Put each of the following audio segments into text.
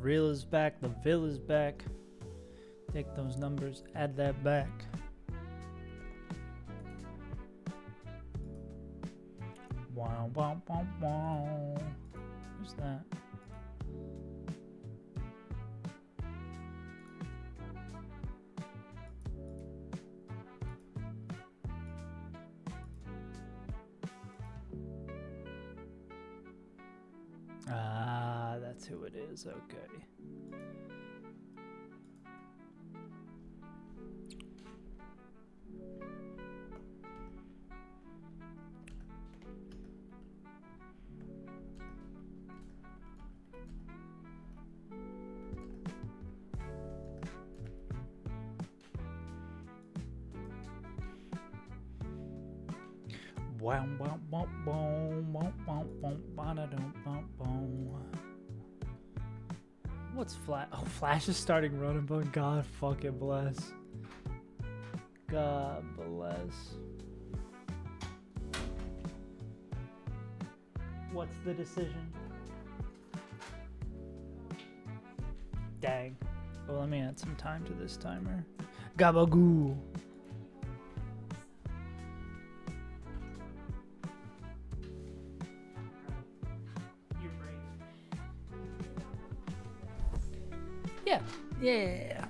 real is back. The Vill is back. Take those numbers. Add that back. Wow, wow, wow, wow. Who's that? Ah, that's who it is. Okay. Wow, wow, wow, wow, wow, wow, wow, wow, wow. What's Flash? Oh, Flash is starting running, but God fucking bless. God bless. What's the decision? Dang. Well, let me add some time to this timer. Gabagoo. Yeah.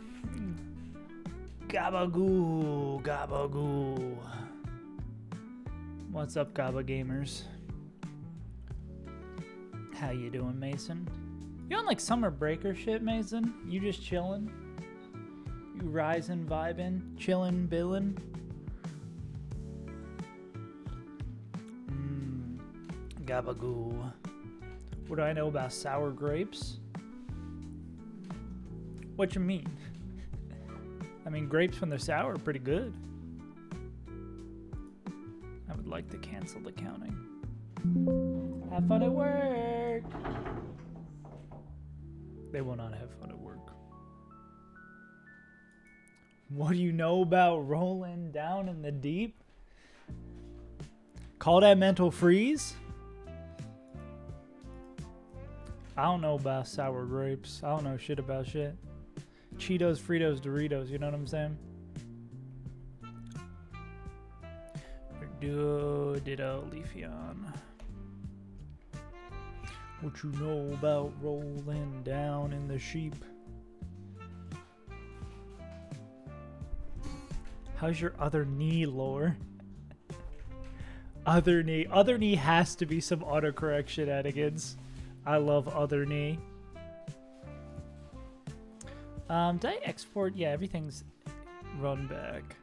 Gabagoo, gabagoo. What's up, Gaba gamers? How you doing, Mason? You on like summer break or shit, Mason? You just chilling? You rising, vibing, chilling, billin'? Gabagoo. What do I know about sour grapes? What you mean? I mean, grapes when they're sour are pretty good. I would like to cancel the counting. Have fun at work! They will not have fun at work. What do you know about rolling down in the deep? Call that mental freeze? I don't know about sour grapes. I don't know shit about shit. Cheetos, Fritos, Doritos, you know what I'm saying? Ditto, Leafeon. What you know about rolling down in the sheep? How's your other knee, lore? Other knee. Other knee has to be some autocorrect shenanigans. I love other knee. Did I export? Yeah, everything's run back.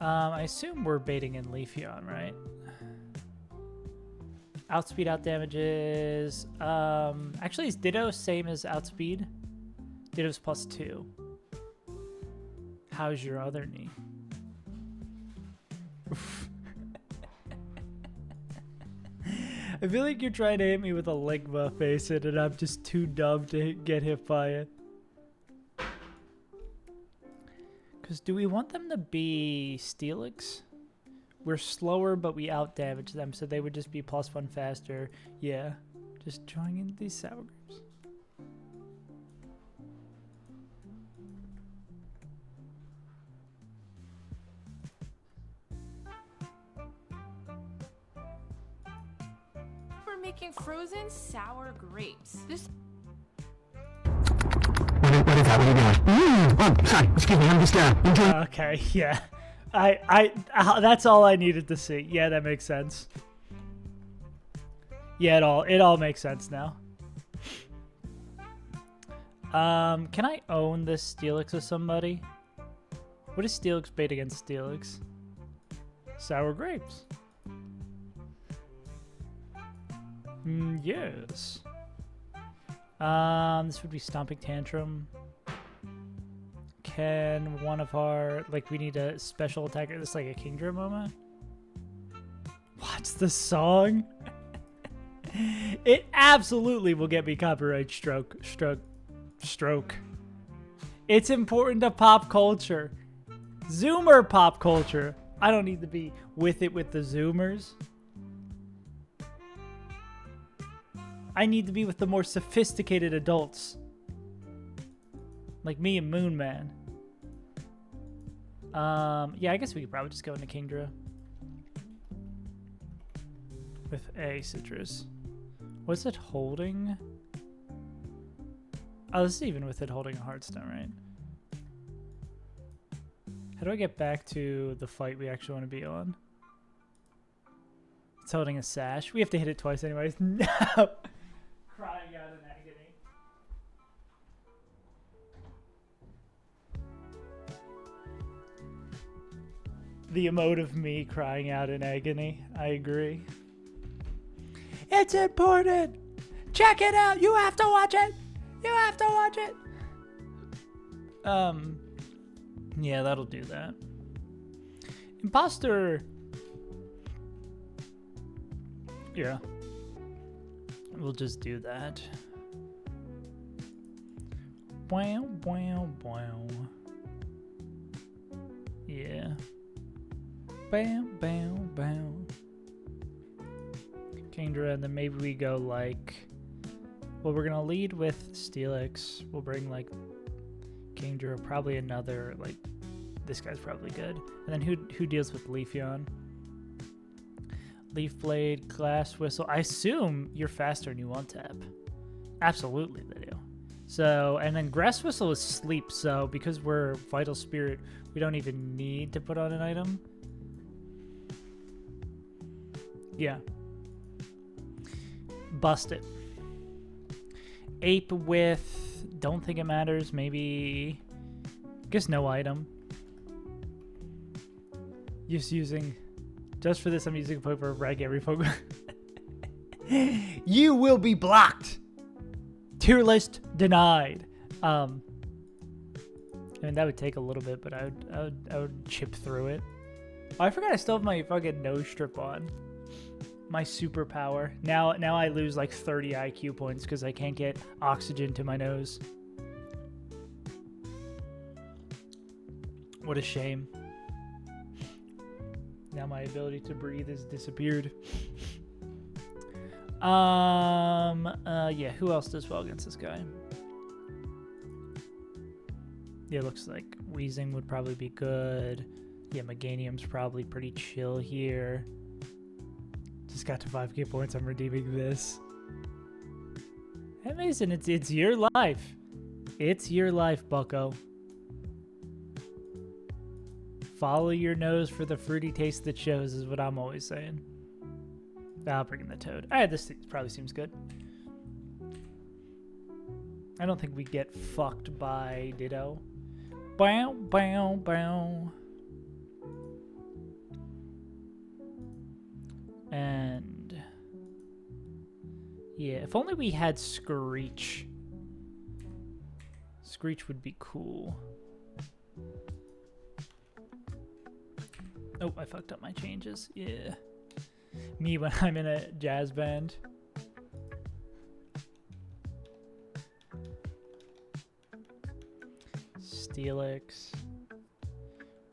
I assume we're baiting in Leafeon, right? Outspeed, out damages. Actually, is Ditto same as outspeed? Ditto's +2. How's your other knee? I feel like you're trying to hit me with a Ligma face in, and I'm just too dumb to get hit by it. Because do we want them to be Steelix? We're slower, but we out-damage them, so they would just be +1 faster. Yeah, just drawing in these sour grapes. We're making frozen sour grapes. This. What is that? What are you doing? Oh, sorry. Excuse me. I'm just enjoying. Okay, yeah. That's all I needed to see. Yeah, that makes sense. Yeah, it all makes sense now. Can I own this Steelix with somebody? What is Steelix bait against Steelix? Sour grapes. Yes. This would be Stomping Tantrum. Can one of our, like, we need a special attacker. This is like a Kingdra moment. What's the song? It absolutely will get me copyright stroke. It's important to pop culture. Zoomer pop culture. I don't need to be with it with the Zoomers. I need to be with the more sophisticated adults Like me and Moon Man. Yeah, I guess we could probably just go into Kingdra. With a citrus. What's it holding? Oh, this is even with it holding a Heartstone, right? How do I get back to the fight we actually want to be on? It's holding a sash. We have to hit it twice anyways. No! Crying out in agony. The emote of me crying out in agony. I agree. It's important! Check it out! You have to watch it! You have to watch it! Yeah, that'll do that. Imposter! Yeah. We'll just do that. Wow, wow, wow. Yeah. Bam, bam, bam. Kingdra, and then maybe we go like... Well, we're gonna lead with Steelix. We'll bring like Kingdra, probably another, like... This guy's probably good. And then who deals with Leafeon? Leaf Blade, Glass Whistle. I assume you're faster and you won't tap. Absolutely they do. So, and then Grass Whistle is sleep, so because we're Vital Spirit, we don't even need to put on an item. Yeah. Bust it. Ape with, don't think it matters, maybe, guess no item. Just for this, I'm using a Pokemon for rag every Pokemon. You will be blocked. Tier list denied. I mean, that would take a little bit, but I would chip through it. Oh, I forgot I still have my fucking nose strip on. My superpower. Now I lose like 30 IQ points because I can't get oxygen to my nose. What a shame. Now my ability to breathe has disappeared. Yeah, who else does well against this guy? Yeah, looks like Weezing would probably be good. Yeah, Meganium's probably pretty chill here. Just got to 5k points, I'm redeeming this. Hey Mason, it's your life. It's your life, bucko. Follow your nose for the fruity taste that shows is what I'm always saying. I'll bring in the Toad. Alright, this probably seems good. I don't think we get fucked by Ditto. Bow, bow, bow. And... yeah, if only we had Screech. Screech would be cool. Oh, I fucked up my changes. Yeah. Me when I'm in a jazz band. Steelix.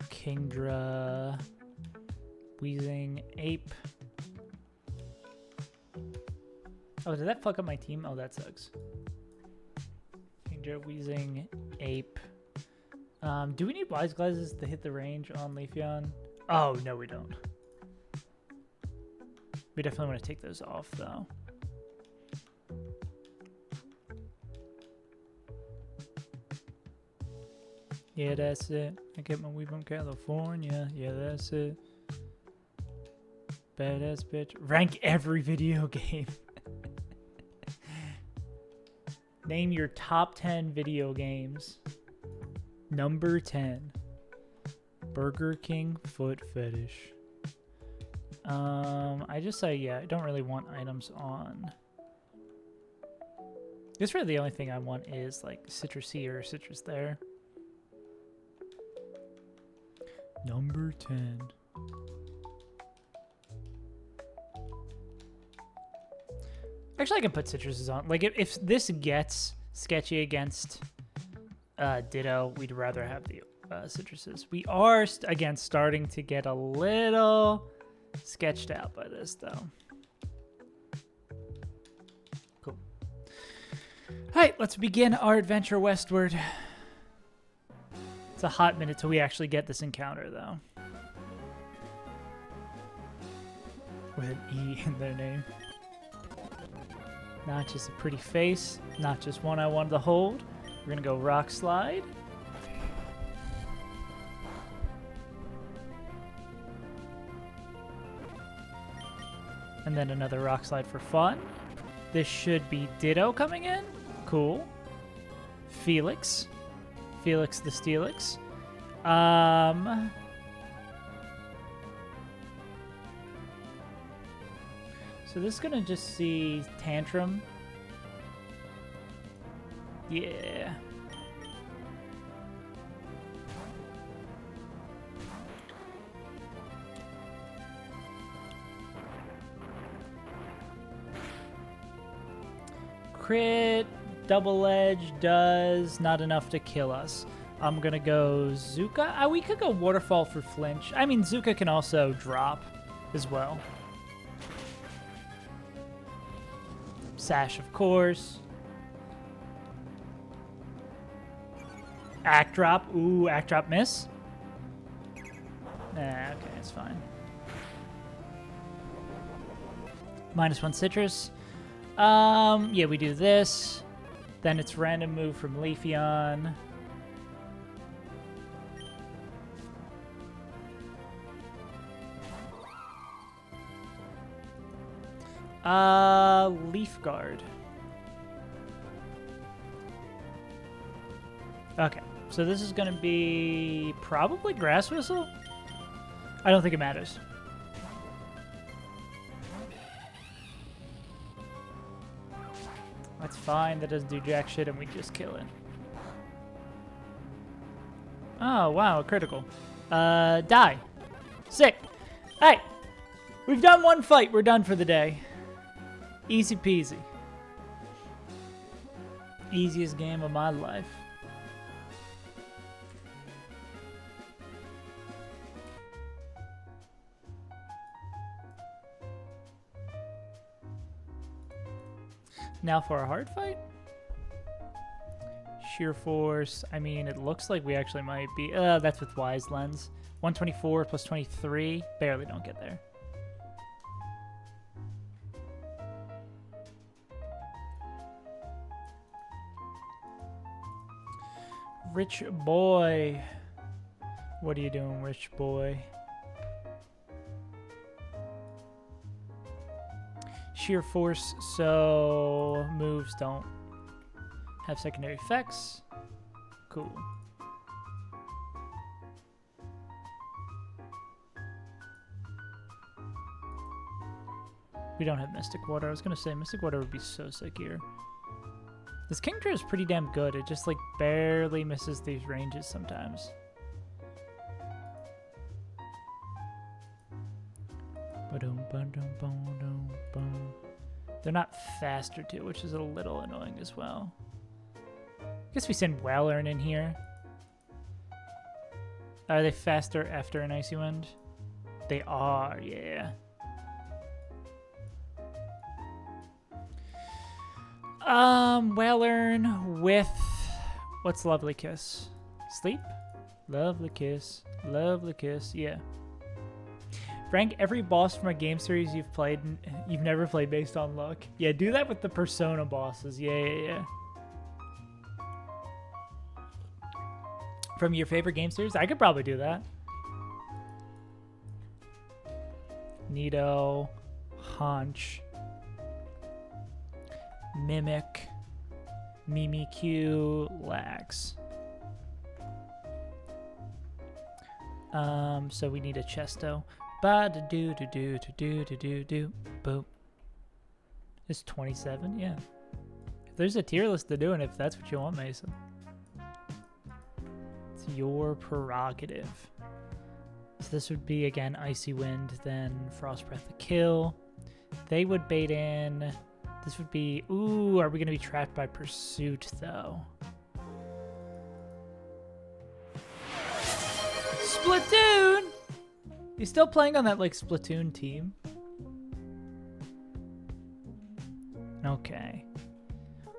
Kingdra. Weezing. Ape. Oh, did that fuck up my team? Oh, that sucks. Kingdra, Weezing, Ape. Do we need Wise Glasses to hit the range on Leafeon? Oh, no, we don't. We definitely want to take those off, though. Yeah, that's it. I get my weed from California. Yeah, that's it. Badass bitch. Rank every video game. Name your top 10 video games. Number 10. Burger King Foot Fetish. I just say, yeah, I don't really want items on. This really the only thing I want is like citrus here or citrus there. Number 10. Actually, I can put citruses on. Like, if this gets sketchy against Ditto, we'd rather have the citruses. We are, again, starting to get a little sketched out by this, though. Cool. All right, let's begin our adventure westward. It's a hot minute till we actually get this encounter, though. With an E in their name. Not just a pretty face, not just one I wanted to hold. We're gonna go Rock Slide. And then another Rock Slide for fun. This should be Ditto coming in. Cool. Felix. Felix the Steelix. So this is gonna just see Tantrum. Yeah. Crit, double edge does not enough to kill us. I'm gonna go Zuka. We could go Waterfall for flinch. I mean, Zuka can also drop as well. Sash, of course. Act drop. Ooh, act drop miss. Okay, it's fine. -1 citrus. Yeah, we do this. Then it's random move from Leafeon. Leaf Guard. Okay, so this is gonna be probably Grass Whistle? I don't think it matters. That's fine, that doesn't do jack shit and we just kill it. Oh, wow, a critical. Die. Sick. Hey, we've done one fight, we're done for the day. Easy peasy. Easiest game of my life. Now for a hard fight? Sheer Force. I mean, it looks like we actually might be... that's with Wise Lens. 124 plus 23. Barely don't get there. Rich boy. What are you doing, rich boy? Sheer Force, so moves don't have secondary effects. Cool. We don't have Mystic Water. I was gonna say Mystic Water would be so sick here. This Kingdra is pretty damn good. It just like barely misses these ranges sometimes. They're not faster too, which is a little annoying as well. I guess we send Wellern in here. Are they faster after an Icy Wind? They are, yeah. Wellern with what's Lovely Kiss? Sleep? Lovely Kiss. Lovely Kiss, yeah. Rank every boss from a game series you've played you've never played based on luck. Yeah, do that with the Persona bosses. Yeah. From your favorite game series? I could probably do that. Nido, Haunch, Mimic, Mimikyu, Lax. So we need a Chesto. Ba-da-do-do-do-do-do-do-do. Boom. It's 27? Yeah. If there's a tier list to do it, if that's what you want, Mason. It's your prerogative. So this would be, again, Icy Wind, then Frost Breath to kill. They would bait in. This would be... Ooh, are we going to be trapped by Pursuit, though? Splatoon! You still playing on that, like, Splatoon team? Okay.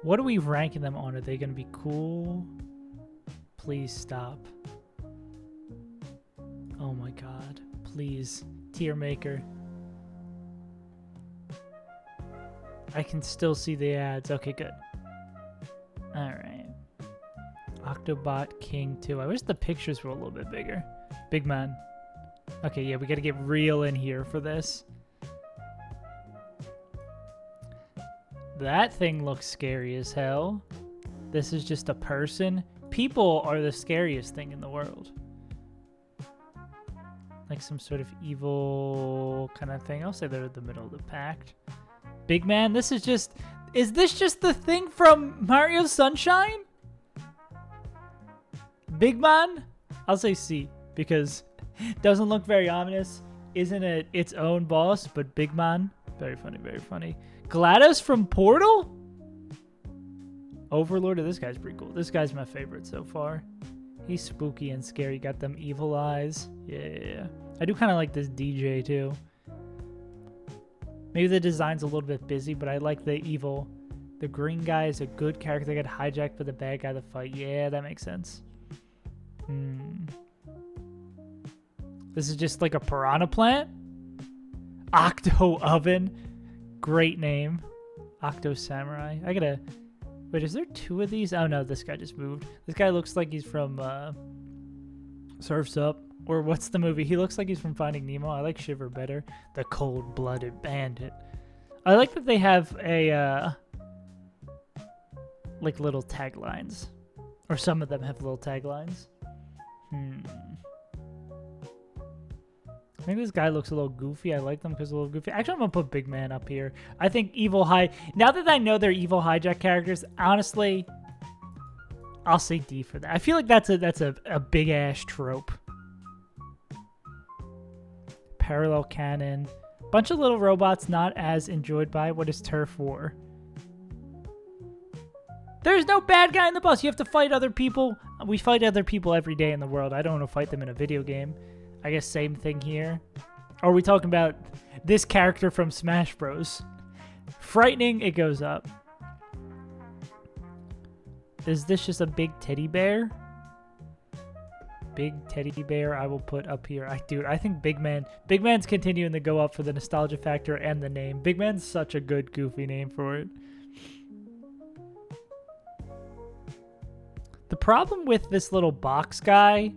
What are we ranking them on? Are they going to be cool? Please stop. Oh my god. Please. Tier maker. I can still see the ads. Okay, good. Alright. Octobot King 2. I wish the pictures were a little bit bigger. Big man. Okay, yeah, we gotta get real in here for this. That thing looks scary as hell. This is just a person. People are the scariest thing in the world. Like some sort of evil kind of thing. I'll say they're in the middle of the pack. Big man, this is just... Is this just the thing from Mario Sunshine? Big man? I'll say C, because it doesn't look very ominous. Isn't it its own boss, but big man? Very funny, very funny. GLaDOS from Portal? Overlord of this guy's pretty cool. This guy's my favorite so far. He's spooky and scary. Got them evil eyes. Yeah. I do kind of like this DJ too. Maybe the design's a little bit busy, but I like the evil. The green guy is a good character. They got hijacked by the bad guy to fight. Yeah, that makes sense. This is just like a piranha plant? Octo Oven. Great name. Octo Samurai. I gotta... Wait, is there two of these? Oh no, this guy just moved. This guy looks like he's from Surf's Up. Or what's the movie? He looks like he's from Finding Nemo. I like Shiver better. The Cold-Blooded Bandit. I like that they have a like little taglines. Or some of them have little taglines. I think this guy looks a little goofy. I like them because a little goofy. Actually, I'm going to put Big Man up here. I think Evil High... Now that I know they're Evil Hijack characters, honestly, I'll say D for that. I feel like that's a big-ass trope. Parallel Cannon. Bunch of little robots not as enjoyed by. What is Turf War? There's no bad guy in the bus. You have to fight other people. We fight other people every day in the world. I don't want to fight them in a video game. I guess same thing here. Or are we talking about this character from Smash Bros? Frightening, it goes up. Is this just a big teddy bear? Big teddy bear I will put up here. I think Big Man's continuing to go up for the nostalgia factor and the name. Big Man's such a good goofy name for it. The problem with this little box guy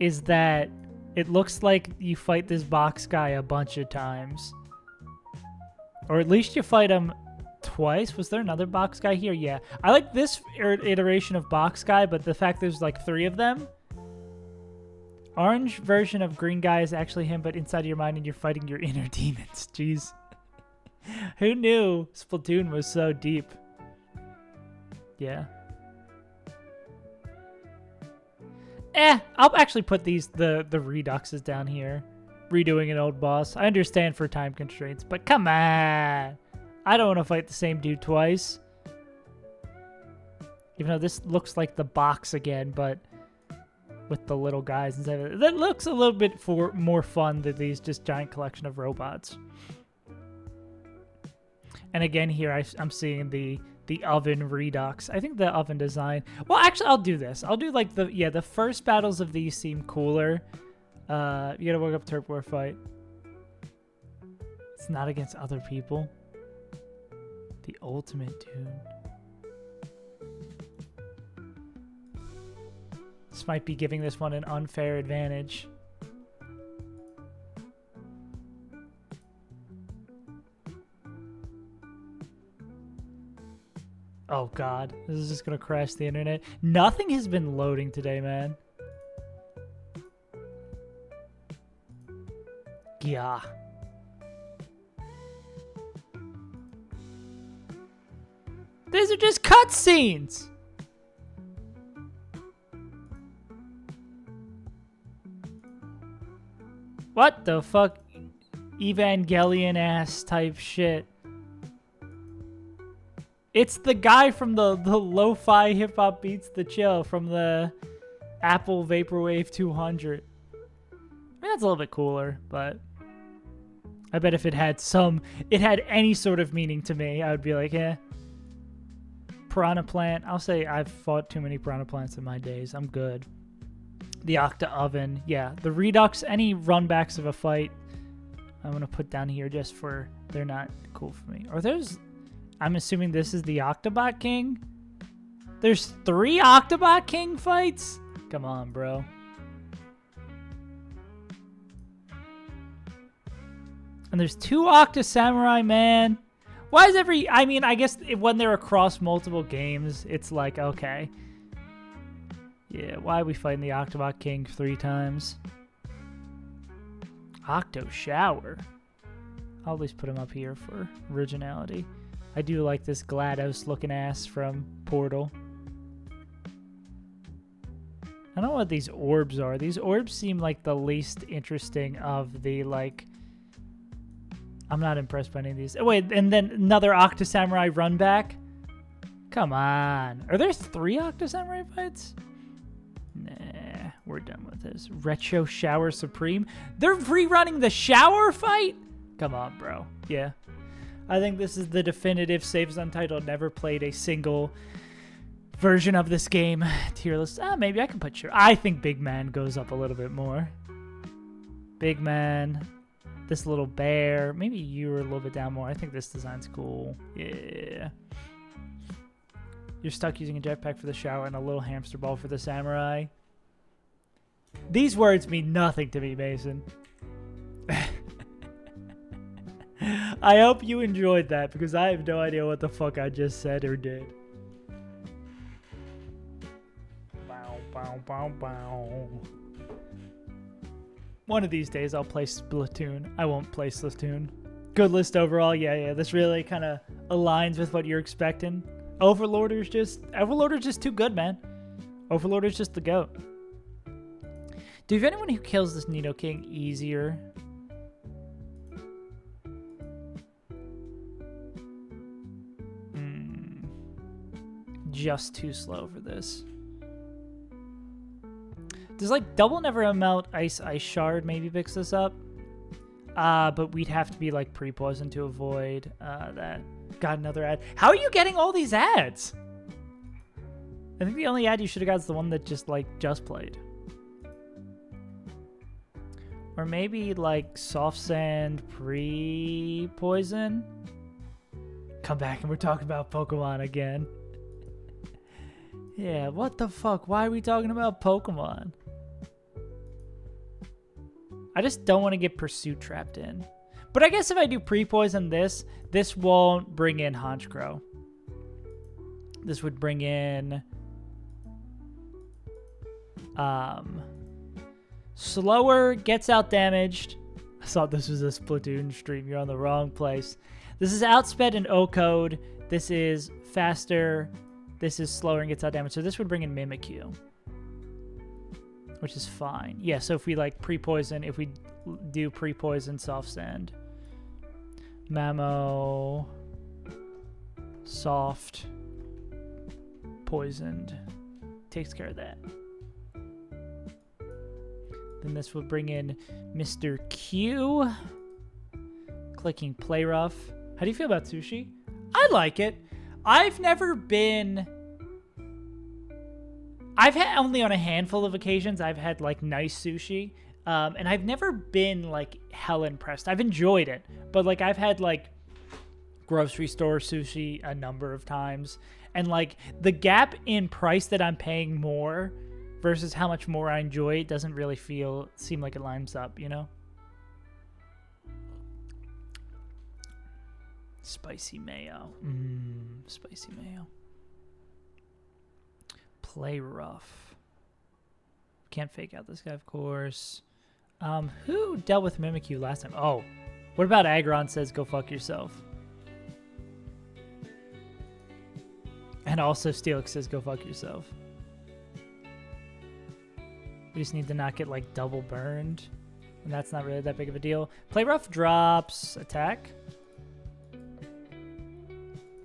is that it looks like you fight this box guy a bunch of times. Or at least you fight him twice. Was there another box guy here? Yeah. I like this iteration of box guy, but the fact there's like 3 of them. Orange version of green guy is actually him, but inside your mind and you're fighting your inner demons. Jeez. Who knew Splatoon was so deep? Yeah. I'll actually put the Reduxes down here. Redoing an old boss. I understand for time constraints, but come on. I don't want to fight the same dude twice. Even though this looks like the box again, but with the little guys instead of it. That looks a little bit more fun than these just giant collection of robots. And again here I'm seeing the oven Redux. I think the oven design... Well, actually, I'll do this. I'll do, like, the first battles of these seem cooler. You gotta work up Turf War fight. It's not against other people. The ultimate dude. This might be giving this one an unfair advantage. Oh god, this is just gonna crash the internet. Nothing has been loading today, man. Yeah. These are just cutscenes! What the fuck? Evangelion ass type shit. It's the guy from the lo-fi hip-hop beats the chill from the Apple Vaporwave 200. I mean, that's a little bit cooler, but I bet if it had any sort of meaning to me, I would be like, eh. Piranha Plant. I'll say I've fought too many Piranha Plants in my days. I'm good. The Octa Oven. Yeah, the Redux, any runbacks of a fight, I'm going to put down here just for they're not cool for me. Are those... I'm assuming this is the Octobot King? There's 3 Octobot King fights? Come on, bro. And there's 2 Octa Samurai, man. Why is every... I mean, I guess when they're across multiple games, it's like, okay. Yeah, why are we fighting the Octobot King 3 times? Octo Shower. I'll at least put him up here for originality. I do like this GLaDOS looking ass from Portal. I don't know what these orbs are. These orbs seem like the least interesting of the, like... I'm not impressed by any of these. Oh, wait, and then another Octa Samurai run back? Come on. Are there 3 Octa Samurai fights? Nah, we're done with this. Retro Shower Supreme? They're rerunning the shower fight? Come on, bro. Yeah. I think this is the definitive Saves Untitled. Never played a single version of this game. Tier list. Maybe I can put sure. I think Big Man goes up a little bit more. Big Man. This little bear. Maybe you were a little bit down more. I think this design's cool. Yeah. You're stuck using a jetpack for the shower and a little hamster ball for the samurai. These words mean nothing to me, Mason. I hope you enjoyed that because I have no idea what the fuck I just said or did. Bow, bow, bow, bow. One of these days I'll play Splatoon. I won't play Splatoon. Good list overall. Yeah. This really kind of aligns with what you're expecting. Overlorder's just too good, man. Overlorder's just the GOAT. Do you have anyone who kills this Nidoking easier? Just too slow for this. Does like double never melt ice shard maybe picks this up? But we'd have to be like pre-poisoned to avoid that. Got another ad. How are you getting all these ads? I think the only ad you should have got is the one that just played. Or maybe like soft sand pre-poison. Come back and we're talking about Pokemon again. Yeah, what the fuck? Why are we talking about Pokemon? I just don't want to get Pursuit trapped in. But I guess if I do pre-poison this won't bring in Honchkrow. This would bring in... slower, gets out damaged. I thought this was a Splatoon stream. You're on the wrong place. This is outsped and O-code. This is faster. This is slower and gets out damage. So this would bring in Mimikyu, which is fine. Yeah, so if we like pre-poison, if we do pre-poison soft sand, Mamo, soft, poisoned, takes care of that. Then this will bring in Mr. Q. Clicking play rough. How do you feel about sushi? I like it. I've had only on a handful of occasions I've had like nice sushi. And I've never been like hell impressed. I've enjoyed it, but like I've had like grocery store sushi a number of times, and like the gap in price that I'm paying more versus how much more I enjoy it doesn't really seem like it lines up, you know? Spicy mayo. Spicy mayo. Play rough. Can't fake out this guy, of course. Who dealt with Mimikyu last time? Oh, what about Aggron says go fuck yourself? And also Steelix says go fuck yourself. We just need to not get like double burned, and that's not really that big of a deal. Play rough drops attack.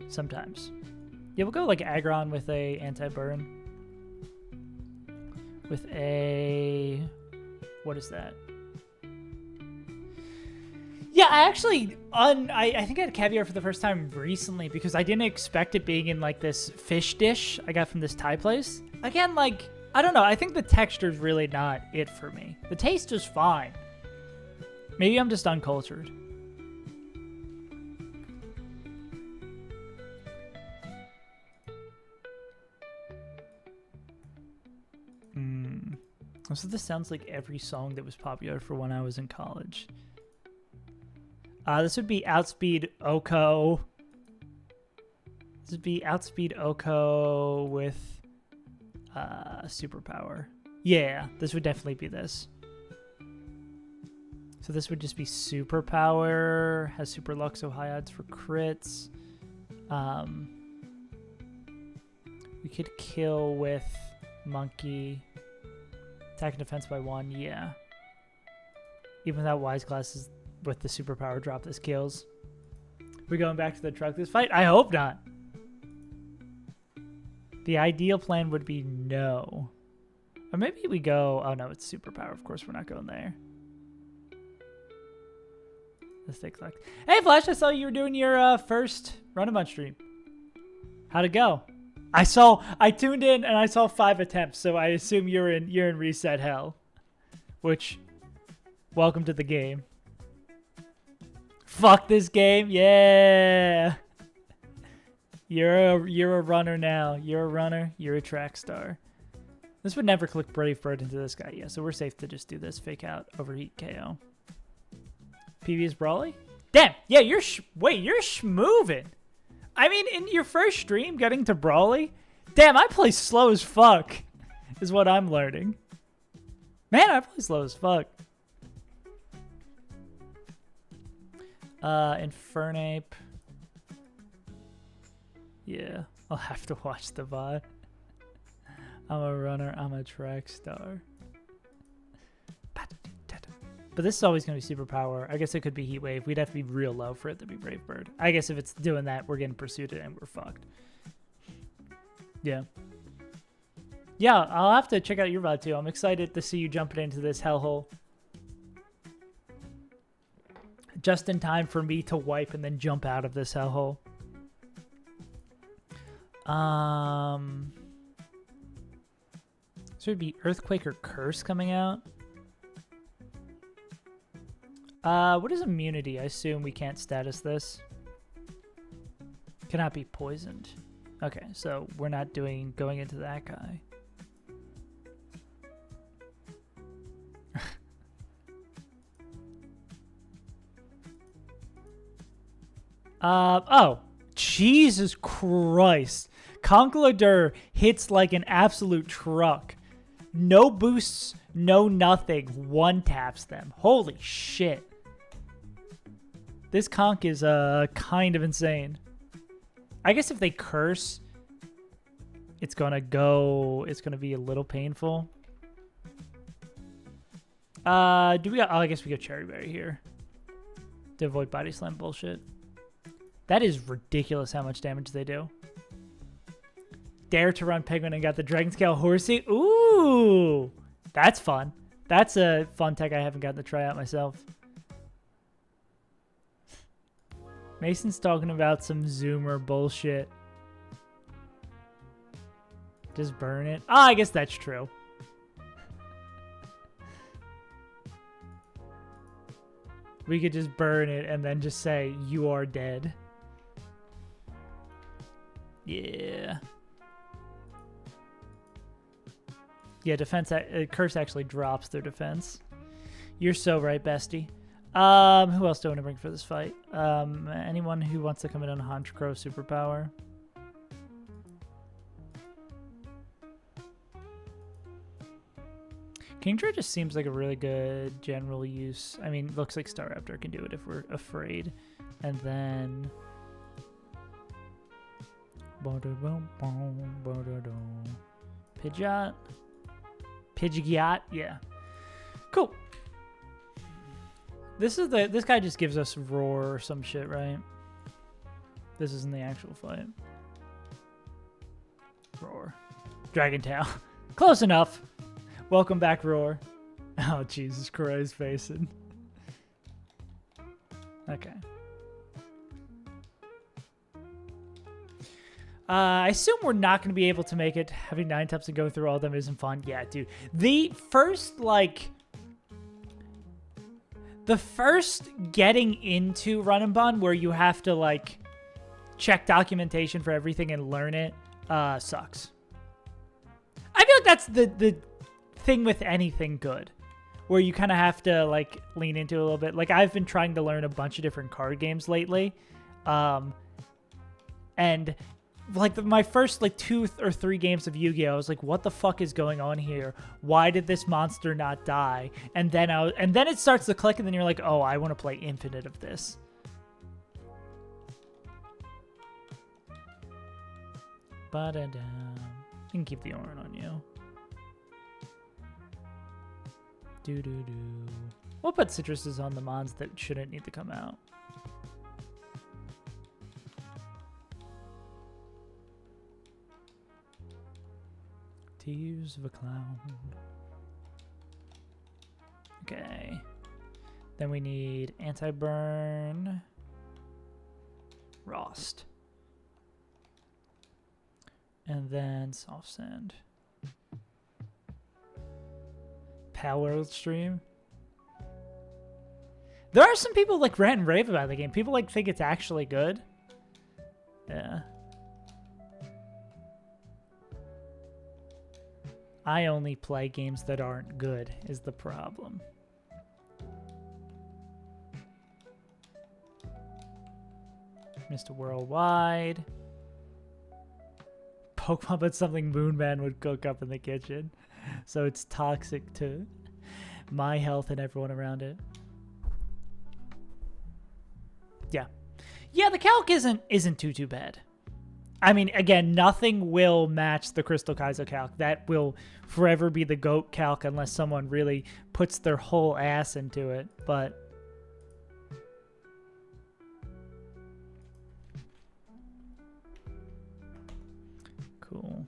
Sometimes. Yeah, we'll go like Aggron with a anti-burn. With a... what is that? Yeah, I actually... I think I had Caviar for the first time recently because I didn't expect it being in like this fish dish I got from this Thai place. Again, like... I don't know. I think the texture's really not it for me. The taste is fine. Maybe I'm just uncultured. So this sounds like every song that was popular for when I was in college. This would be Outspeed Oko. This would be Outspeed Oko with Superpower. Yeah, this would definitely be this. So this would just be Superpower. Has Super Luck, so high odds for crits. We could kill with Monkey. Attack and defense by 1, yeah. Even without Wise Glasses with the superpower drop, this kills. We going back to the truck this fight? I hope not. The ideal plan would be no. Or maybe we go... Oh, no, it's superpower. Of course, we're not going there. Let's take select. Hey, Flash, I saw you were doing your first Run-A-Bunch stream. How'd it go? I tuned in and I saw 5 attempts, so I assume you're in reset hell. Which, welcome to the game. Fuck this game, yeah. You're a runner now. You're a runner. You're a track star. This would never click Brave Bird into this guy, yeah. So we're safe to just do this. Fake out, overheat, KO. PB is Brawly. Damn, yeah. You're schmoving. I mean, in your first stream, getting to Brawly, damn, I play slow as fuck, is what I'm learning. Man, I play slow as fuck. Infernape. Yeah, I'll have to watch the VOD. I'm a runner, I'm a track star. But this is always going to be superpower. I guess it could be Heat Wave. We'd have to be real low for it to be Brave Bird. I guess if it's doing that, we're getting pursued and we're fucked. Yeah. Yeah, I'll have to check out your VOD too. I'm excited to see you jumping into this hellhole. Just in time for me to wipe and then jump out of this hellhole. So it'd be Earthquake or Curse coming out. What is immunity? I assume we can't status this. Cannot be poisoned. Okay, so we're not going into that guy. Oh, Jesus Christ. Conkeldurr hits like an absolute truck. No boosts, no nothing. One taps them. Holy shit. This conk is kind of insane. I guess if they curse, it's gonna be a little painful. I guess we go Cherry Berry here to avoid body slam bullshit. That is ridiculous how much damage they do. Dare to run Penguin and got the Dragon Scale Horsey. Ooh, that's fun. That's a fun tech I haven't gotten to try out myself. Mason's talking about some Zoomer bullshit. Just burn it. Ah, I guess that's true. We could just burn it and then just say, you are dead. Yeah. Yeah, defense, curse actually drops their defense. You're so right, bestie. Who else do I want to bring for this fight? Anyone who wants to come in on Hunch Crow superpower? Kingdra just seems like a really good general use. I mean, looks like Staraptor can do it if we're afraid. And then... Pidgeot? Pidgeot? Yeah. Cool. This guy just gives us roar or some shit, right? This isn't the actual fight. Roar. Dragon Tail. Close enough. Welcome back, Roar. Oh, Jesus Christ, facing. Okay. I assume we're not going to be able to make it. Having 9 taps and going through all of them isn't fun. Yeah, dude. The first getting into Run and Bun where you have to, like, check documentation for everything and learn it sucks. I feel like that's the thing with anything good, where you kind of have to, like, lean into it a little bit. Like, I've been trying to learn a bunch of different card games lately. And like my first like 2 or 3 games of Yu-Gi-Oh, I was like, what the fuck is going on here? Why did this monster not die? And then it starts to click, and then you're like, oh, I want to play infinite of this. Ba-da-da. You can keep the orange on you. Do-do-do. We'll put citruses on the mons that shouldn't need to come out. Tears of a Clown. Okay. Then we need anti-burn. Rost. And then soft sand. Power stream. There are some people like rant and rave about the game. People like think it's actually good. Yeah. I only play games that aren't good, is the problem. Mr. Worldwide. Pokemon, but something Moonman would cook up in the kitchen. So it's toxic to my health and everyone around it. Yeah. Yeah, the calc isn't too bad. I mean, again, nothing will match the Crystal Kaizo calc. That will forever be the GOAT calc unless someone really puts their whole ass into it. But cool.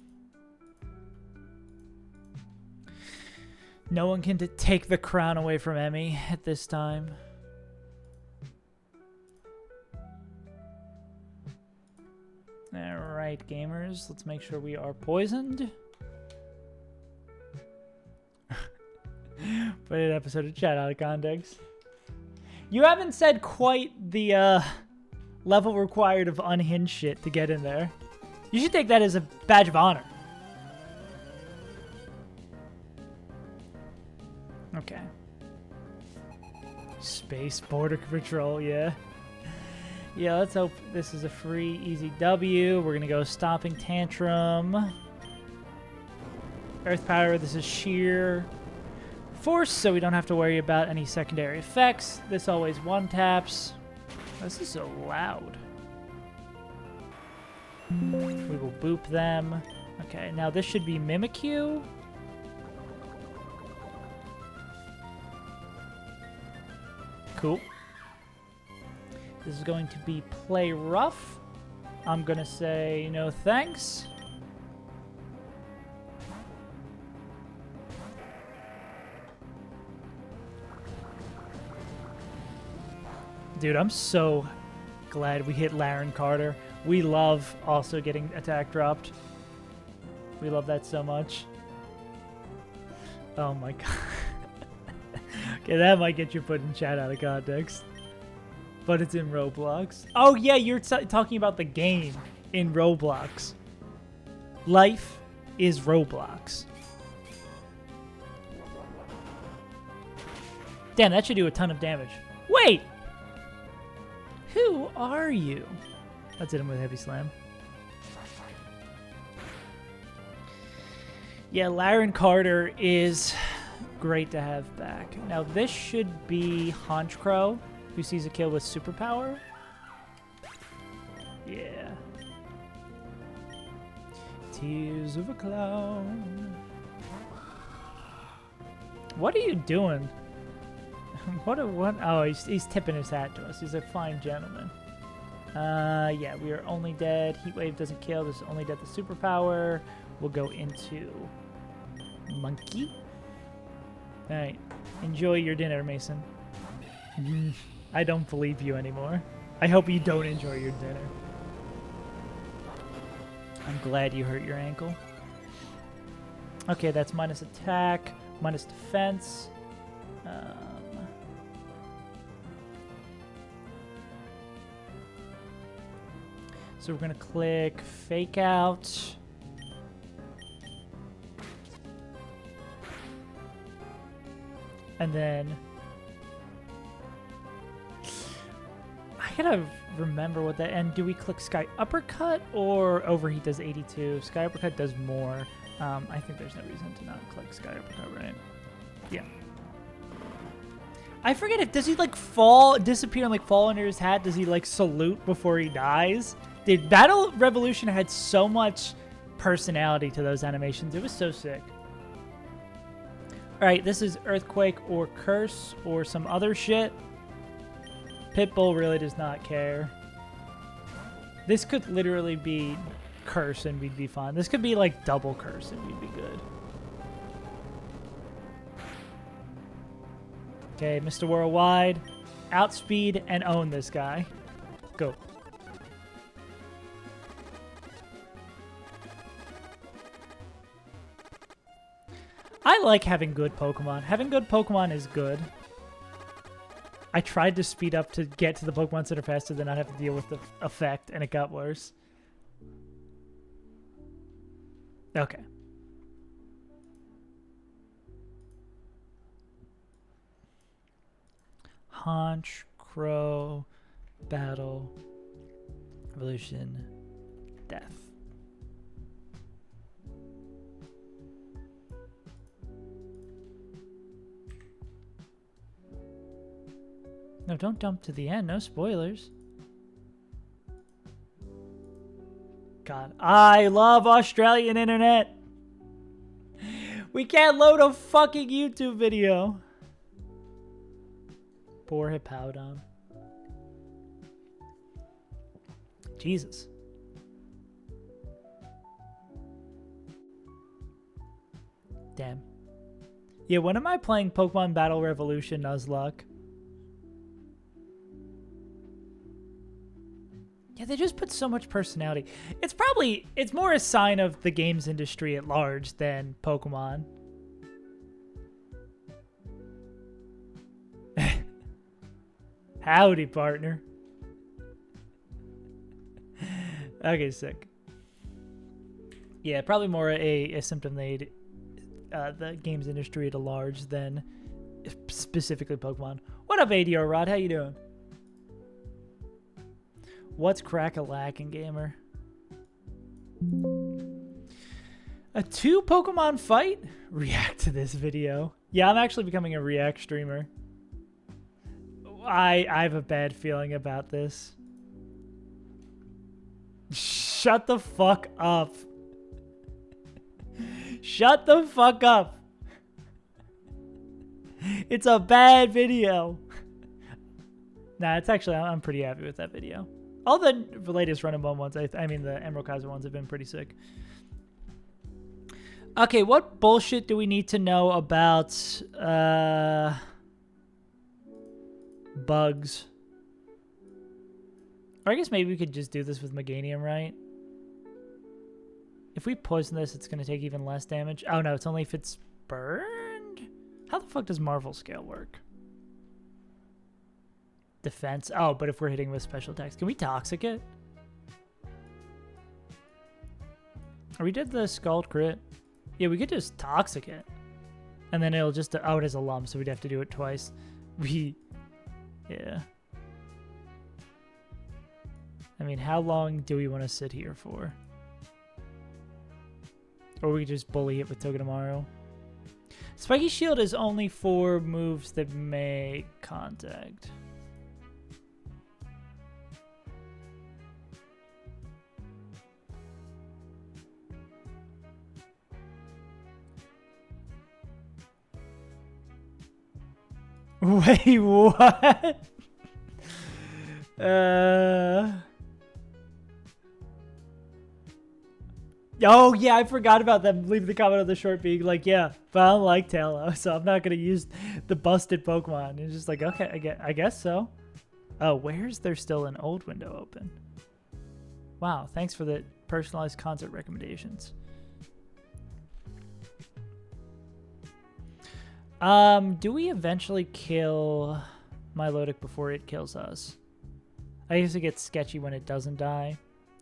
No one can take the crown away from Emmy at this time. Alright, gamers, let's make sure we are poisoned. Put an episode of chat out of context. You haven't said quite the level required of unhinged shit to get in there. You should take that as a badge of honor. Okay. Space Border Patrol, yeah. Yeah, let's hope this is a free, easy W. We're going to go Stomping Tantrum. Earth Power, this is sheer force, so we don't have to worry about any secondary effects. This always one-taps. This is so loud. We will boop them. Okay, now this should be Mimikyu. Cool. This is going to be play rough. I'm going to say no thanks. Dude, I'm so glad we hit Laren Carter. We love also getting attack dropped. We love that so much. Oh my god. Okay, that might get you put in chat out of context. But it's in Roblox. Oh yeah, you're talking about the game in Roblox. Life is Roblox. Damn, that should do a ton of damage. Wait! Who are you? Let's hit him with Heavy Slam. Yeah, Laren Carter is great to have back. Now this should be Honchkrow, who sees a kill with superpower. Yeah. Tears of a Clown. What are you doing? What? Oh, he's tipping his hat to us. He's a fine gentleman. Yeah, we are only dead. Heat Wave doesn't kill. This is only dead the superpower. We'll go into Monkey. All right. Enjoy your dinner, Mason. I don't believe you anymore. I hope you don't enjoy your dinner. I'm glad you hurt your ankle. Okay, that's minus attack, minus defense. So we're gonna click fake out. And then I gotta remember what that, and do we click Sky Uppercut or Overheat does 82? Sky Uppercut does more. I think there's no reason to not click Sky Uppercut, right? Yeah. I forget if, does he like disappear and like fall under his hat? Does he like salute before he dies? Dude, Battle Revolution had so much personality to those animations. It was so sick. All right, this is Earthquake or Curse or some other shit. Pitbull really does not care. This could literally be Curse and we'd be fine. This could be like double Curse and we'd be good. Okay, Mr. Worldwide, outspeed and own this guy. Go. I like having good Pokemon. Having good Pokemon is good. I tried to speed up to get to the Pokemon Center faster than I'd have to deal with the effect, and it got worse. Okay. Haunch, Crow, Battle, Evolution, Death. No, don't jump to the end. No spoilers. God, I love Australian internet. We can't load a fucking YouTube video. Poor Hippowdon. Jesus. Damn. Yeah, when am I playing Pokemon Battle Revolution Nuzlocke? Yeah, they just put so much personality. It's more a sign of the games industry at large than Pokemon. Howdy, partner. Okay, sick. Yeah, probably more a symptom they the games industry at large than specifically Pokemon. What up, ADR Rod? How you doing? What's crack-a-lackin', gamer? A 2 Pokemon fight? React to this video. Yeah, I'm actually becoming a React streamer. I have a bad feeling about this. Shut the fuck up. Shut the fuck up. It's a bad video. Nah, it's actually, I'm pretty happy with that video. All the latest Run and Bone ones, I mean the Emerald Kaiser ones have been pretty sick. Okay, what bullshit do we need to know about bugs? Or I guess maybe we could just do this with Meganium, right? If we poison this, it's going to take even less damage. Oh no, it's only if it's burned? How the fuck does Marvel Scale work? Defense. Oh, but if we're hitting with special attacks, can we toxic it? Or we did the Scald crit. Yeah, we could just toxic it. And then it'll just, oh, it is a lump, so we'd have to do it twice. Yeah. I mean, how long do we want to sit here for? Or we just bully it with Togedemaru. Spiky Shield is only for moves that make contact. Wait, what? Oh, yeah, I forgot about them. Leave the comment on the short being like, yeah, but I don't like Talos, so I'm not going to use the busted Pokemon. It's just like, okay, I guess so. Oh, where's there still an old window open? Wow, thanks for the personalized concert recommendations. Do we eventually kill Milotic before it kills us? I guess it gets sketchy when it doesn't die,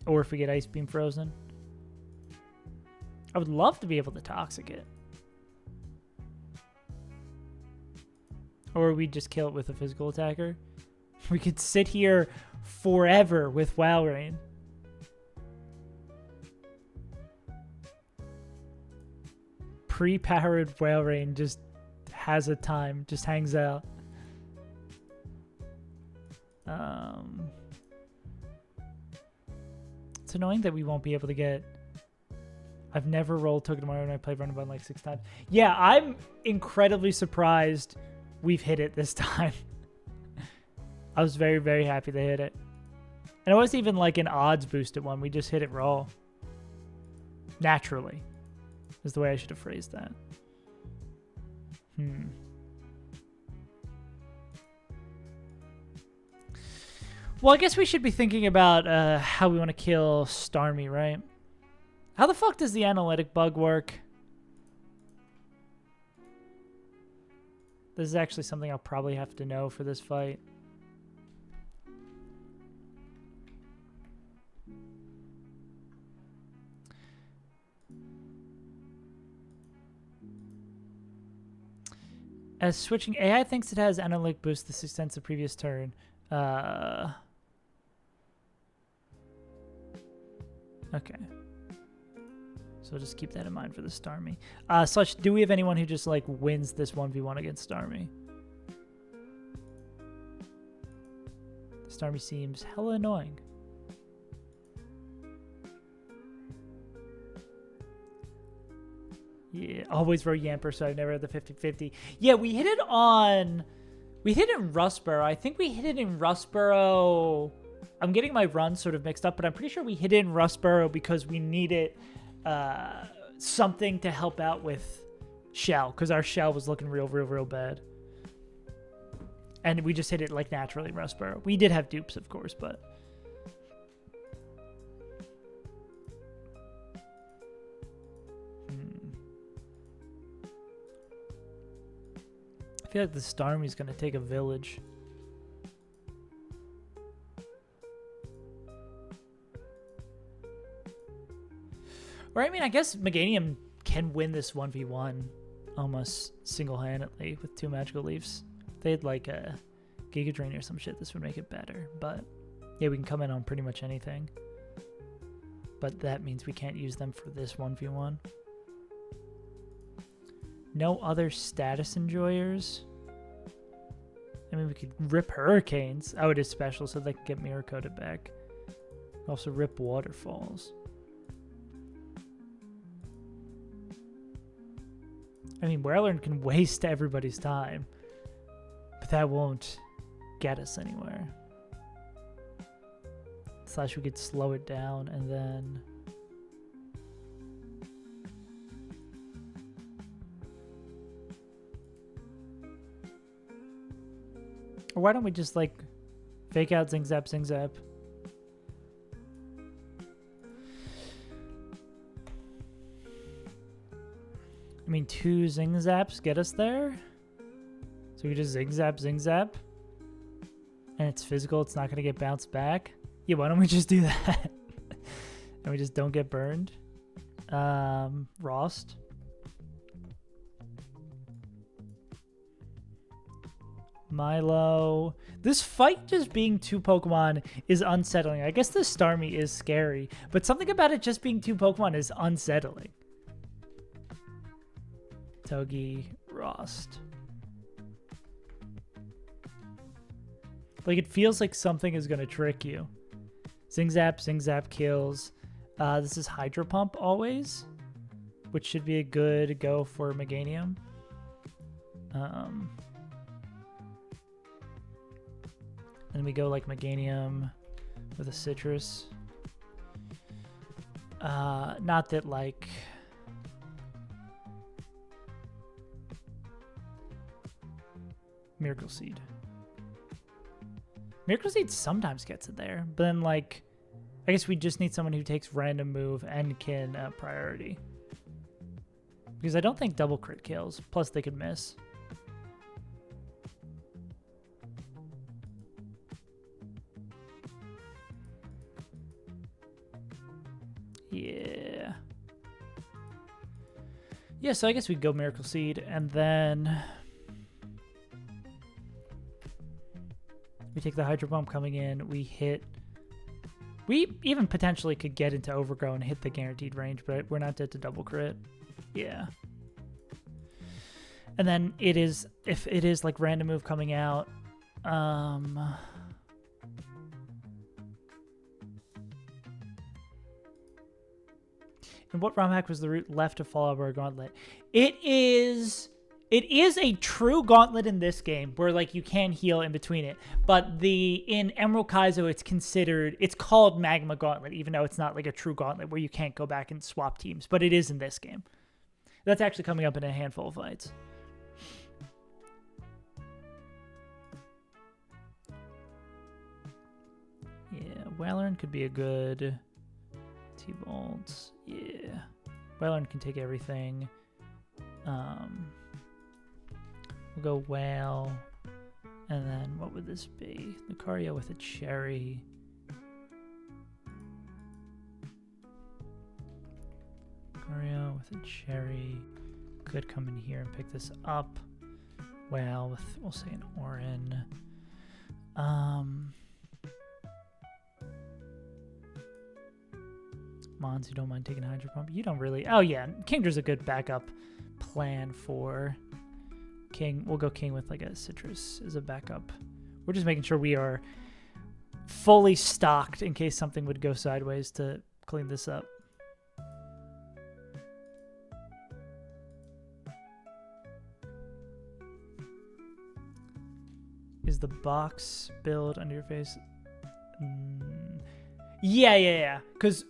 or if we get Ice Beam frozen. I would love to be able to Toxic it. Or we just kill it with a physical attacker. We could sit here forever with WoW Rain. Pre-powered WoW Rain just has a time, just hangs out. It's annoying that we won't be able to get... I've never rolled Token Tomorrow and I played Run Bun like 6 times. Yeah, I'm incredibly surprised we've hit it this time. I was very, very happy to hit it. And it wasn't even like an odds boosted one. We just hit it raw. Naturally. Is the way I should have phrased that. Well, I guess we should be thinking about how we want to kill Starmie, right? How the fuck does the analytic bug work? This is actually something I'll probably have to know for this fight. As switching AI thinks it has analytic boost this extends the previous turn. Okay. So just keep that in mind for the Starmie. Such, do we have anyone who just like wins this 1v1 against Starmie? Starmie seems hella annoying. Yeah, always row Yamper, so I've never had the 50-50. Yeah, we hit it on... We hit it in Rustboro. I think we hit it in Rustboro... I'm getting my runs sort of mixed up, but I'm pretty sure we hit it in Rustboro because we needed something to help out with Shell, because our Shell was looking real bad. And we just hit it like naturally in Rustboro. We did have dupes, of course, but... I feel like the Starmie's gonna take a village. Or I mean, I guess Meganium can win this 1v1 almost single-handedly with 2 magical leaves. If they had like a Giga Drain or some shit, this would make it better. But yeah, we can come in on pretty much anything. But that means we can't use them for this 1v1. No other status enjoyers. I mean, we could rip Hurricanes out of special so they can get mirror coated back. Also rip Waterfalls. I mean, Werlern can waste everybody's time, but that won't get us anywhere. Slash, we could slow it down and then... Or why don't we just, like, fake out Zing Zap, Zing Zap? I mean, 2 Zing Zaps get us there. So we just Zing Zap, Zing Zap. And it's physical, it's not going to get bounced back. Yeah, why don't we just do that? And we just don't get burned. Rost. Milo. This fight just being 2 Pokemon is unsettling. I guess the Starmie is scary, but something about it just being 2 Pokemon is unsettling. Togi, Rost. Like, it feels like something is going to trick you. Zing Zap kills. This is Hydro Pump always, which should be a good go for Meganium. And we go like Meganium with a Citrus. Not that like... Miracle Seed. Miracle Seed sometimes gets it there, but then like I guess we just need someone who takes random move and can priority. Because I don't think double crit kills. Plus they could miss. Yeah. Yeah, so I guess we'd go Miracle Seed, and then we take the Hydro Pump coming in, we hit... We even potentially could get into Overgrow and hit the guaranteed range, but we're not dead to double crit. Yeah. And then it is, if it is like random move coming out, and what ROM hack was the route left to Fallout or Gauntlet? It is a true Gauntlet in this game where like you can heal in between it. But in Emerald Kaizo, it's called Magma Gauntlet, even though it's not like a true Gauntlet where you can't go back and swap teams. But it is in this game. That's actually coming up in a handful of fights. Yeah, Whalern could be a good T-Bolt. Yeah. Whalern can take everything. We'll go Whale. And then what would this be? Lucario with a Cherry. Lucario with a Cherry. Could come in here and pick this up. Whale with, we'll say, an Orin. Mons, who don't mind taking a Hydro Pump. You don't really... Oh, yeah. Kingdra's a good backup plan for King. We'll go King with, like, a Citrus as a backup. We're just making sure we are fully stocked in case something would go sideways to clean this up. Is the box build under your face? Yeah. Because...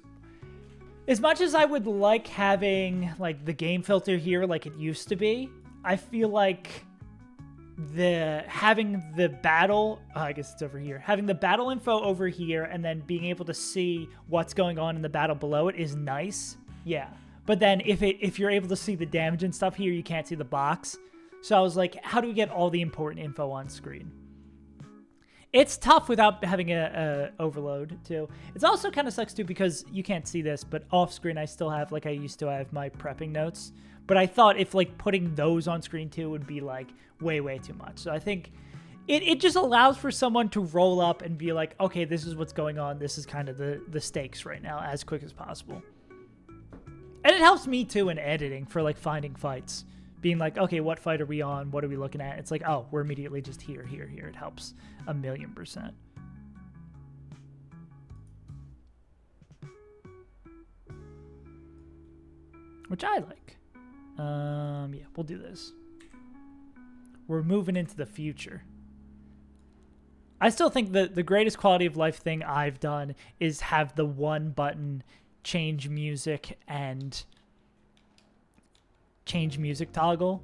as much as I would like having like the game filter here like it used to be, I feel like having the battle, I guess it's over here, having the battle info over here and then being able to see what's going on in the battle below it is nice. Yeah. But then if you're able to see the damage and stuff here, you can't see the box. So I was like, how do we get all the important info on screen? It's tough without having a overload, too. It's also kind of sucks, too, because you can't see this, but off-screen I still have, like I used to, I have my prepping notes. But I thought if, like, putting those on screen, too, would be, like, way, way too much. So I think it just allows for someone to roll up and be like, okay, this is what's going on. This is kind of the stakes right now, as quick as possible. And it helps me, too, in editing for, like, finding fights. Being like, okay, what fight are we on? What are we looking at? It's like, oh, we're immediately just here. It helps 1,000,000%. Which I like. Yeah, we'll do this. We're moving into the future. I still think that the greatest quality of life thing I've done is have the one button change music and change music toggle.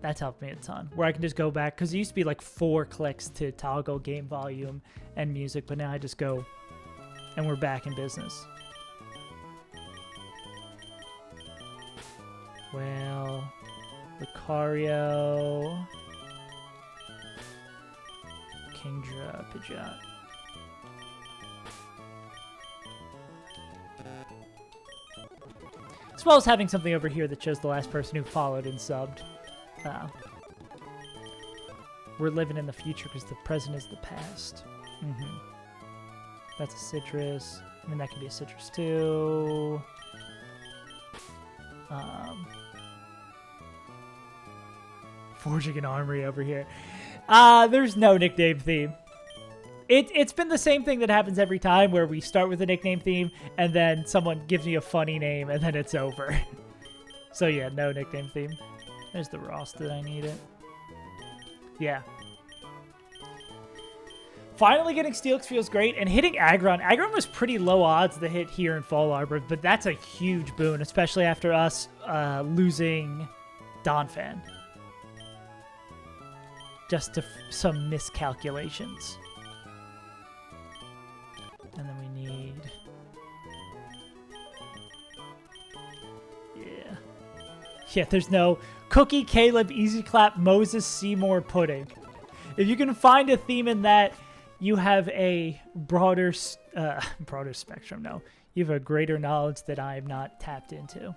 That's helped me a ton. Where I can just go back, because it used to be like 4 clicks to toggle game volume and music, but now I just go and we're back in business. Well, Lucario, Kingdra, Pidgeot. As well as having something over here that shows the last person who followed and subbed. We're living in the future because the present is the past. That's a citrus. I mean, that could be a citrus too. Forging an armory over here. There's no nickname theme. It's been the same thing that happens every time where we start with a nickname theme and then someone gives me a funny name and then it's over. So yeah, no nickname theme. There's the Ross. Did I need it? Yeah. Finally getting Steelix feels great, and hitting Aggron. Aggron was pretty low odds to hit here in Fall Arbor, but that's a huge boon, especially after us losing Donphan. Just to some miscalculations. And then Yeah, there's no Cookie, Caleb, Easy Clap, Moses, Seymour, Pudding. If you can find a theme in that, you have a broader spectrum. No, you have a greater knowledge that I am not tapped into.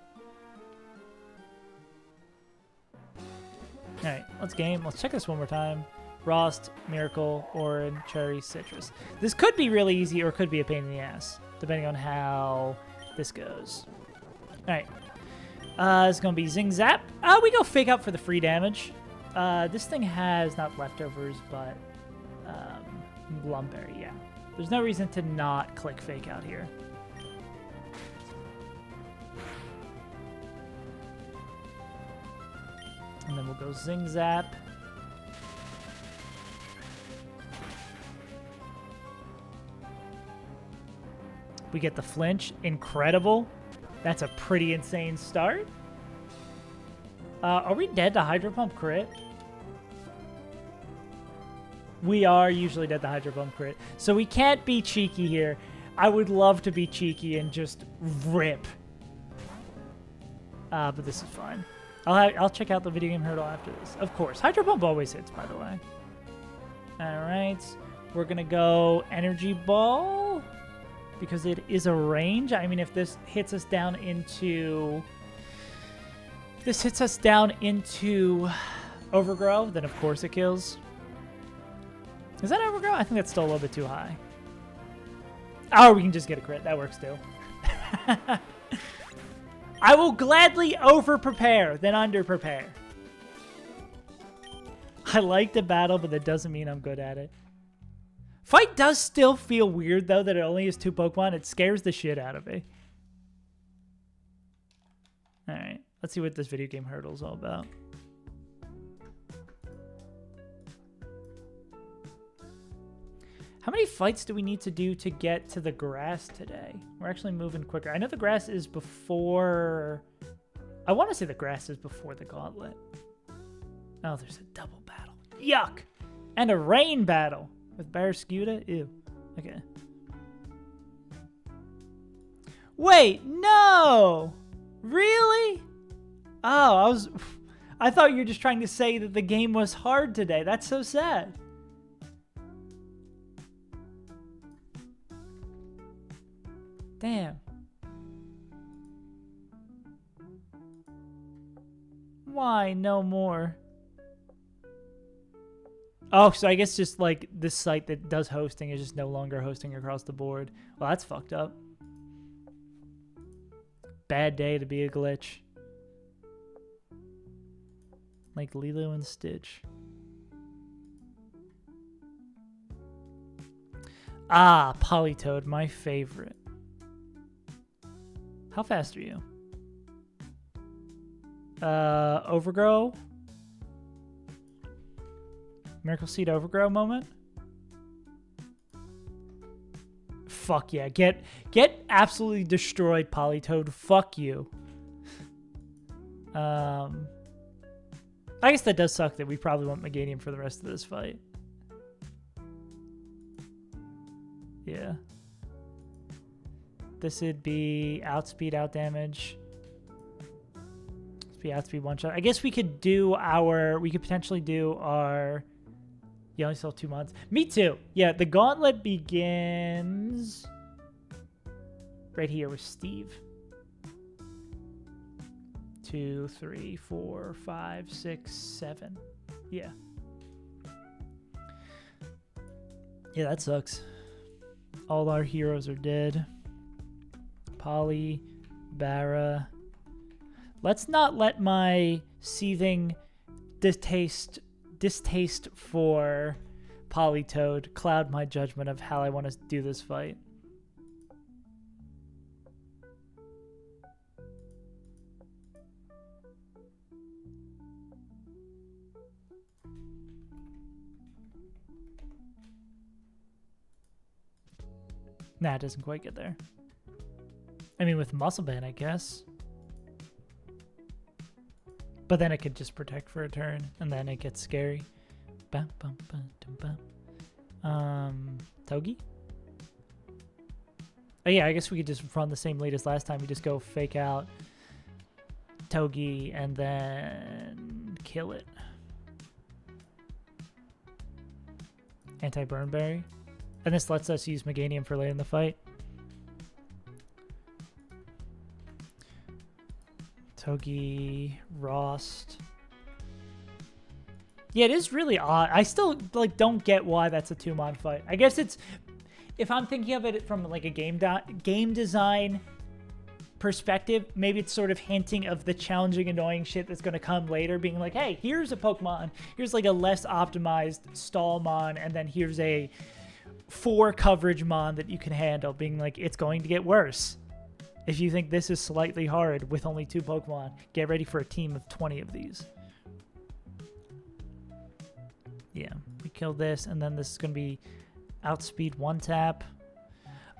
All right, let's game. Let's check this one more time. Frost, Miracle, Orange, Cherry, Citrus. This could be really easy or it could be a pain in the ass, depending on how this goes. All right. It's going to be Zing Zap. We go Fake Out for the free damage. This thing has not leftovers, but Glumberry, yeah. There's no reason to not click Fake Out here. And then we'll go Zing Zap. We get the flinch. Incredible. That's a pretty insane start. Are we dead to Hydro Pump crit? We are usually dead to Hydro Pump crit. So we can't be cheeky here. I would love to be cheeky and just rip. But this is fine. I'll check out the video game hurdle after this. Of course. Hydro Pump always hits, by the way. Alright. We're going to go Energy Ball. Because it is a range. I mean, if this hits us down into... If this hits us down into Overgrow, then of course it kills. Is that Overgrow? I think that's still a little bit too high. Oh, we can just get a crit. That works too. I will gladly over-prepare than under-prepare. I like the battle, but that doesn't mean I'm good at it. Fight does still feel weird, though, that it only has 2 Pokemon. It scares the shit out of me. Alright, let's see what this video game hurdle is all about. How many fights do we need to do to get to the grass today? We're actually moving quicker. I know the grass is before... I want to say the grass is before the gauntlet. Oh, there's a double battle. Yuck! And a rain battle. With Barrascuda? Ew. Okay. Wait, no! Really? Oh, I thought you were just trying to say that the game was hard today. That's so sad. Damn. Why no more? Oh, so I guess just like this site that does hosting is just no longer hosting across the board. Well, that's fucked up. Bad day to be a glitch. Like Lilo and Stitch. Ah, Politoed, my favorite. How fast are you? Overgrow? Miracle Seed Overgrow moment? Fuck yeah. Get absolutely destroyed, Politoed. Fuck you. I guess that does suck that we probably want Meganium for the rest of this fight. Yeah. This would be outspeed, out damage. Be outspeed, one shot. I guess we could do we could potentially do our... You only still have 2 months. Me too. Yeah, the gauntlet begins right here with Steve. 2, 3, 4, 5, 6, 7. Yeah. Yeah, that sucks. All our heroes are dead. Polly, Barra. Let's not let my seething distaste for Politoed cloud my judgment of how I want to do this fight. Nah, it doesn't quite get there. I mean, with Muscle Band, I guess. But then it could just protect for a turn, and then it gets scary. Bum, bum, bum, dum, bum. Togi? Oh yeah, I guess we could just run the same lead as last time. We just go Fake Out. Togi, and then kill it. Anti-burn berry. And this lets us use Meganium for later in the fight. Togi, Rost. Yeah, it is really odd. I still like don't get why that's a 2-mon fight. I guess it's, if I'm thinking of it from like a game design perspective, maybe it's sort of hinting of the challenging, annoying shit that's going to come later, being like, hey, here's a Pokemon. Here's like a less optimized stall mon, and then here's a 4 coverage mon that you can handle, being like, it's going to get worse. If you think this is slightly hard with only 2 Pokemon, get ready for a team of 20 of these. Yeah, we kill this, and then this is going to be outspeed 1-tap.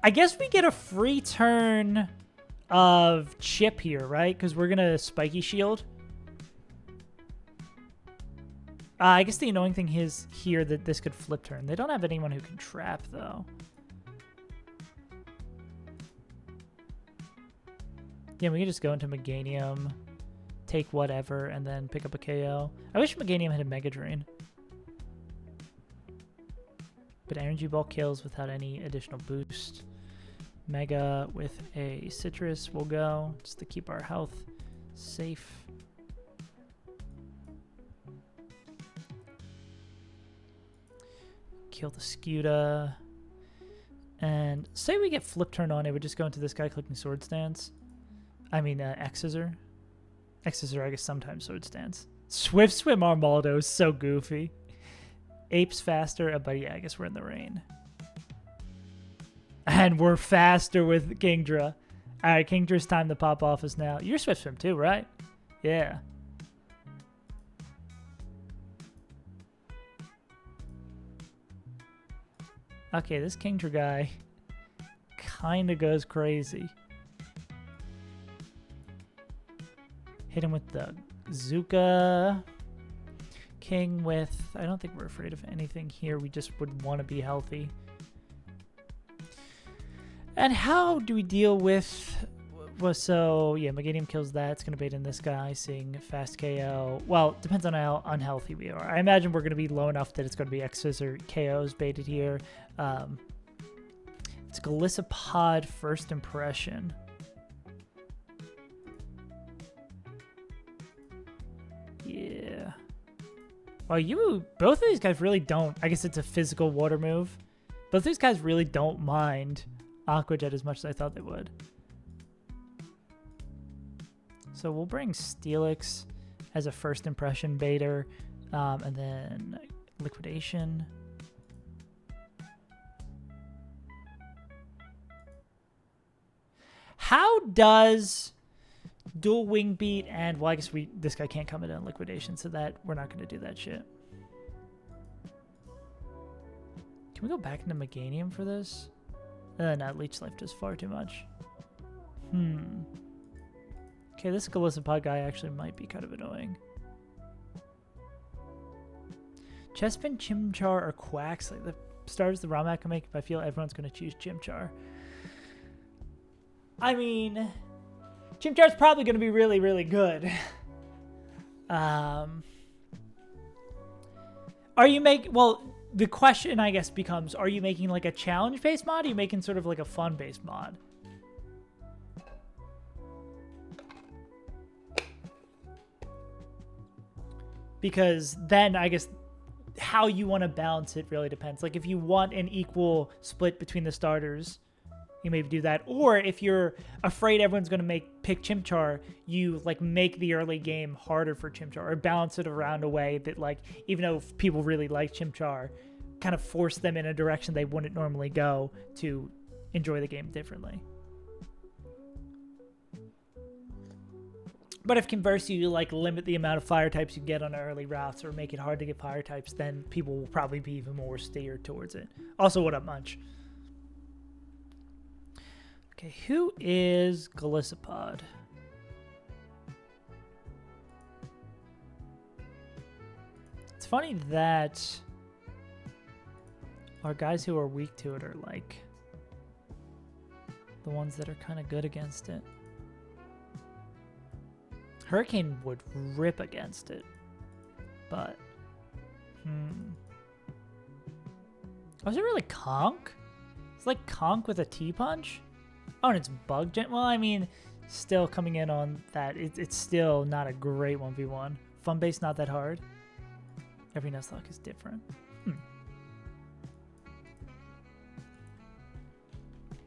I guess we get a free turn of Chip here, right? Because we're going to Spiky Shield. I guess the annoying thing is here that this could flip turn. They don't have anyone who can trap, though. Yeah, we can just go into Meganium, take whatever, and then pick up a KO. I wish Meganium had a Mega Drain. But Energy Ball kills without any additional boost. Mega with a Citrus will go, just to keep our health safe. Kill the Scuda. And say we get Flip Turn on, it would just go into this guy clicking Sword Stance. I mean, X-Scissor. X-Scissor, I guess sometimes Sword Stance. Swift Swim Armaldo is so goofy. Ape's faster, but yeah, I guess we're in the rain. And we're faster with Kingdra. All right, Kingdra's time to pop off us now. You're Swift Swim too, right? Yeah. Okay, this Kingdra guy kind of goes crazy. Hit him with the Zuka. King with, I don't think we're afraid of anything here. We just would want to be healthy. And how do we deal with, well, so yeah, Meganium kills that. It's going to bait in this guy, seeing fast KO. Well, depends on how unhealthy we are. I imagine we're going to be low enough that it's going to be X-Scissor KOs baited here. It's Golisopod first impression. Yeah. Well, both of these guys really don't. I guess it's a physical water move. Both these guys really don't mind Aqua Jet as much as I thought they would. So we'll bring Steelix as a first impression baiter, and then Liquidation. How does Dual Wing Beat and, well, I guess this guy can't come in on Liquidation, so that we're not going to do that shit. Can we go back into Meganium for this? No, Leech Life does far too much. Okay, this Golisopod guy actually might be kind of annoying. Chespin, Chimchar, or Quacks? Like the starters the Ramat can make, I feel everyone's going to choose Chimchar. I mean, Chimchar's probably going to be really, really good. Are you well, the question, I guess, becomes, are you making like a challenge-based mod? Or are you making sort of like a fun-based mod? Because then, I guess, how you want to balance it really depends. Like, if you want an equal split between the starters, you maybe do that. Or if you're afraid everyone's going to pick Chimchar, you like make the early game harder for Chimchar, or balance it around a way that, like, even though people really like Chimchar, kind of force them in a direction they wouldn't normally go to enjoy the game differently. But if conversely you like limit the amount of fire types you get on early routes, or make it hard to get fire types, then people will probably be even more steered towards it. Also, what up, Munch? Okay, who is Golisopod? It's funny that our guys who are weak to it are like the ones that are kind of good against it. Hurricane would rip against it, but Was it really Conk? It's like Conk with a T-Punch? Oh, and it's Bug Gen. Well, I mean, still coming in on that. It's still not a great 1v1. Fun base not that hard. Every Nuzlocke is different.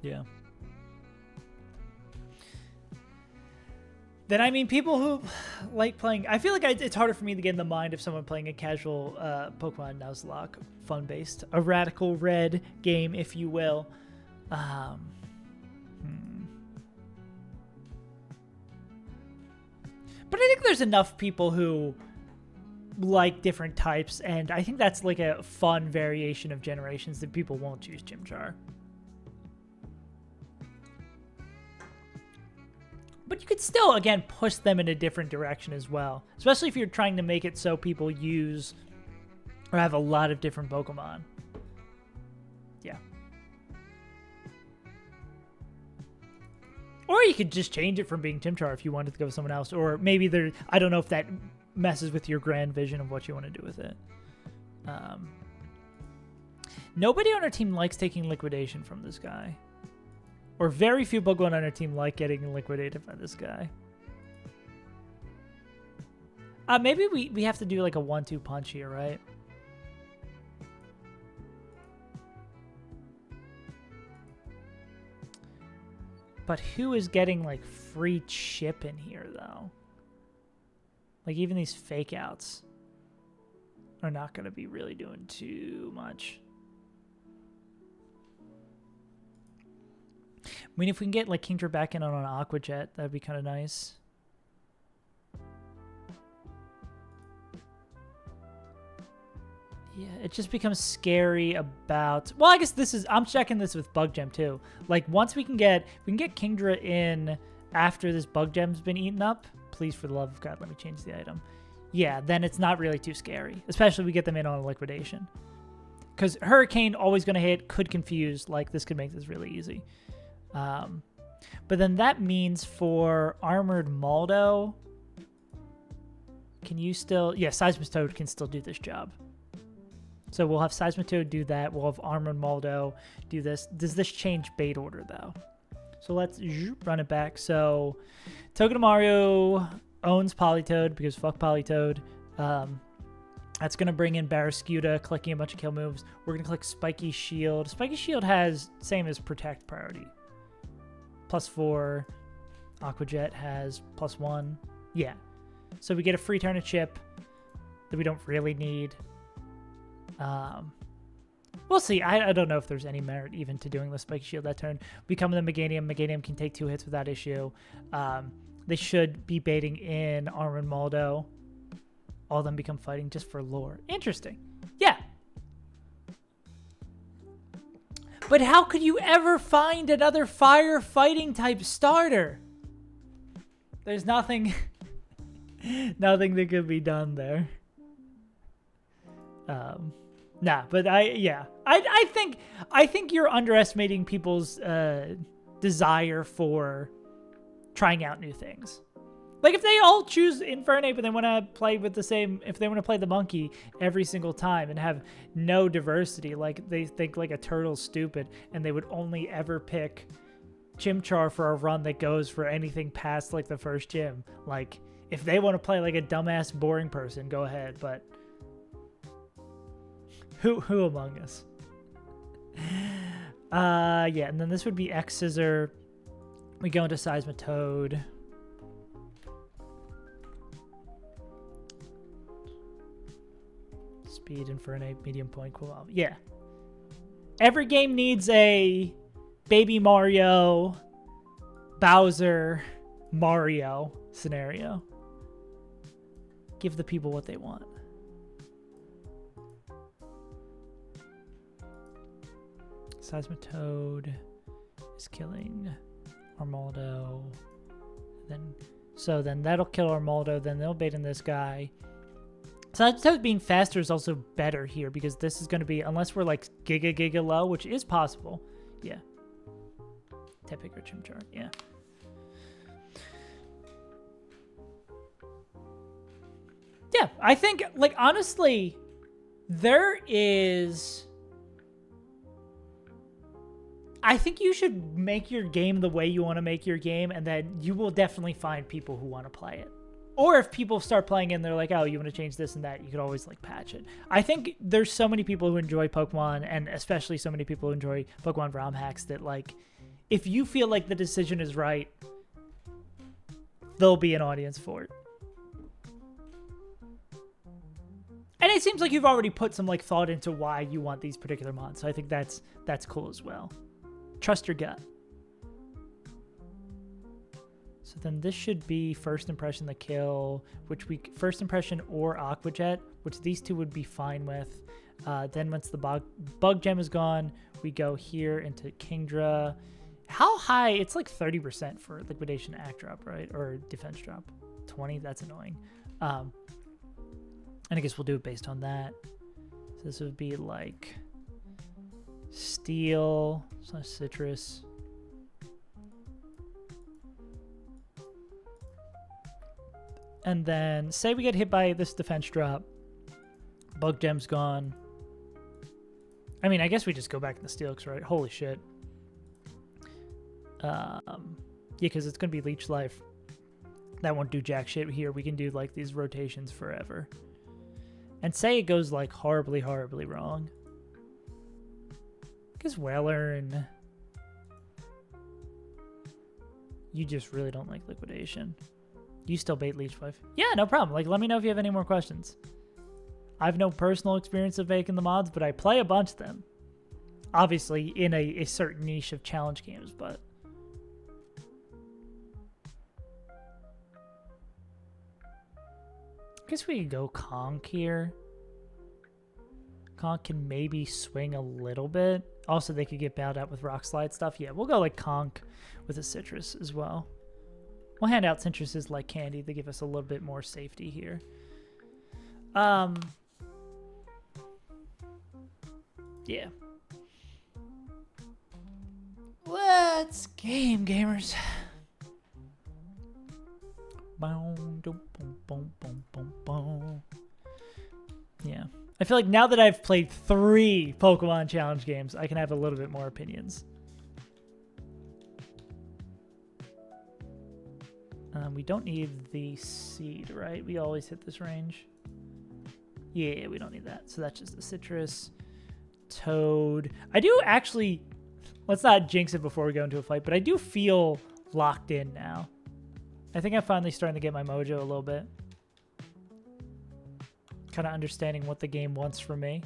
Yeah. Then I mean, people who like playing, I feel like it's harder for me to get in the mind of someone playing a casual Pokemon Nuzlocke, fun-based, a radical red game, if you will. But I think there's enough people who like different types, and I think that's like a fun variation of generations that people won't choose Chimchar. But you could still, again, push them in a different direction as well. Especially if you're trying to make it so people use or have a lot of different Pokemon. Yeah. Or you could just change it from being Chimchar if you wanted to go with someone else. Or maybe there, I don't know if that messes with your grand vision of what you want to do with it. Nobody on our team likes taking Liquidation from this guy. Or very few Pokemon on our team like getting liquidated by this guy. Maybe we have to do like a 1-2 punch here, right? But who is getting like free chip in here though? Like even these fake outs are not going to be really doing too much. I mean, if we can get like Kingdra back in on an Aqua Jet, that'd be kind of nice. Yeah, it just becomes scary about. Well, I guess this is. I'm checking this with Bug Gem too. Like once we can get Kingdra in after this Bug Gem's been eaten up. Please, for the love of God, let me change the item. Yeah, then it's not really too scary, especially if we get them in on a Liquidation. Because Hurricane always going to hit, could confuse. Like this could make this really easy. But then that means for Armored Maldo, can you still... Yeah, Seismitoad can still do this job. So we'll have Seismitoad do that. We'll have Armored Maldo do this. Does this change bait order, though? So let's run it back. So Togedemaru owns Politoed because fuck Politoed. That's going to bring in Barrascuda, collecting a bunch of kill moves. We're going to click Spiky Shield. Spiky Shield has same as Protect priority. +4. Aqua Jet has +1. Yeah. So we get a free turn of chip that we don't really need. We'll see. I don't know if there's any merit even to doing the Spiky Shield that turn. We come with the Meganium. Meganium can take 2 hits without issue. They should be baiting in Armored Maldo. All of them become fighting just for lore. Interesting. Yeah. But how could you ever find another fire fighting type starter? There's nothing nothing that could be done there. Nah, but I think you're underestimating people's desire for trying out new things. Like if they all choose Infernape but they want to play with the same, if they want to play the monkey every single time and have no diversity, like they think like a turtle's stupid and they would only ever pick Chimchar for a run that goes for anything past like the first gym. Like if they want to play like a dumbass boring person, go ahead, but who among us? Yeah, and then this would be X Scissor. We go into Seismitoad. Speed, Infernape, medium point, cool. Yeah. Every game needs a Baby Mario, Bowser, Mario scenario. Give the people what they want. Seismitoad is killing Armaldo. Then that'll kill Armaldo. Then they'll bait in this guy. Seismitoad being faster is also better here because this is going to be, unless we're like giga low, which is possible. Yeah. Tepic or Chimchar. Yeah. Yeah, I think, like, honestly, there is... I think you should make your game the way you want to make your game, and then you will definitely find people who want to play it. Or if people start playing it and they're like, oh, you want to change this and that, you could always, like, patch it. I think there's so many people who enjoy Pokemon, and especially so many people who enjoy Pokemon ROM hacks, that, like, if you feel like the decision is right, there'll be an audience for it. And it seems like you've already put some, like, thought into why you want these particular mods, so I think that's cool as well. Trust your gut. So then this should be first impression the kill, which first impression or Aqua Jet, which these two would be fine with. Then once the bug gem is gone, we go here into Kingdra. How high? It's like 30% for liquidation act drop, right? Or defense drop. 20, that's annoying. And I guess we'll do it based on that. So this would be like Steel / Citrus. And then say we get hit by this defense drop. Bug gem's gone. I mean, I guess we just go back to the Steelix, right? Holy shit. Yeah, because it's going to be Leech Life. That won't do jack shit here. We can do, like, these rotations forever. And say it goes, like, horribly, horribly wrong. Because Weller and... You just really don't like liquidation. You still bait Leech Life. Yeah, no problem. Like, let me know if you have any more questions. I have no personal experience of making the mods, but I play a bunch of them. Obviously, in a certain niche of challenge games, but... I guess we could go Conk here. Conk can maybe swing a little bit. Also, they could get bailed out with Rock Slide stuff. Yeah, we'll go like Conk with a Citrus as well. We'll hand out Citruses like candy to give us a little bit more safety here. Yeah. Let's game, gamers. Yeah. I feel like now that I've played 3 Pokemon challenge games, I can have a little bit more opinions. We don't need the seed, right? We always hit this range. Yeah, we don't need that. So that's just the Citrus. Toad. I do actually... Let's not jinx it before we go into a fight, but I do feel locked in now. I think I'm finally starting to get my mojo a little bit. Kind of understanding what the game wants from me.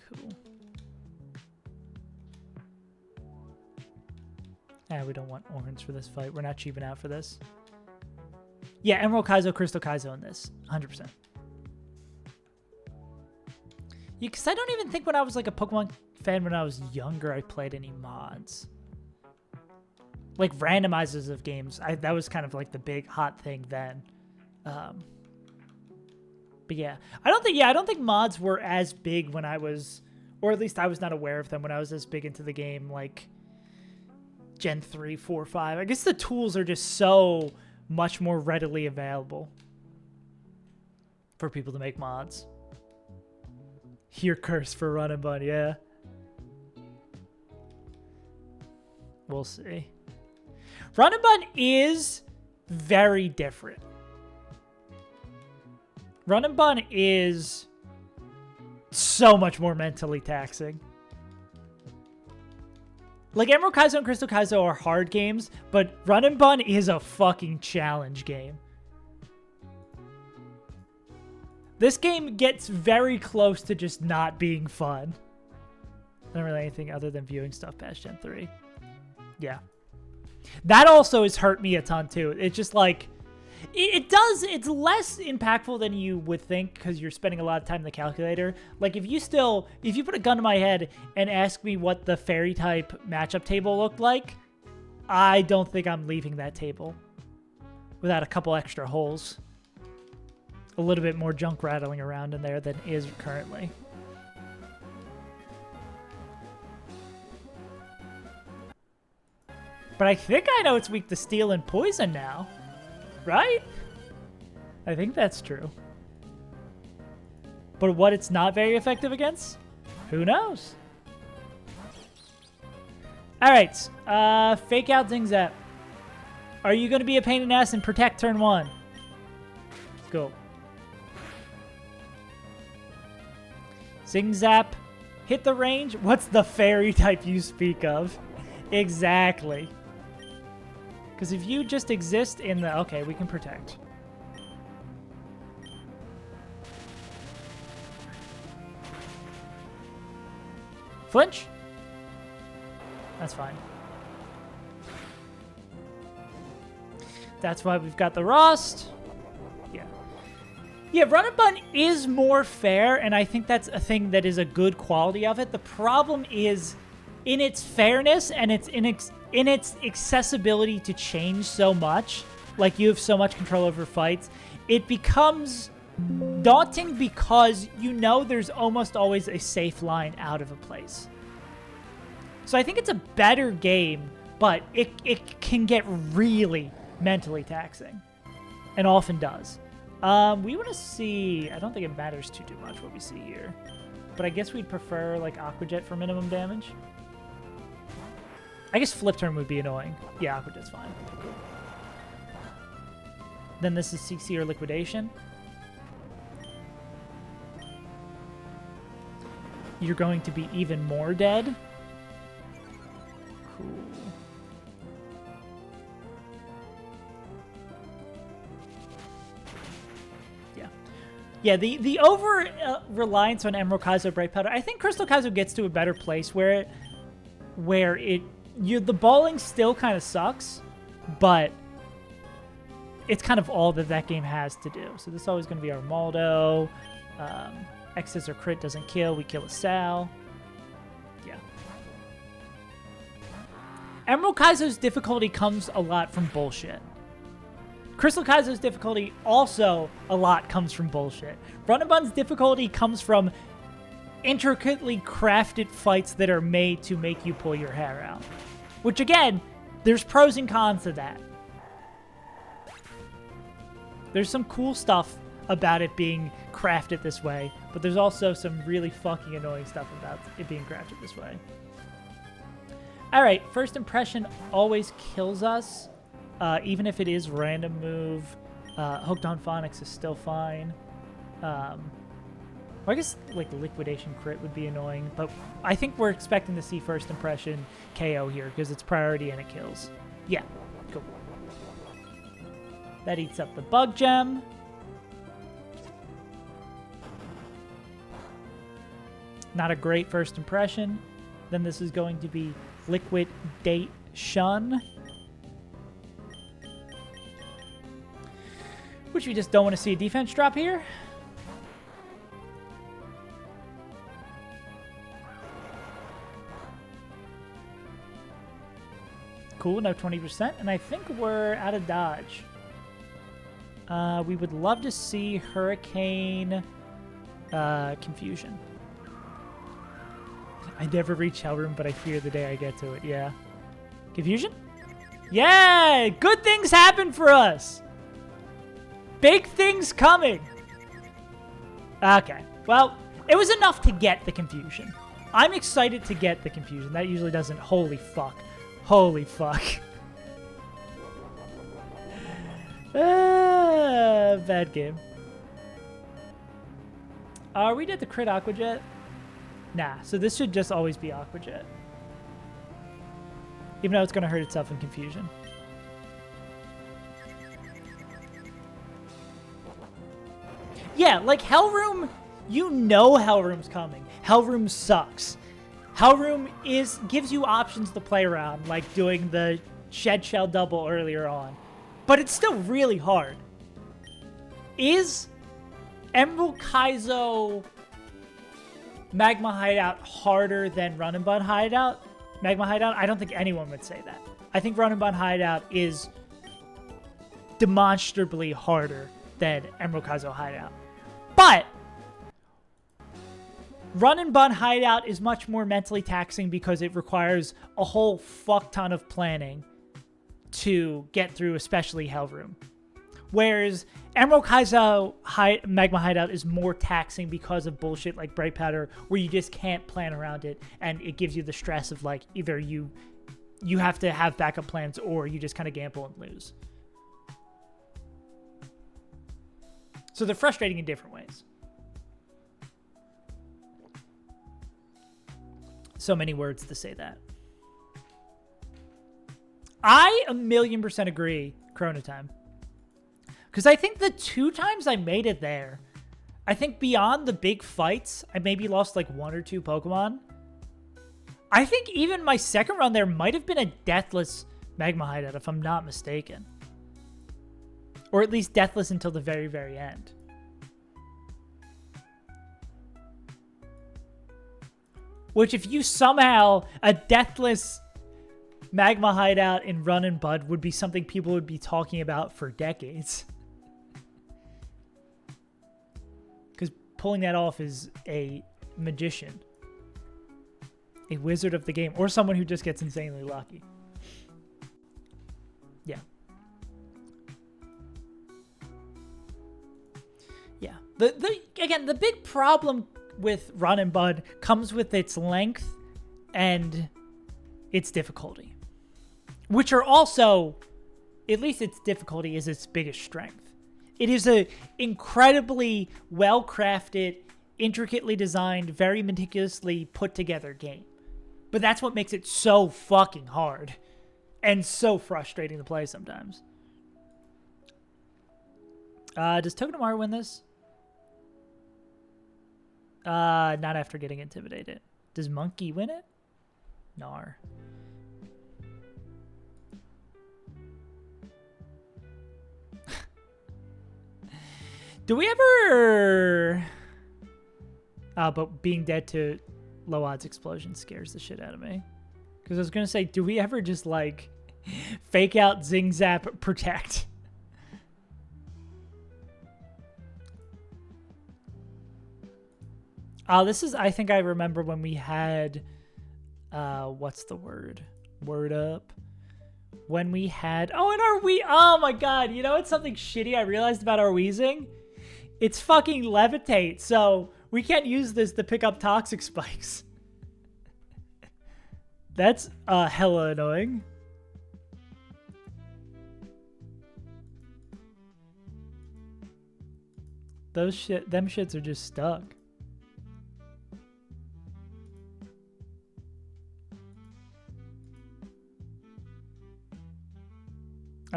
Cool. We don't want orange for this fight. We're not cheaping out for this. Yeah, Emerald Kaizo, Crystal Kaizo in this. 100%. Yeah, because I don't even think when I was like a Pokemon fan when I was younger, I played any mods. Like randomizers of games. That was kind of like the big hot thing then. But yeah, I don't think mods were as big when I was, or at least I was not aware of them when I was as big into the game, like Gen 3, 4, 5. I guess the tools are just so much more readily available for people to make mods. Your curse for Run and Bun, yeah. We'll see. Run and Bun is very different. Run and Bun is so much more mentally taxing. Like, Emerald Kaizo and Crystal Kaizo are hard games, but Run and Bun is a fucking challenge game. This game gets very close to just not being fun. I don't really anything other than viewing stuff past Gen 3. Yeah. That also has hurt me a ton, too. It's just like... It's less impactful than you would think because you're spending a lot of time in the calculator. Like, if you put a gun to my head and ask me what the fairy type matchup table looked like, I don't think I'm leaving that table without a couple extra holes. A little bit more junk rattling around in there than is currently. But I think I know it's weak to steel and poison now. Right? I think that's true. But what it's not very effective against? Who knows? Alright. Fake out Zing Zap. Are you going to be a pain in the ass and protect turn 1? Go. Zing Zap. Hit the range. What's the fairy type you speak of? Exactly. Because if you just exist in the... Okay, we can protect. Flinch? That's fine. That's why we've got the Rust. Yeah. Yeah, Run and Bun is more fair, and I think that's a thing that is a good quality of it. The problem is in its fairness and in its accessibility to change so much. Like, you have so much control over fights. It becomes daunting because you know there's almost always a safe line out of a place. So I think it's a better game, but it can get really mentally taxing. And often does. We want to see... I don't think it matters too much what we see here. But I guess we'd prefer, like, Aqua Jet for minimum damage. I guess Flip Turn would be annoying. Yeah, Aqua Jet's fine. Cool. Then this is CC or Liquidation. You're going to be even more dead. Cool. Yeah, the over reliance on Emerald Kaizo Bright Powder. I think Crystal Kaizo gets to a better place where the balling still kind of sucks, but it's kind of all that game has to do. So this is always going to be our Maldo. Excess or crit doesn't kill. We kill a Sal. Yeah. Emerald Kaizo's difficulty comes a lot from bullshit. Crystal Kaizo's difficulty also a lot comes from bullshit. Run and Bun's difficulty comes from intricately crafted fights that are made to make you pull your hair out. Which, again, there's pros and cons to that. There's some cool stuff about it being crafted this way, but there's also some really fucking annoying stuff about it being crafted this way. Alright, first impression always kills us. Even if it is random move, Hooked on Phonics is still fine. Well, I guess like Liquidation crit would be annoying, but I think we're expecting to see first impression KO here because it's priority and it kills. Yeah, cool. That eats up the Bug Gem. Not a great first impression. Then this is going to be Liquidation. Which we just don't want to see a defense drop here. Cool, now 20%. And I think we're out of dodge. We would love to see Hurricane Confusion. I never reach Hell Room, but I fear the day I get to it. Yeah. Confusion? Yeah! Good things happen for us! Big things coming! Okay. Well, it was enough to get the Confusion. I'm excited to get the Confusion. That usually doesn't... Holy fuck. Holy fuck. Bad game. Are we at the crit Aqua Jet? Nah, so this should just always be Aqua Jet. Even though it's going to hurt itself in Confusion. Yeah, like Hell Room, you know Hell Room's coming. Hell Room sucks. Hell Room gives you options to play around, like doing the Shed Shell double earlier on. But it's still really hard. Is Emerald Kaizo Magma Hideout harder than Run and Bun Hideout? Magma Hideout? I don't think anyone would say that. I think Run and Bun Hideout is demonstrably harder than Emerald Kaizo Hideout. But Run and Bun Hideout is much more mentally taxing because it requires a whole fuck ton of planning to get through, especially Hellroom. Whereas Emerald Kaizo Magma Hideout is more taxing because of bullshit like Bright Powder, where you just can't plan around it, and it gives you the stress of like either you have to have backup plans or you just kind of gamble and lose. So they're frustrating in different ways. So many words to say that. I 1,000,000% agree, Chrono Time. Because I think the 2 times I made it there, I think beyond the big fights, I maybe lost like 1 or 2 Pokemon. I think even my second run there might have been a deathless Magma Hideout, if I'm not mistaken. Or at least deathless until the very, very end. Which, if you somehow, a deathless Magma Hideout in Run and Bud would be something people would be talking about for decades. Because pulling that off is a magician. A wizard of the game. Or someone who just gets insanely lucky. Yeah. Yeah. Again, the big problem with Run and Bud comes with its length and its difficulty. Which are also, at least its difficulty is its biggest strength. It is a incredibly well-crafted, intricately designed, very meticulously put together game. But that's what makes it so fucking hard. And so frustrating to play sometimes. Does Togedemaru win this? Not after getting intimidated. Does Monkey win it? Nar. Do we ever... but being dead to low odds explosion scares the shit out of me. Because I was going to say, do we ever just like fake out Zing Zap Protect? This is, I think I remember when we had, what's the word? Word Up. When we had, oh my god, you know what's something shitty I realized about our wheezing? It's fucking Levitate, so we can't use this to pick up toxic spikes. That's, hella annoying. Them shits are just stuck.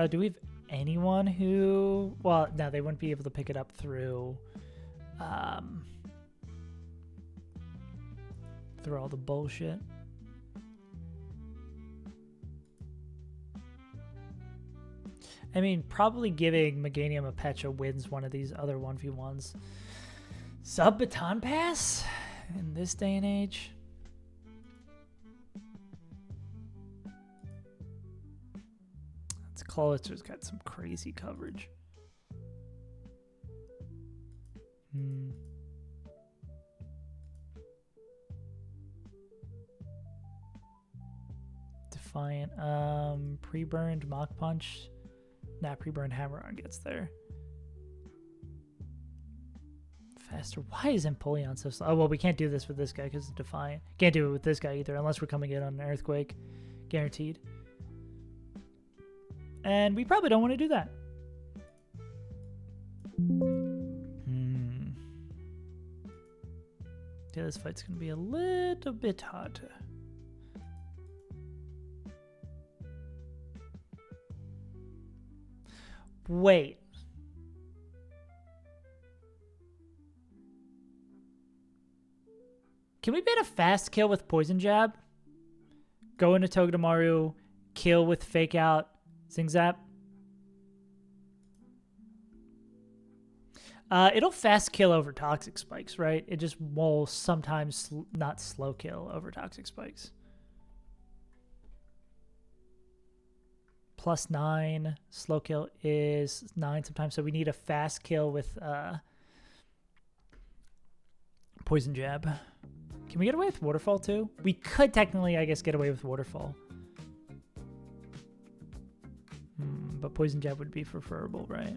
Do we have anyone who... Well, no, they wouldn't be able to pick it up through... through all the bullshit. I mean, probably giving Meganium Apecha wins one of these other 1v1s. Sub-Baton Pass? In this day and age? Closer's got some crazy coverage. Defiant. Pre-burned Mach Punch. Nah, pre-burned Hammer-On gets there. Faster. Why is Empoleon so slow? Oh, well, we can't do this with this guy because it's Defiant. Can't do it with this guy either unless we're coming in on an Earthquake. Guaranteed. And we probably don't want to do that. Yeah, this fight's going to be a little bit harder. Wait. Can we bait a fast kill with Poison Jab? Go into Togedemaru, kill with Fake Out, Zing Zap. It'll fast kill over Toxic Spikes, right? It just will sometimes not slow kill over Toxic Spikes. +9. Slow kill is 9 sometimes, so we need a fast kill with Poison Jab. Can we get away with Waterfall too? We could technically, I guess, get away with Waterfall. but Poison Jab would be preferable, right?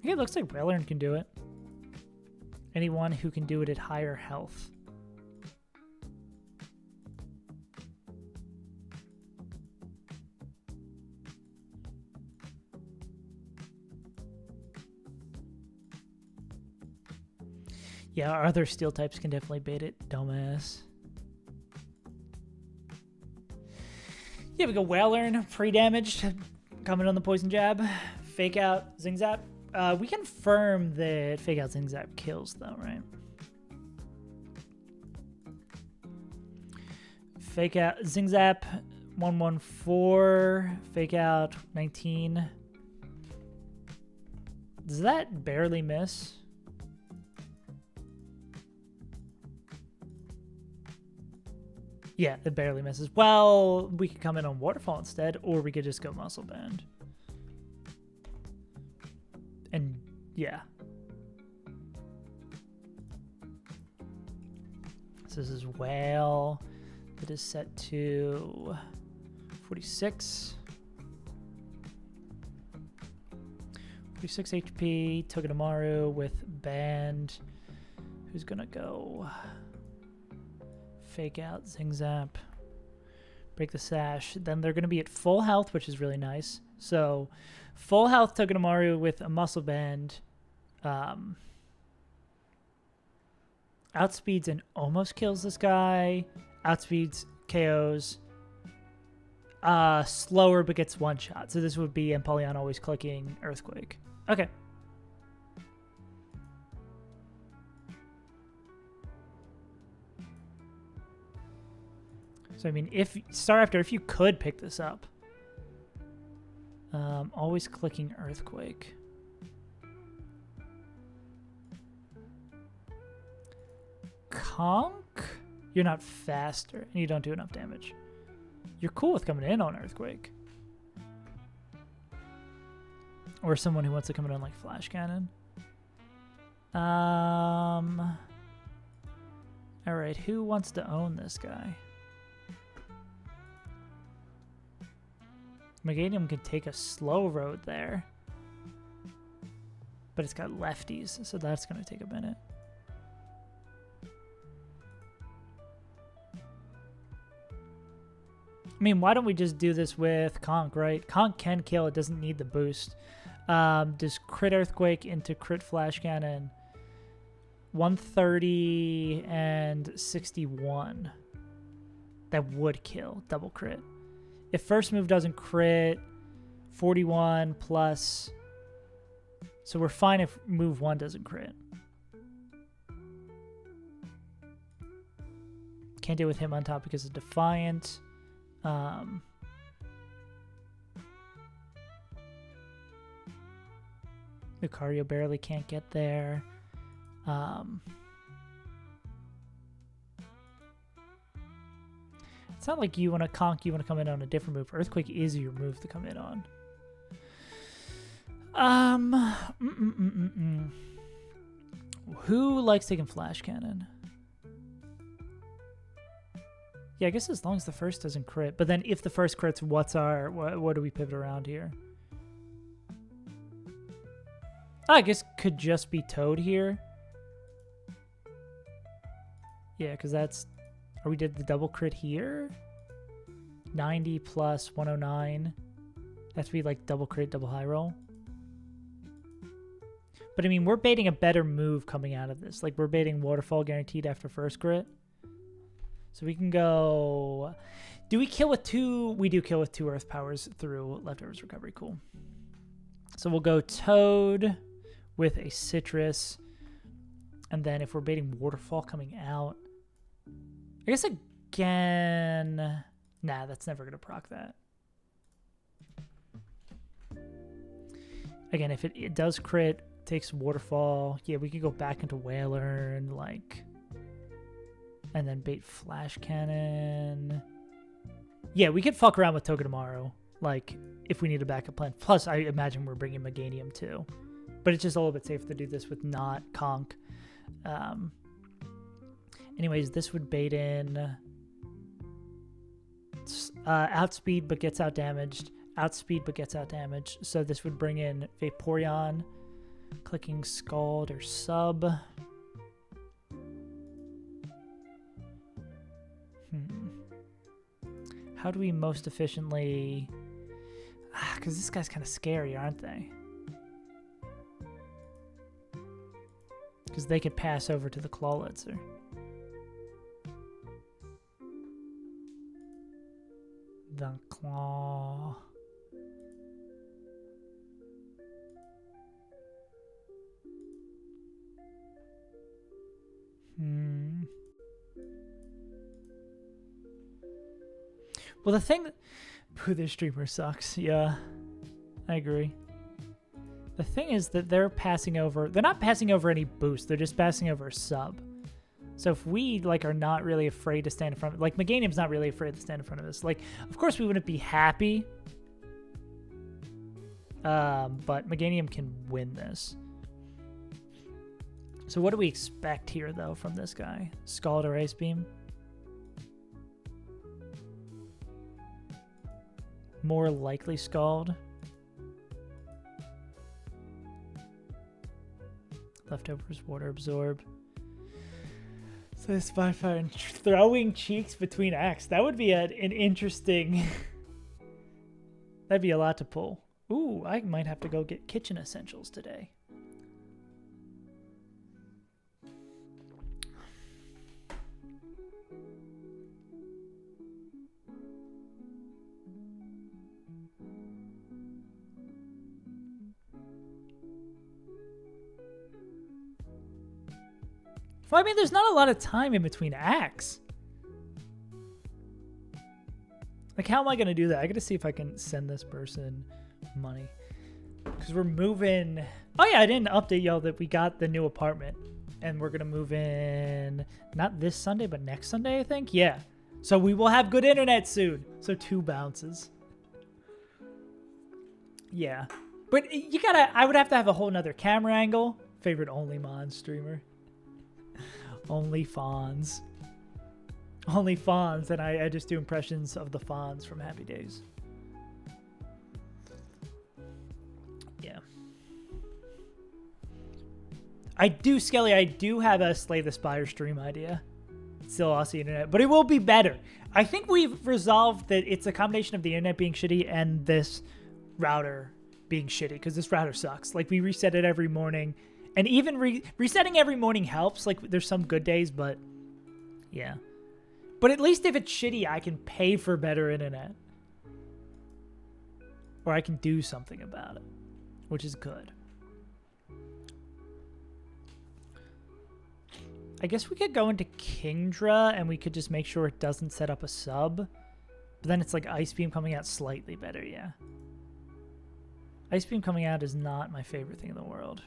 Okay, it looks like Whalern can do it. Anyone who can do it at higher health. Yeah, our other steel types can definitely bait it, dumbass. Yeah, we go Whalern, pre-damaged, coming on the Poison Jab. Fake out, Zing Zap. We confirm that Fake out, Zing Zap kills though, right? Fake out, Zing Zap, 114. Fake out, 19. Does that barely miss? Yeah, it barely misses. Well, we could come in on Waterfall instead, or we could just go Muscle Band. And yeah. So this is Whale. That is set to 46. 46 HP. Togedemaru with Band. Who's gonna go? Fake out, Zing Zap, break the sash. Then they're going to be at full health, which is really nice. So, full health Togedemaru with a Muscle Band. Outspeeds and almost kills this guy. Outspeeds, KOs. Slower but gets one shot. So this would be Empoleon always clicking Earthquake. Okay. So, I mean, if you could pick this up. Always clicking Earthquake. Conk? You're not faster, and you don't do enough damage. You're cool with coming in on Earthquake. Or someone who wants to come in on, like, Flash Cannon. Alright, who wants to own this guy? Meganium could take a slow road there. But it's got lefties, so that's going to take a minute. I mean, why don't we just do this with Conk, right? Conk can kill, it doesn't need the boost. Does crit Earthquake into crit Flash Cannon. 130 and 61. That would kill, double crit. If first move doesn't crit, 41 plus. So we're fine if move 1 doesn't crit. Can't deal with him on top because of Defiant. Lucario barely can't get there. It's not like you want to Conk, you want to come in on a different move. Earthquake is your move to come in on. Who likes taking Flash Cannon? Yeah, I guess as long as the first doesn't crit. But then if the first crits, what do we pivot around here? I guess could just be Toad here. Yeah, because that's... Or we did the double crit here? 90 plus 109. Has to be like double crit, double high roll. But I mean, we're baiting a better move coming out of this. Like, we're baiting Waterfall guaranteed after first crit. So we can go... Do we kill with 2? We do kill with 2 Earth Powers through Leftovers Recovery. Cool. So we'll go Toad with a Citrus. And then if we're baiting Waterfall coming out... I guess again... Nah, that's never going to proc that. Again, if it does crit, takes Waterfall. Yeah, we could go back into Whaler and like... And then bait Flash Cannon. Yeah, we could fuck around with Togedemaru, like, if we need a backup plan. Plus, I imagine we're bringing Meganium too. But it's just a little bit safer to do this with not Conk. Anyways, this would bait in Outspeed but gets out damaged. Outspeed but gets out damaged. So this would bring in Vaporeon, clicking Scald or Sub. How do we most efficiently... Because this guy's kind of scary, aren't they? Because they could pass over to the Clawlitzer. The Claw... Well, the thing... Pooh, this streamer sucks. Yeah, I agree. The thing is that they're passing over... They're not passing over any boost. They're just passing over a sub. So if we, like, are not really afraid to stand in front of... Like, Meganium's not really afraid to stand in front of this. Like, of course we wouldn't be happy. But Meganium can win this. So what do we expect here, though, from this guy? Scald or Ice Beam? More likely Scald. Leftovers, Water Absorb. So this Fire and throwing cheeks between acts. That would be an interesting... That'd be a lot to pull. Ooh, I might have to go get kitchen essentials today. Well, I mean, there's not a lot of time in between acts. Like, how am I going to do that? I got to see if I can send this person money. Because we're moving... Oh, yeah, I didn't update y'all that we got the new apartment. And we're going to move in... Not this Sunday, but next Sunday, I think? Yeah. So we will have good internet soon. So 2 bounces. Yeah. But you gotta... I would have to have a whole nother camera angle. Favorite OnlyMon streamer. Only Fonz. Only Fonz, and I just do impressions of the Fonz from Happy Days. Yeah. I do, Skelly, I do have a Slay the Spire stream idea. Still lost the internet, but it will be better. I think we've resolved that it's a combination of the internet being shitty and this router being shitty, because this router sucks. Like, we reset it every morning. And even resetting every morning helps. Like, there's some good days, but yeah. But at least if it's shitty, I can pay for better internet. Or I can do something about it, which is good. I guess we could go into Kingdra and we could just make sure it doesn't set up a sub. But then it's like Ice Beam coming out slightly better, yeah. Ice Beam coming out is not my favorite thing in the world.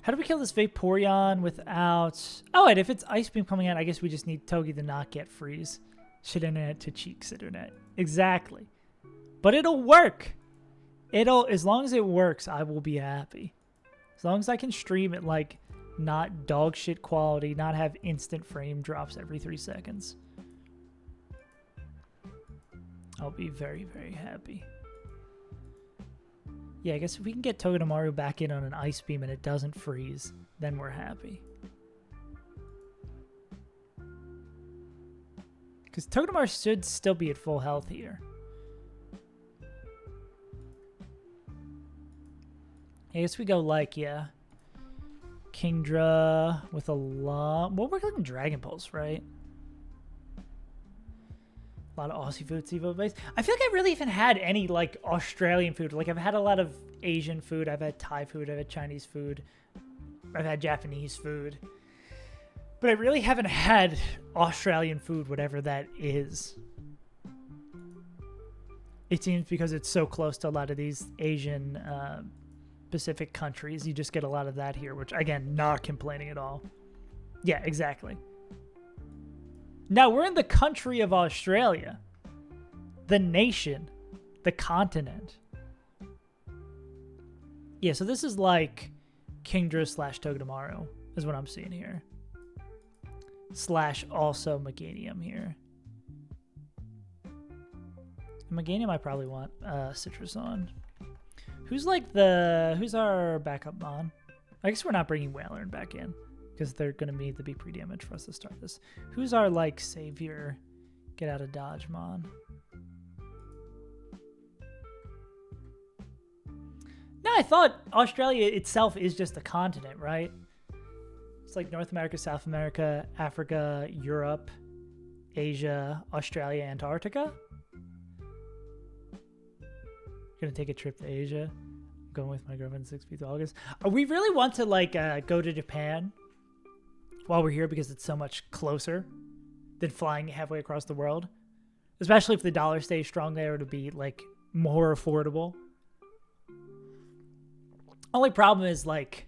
How do we kill this Vaporeon without... Oh, and if it's Ice Beam coming out, I guess we just need Togi to not get freeze. Shit internet to cheeks internet. Exactly. But it'll work. As long as it works, I will be happy. As long as I can stream it like not dog shit quality, not have instant frame drops every 3 seconds. I'll be very, very happy. Yeah, I guess if we can get Togedemaru back in on an Ice Beam and it doesn't freeze, then we're happy. Because Togedemaru should still be at full health here. I guess we go like, yeah. Kingdra with a lot... Well, we're going Dragon Pulse, right? A lot of Aussie food, Evo based. I feel like I really haven't had any like Australian food. Like I've had a lot of Asian food. I've had Thai food. I've had Chinese food. I've had Japanese food. But I really haven't had Australian food, whatever that is. It seems because it's so close to a lot of these Asian Pacific countries. You just get a lot of that here, which again, not complaining at all. Yeah, exactly. Now, we're in the country of Australia. The nation. The continent. Yeah, so this is like Kingdra / Togedemaru is what I'm seeing here. / also Meganium here. Meganium I probably want Citrus on. Who's our backup Mon? I guess we're not bringing Whalern back in because they're going to need to be pre-damaged for us to start this. Who's our like savior? Get out of dodge Mon. No, I thought Australia itself is just a continent, right? It's like North America, South America, Africa, Europe, Asia, Australia, Antarctica. Gonna take a trip to Asia. I'm going with my girlfriend 6th of August. We really want to like go to Japan while we're here because it's so much closer than flying halfway across the world. Especially if the dollar stays strong there, it'll be like more affordable. Only problem is like,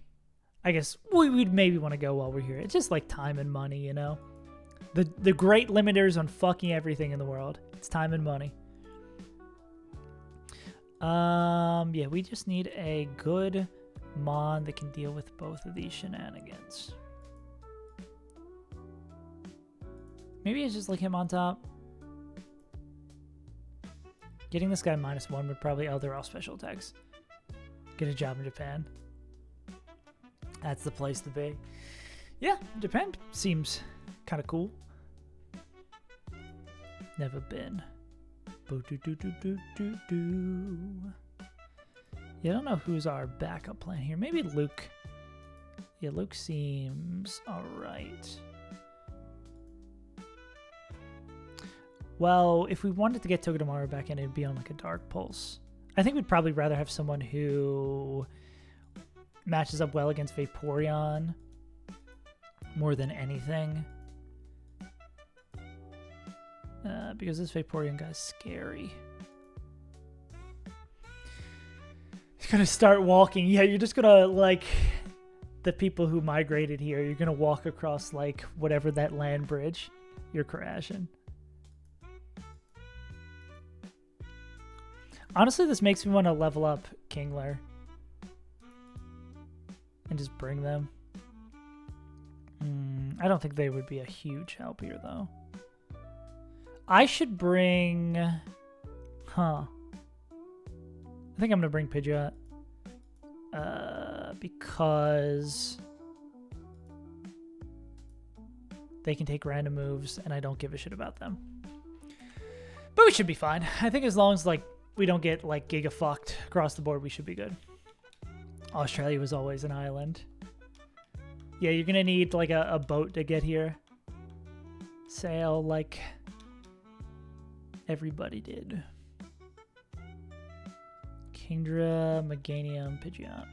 I guess we'd maybe want to go while we're here. It's just like time and money, you know? The great limiters on fucking everything in the world. It's time and money. Yeah, we just need a good Mon that can deal with both of these shenanigans. Maybe it's just like him on top. Getting this guy -1 would probably, oh, they're all special attacks. Get a job in Japan. That's the place to be. Yeah, Japan seems kind of cool. Never been. Yeah, I don't know who's our backup plan here. Maybe Luke. Yeah, Luke seems alright. Well, if we wanted to get Togedemaru back in, it'd be on like a Dark Pulse. I think we'd probably rather have someone who matches up well against Vaporeon more than anything. Because this Vaporeon guy's scary. He's gonna start walking. Yeah, you're just gonna, like, the people who migrated here, you're gonna walk across, like, whatever that land bridge. You're crashing. Honestly, this makes me want to level up Kingler. And just bring them. I don't think they would be a huge help here, though. I should bring... I think I'm going to bring Pidgeot. Because... they can take random moves, and I don't give a shit about them. But we should be fine. I think as long as, like, we don't get, like, giga-fucked across the board, we should be good. Australia was always an island. Yeah, you're going to need, like, a boat to get here. Sail, like... everybody did. Kingdra, Meganium, Pidgeot.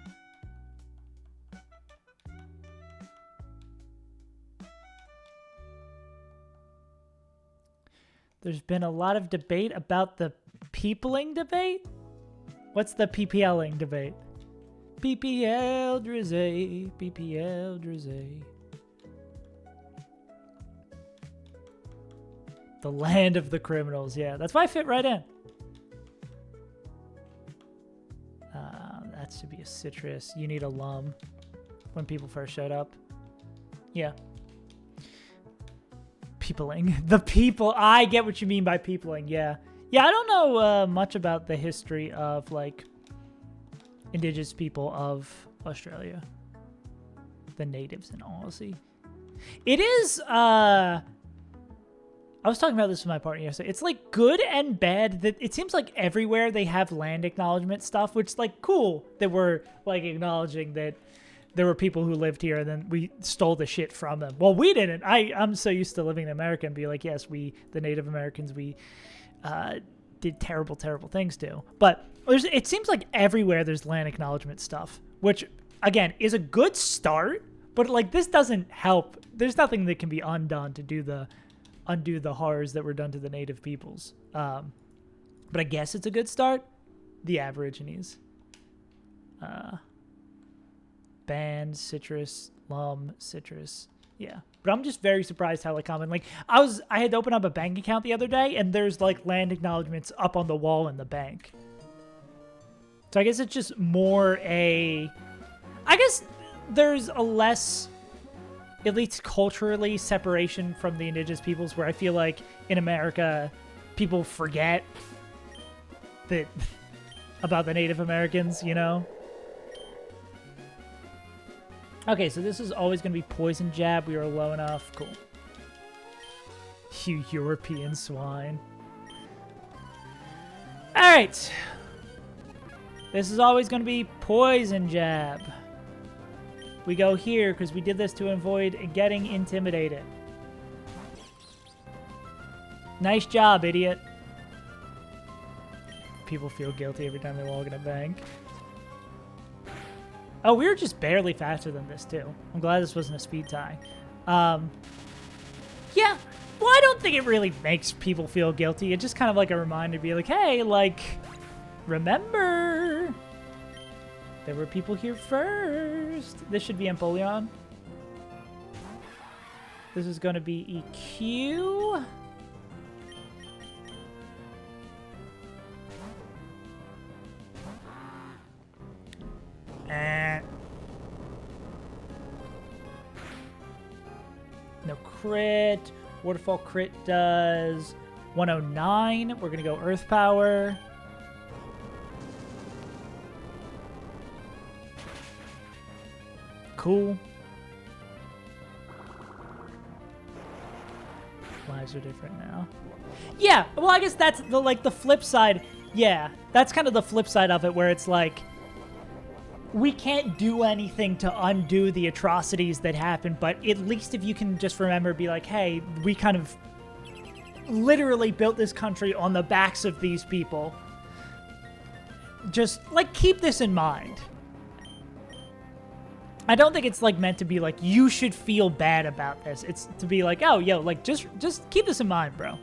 There's been a lot of debate about the peopling debate? What's the PPLing debate? PPL Drizzy, PPL Drizzy. The land of the criminals, yeah. That's why I fit right in. That should be a citrus. You need a lum when people first showed up. Yeah. Peopling. The people. I get what you mean by peopling, yeah. Yeah, I don't know much about the history of, like, indigenous people of Australia. The natives in Aussie. It is, I was talking about this with my partner yesterday. It's like good and bad that it seems like everywhere they have land acknowledgement stuff, which is like cool that we're like acknowledging that there were people who lived here and then we stole the shit from them. Well, we didn't. I'm so used to living in America and be like, yes, we, the Native Americans, we did terrible, terrible things to. But it seems like everywhere there's land acknowledgement stuff, which again is a good start, but like this doesn't help. There's nothing that can be undone to undo the horrors that were done to the native peoples. But I guess it's a good start. The Aborigines. Band, citrus, lum, citrus. Yeah. But I'm just very surprised how like common. Like I had to open up a bank account the other day and there's like land acknowledgements up on the wall in the bank. So I guess it's just more I guess there's a less, at least culturally, separation from the indigenous peoples, where I feel like in America, people forget that about the Native Americans, you know? Okay, so this is always going to be poison jab. We are low enough. Cool. You European swine. Alright. This is always going to be poison jab. We go here because we did this to avoid getting intimidated. Nice job, idiot. People feel guilty every time they walk in a bank. Oh, we were just barely faster than this, too. I'm glad this wasn't a speed tie. Yeah. Well, I don't think it really makes people feel guilty. It's just kind of like a reminder to be like, hey, like, remember, there were people here first. This should be Empoleon. This is going to be EQ. No crit. Waterfall crit does 109. We're going to go Earth Power. Cool. Lives are different now. Yeah, well, I guess that's the flip side. Yeah, that's kind of the flip side of it, where it's like, we can't do anything to undo the atrocities that happened, but at least if you can just remember, be like, hey, we kind of literally built this country on the backs of these people. Just, like, keep this in mind. I don't think it's, like, meant to be like, you should feel bad about this. It's to be like, oh, yo, like, just keep this in mind, bro.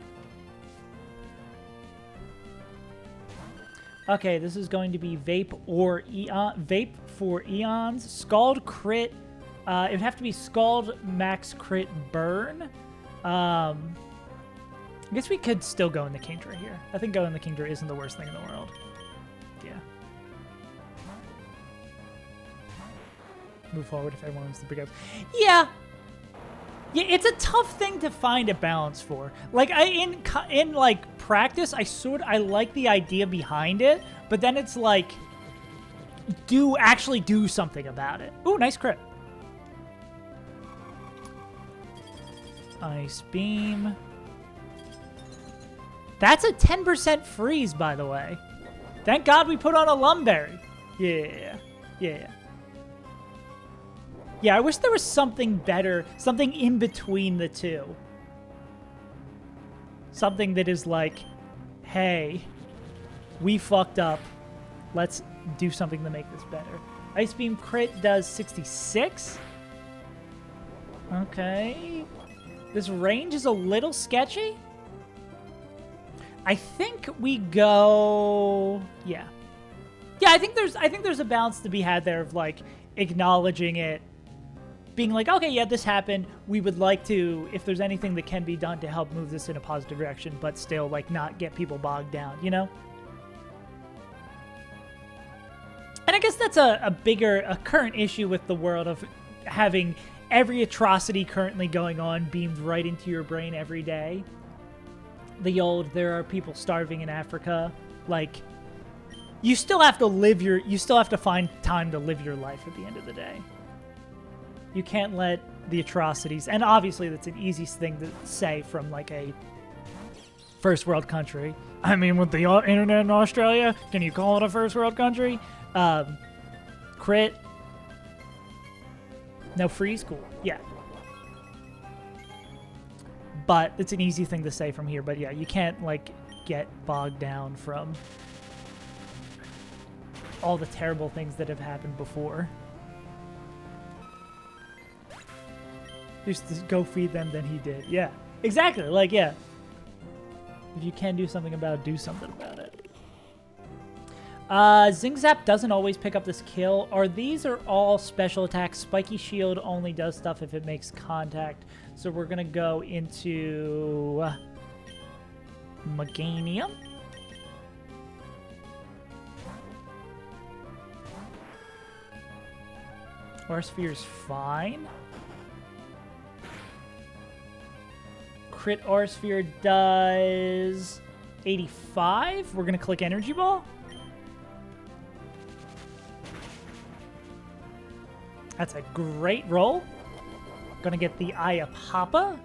Okay, this is going to be Vape or Eon. Vape for Eons. Scald crit. It would have to be Scald max crit burn. I guess we could still go in the Kingdra here. I think going in the Kingdra isn't the worst thing in the world. Yeah. Move forward if everyone wants to pick up. Yeah. Yeah, it's a tough thing to find a balance for. Like, in like practice, I like the idea behind it, but then it's like, actually do something about it. Ooh, nice crit. Ice beam. That's a 10% freeze, by the way. Thank God we put on a Lumberry. Yeah, yeah. Yeah, I wish there was something better, something in between the two. Something that is like, hey, we fucked up. Let's do something to make this better. Ice Beam crit does 66. Okay. This range is a little sketchy. I think we go... Yeah. Yeah, I think there's a balance to be had there of, like, acknowledging it, being like, okay, yeah, this happened. We would like to, if there's anything that can be done to help move this in a positive direction, but still, like, not get people bogged down, you know? And I guess that's a current issue with the world of having every atrocity currently going on beamed right into your brain every day. The old, there are people starving in Africa. Like, you still have to find time to live your life at the end of the day. You can't let the atrocities, and obviously that's an easy thing to say from, like, a first world country. I mean, with the internet in Australia, can you call it a first world country? Crit. No, freeze, cool. Yeah. But it's an easy thing to say from here, but yeah, you can't, like, get bogged down from all the terrible things that have happened before. Just to go feed them than he did. Yeah, exactly. Like, yeah. If you can do something about it, do something about it. Zing Zap doesn't always pick up this kill. These are all special attacks. Spiky Shield only does stuff if it makes contact. So we're going to go into Meganium. R Sphere's fine. Crit R Sphere does 85. We're going to click Energy Ball. That's a great roll. Gonna get the Ayapapa,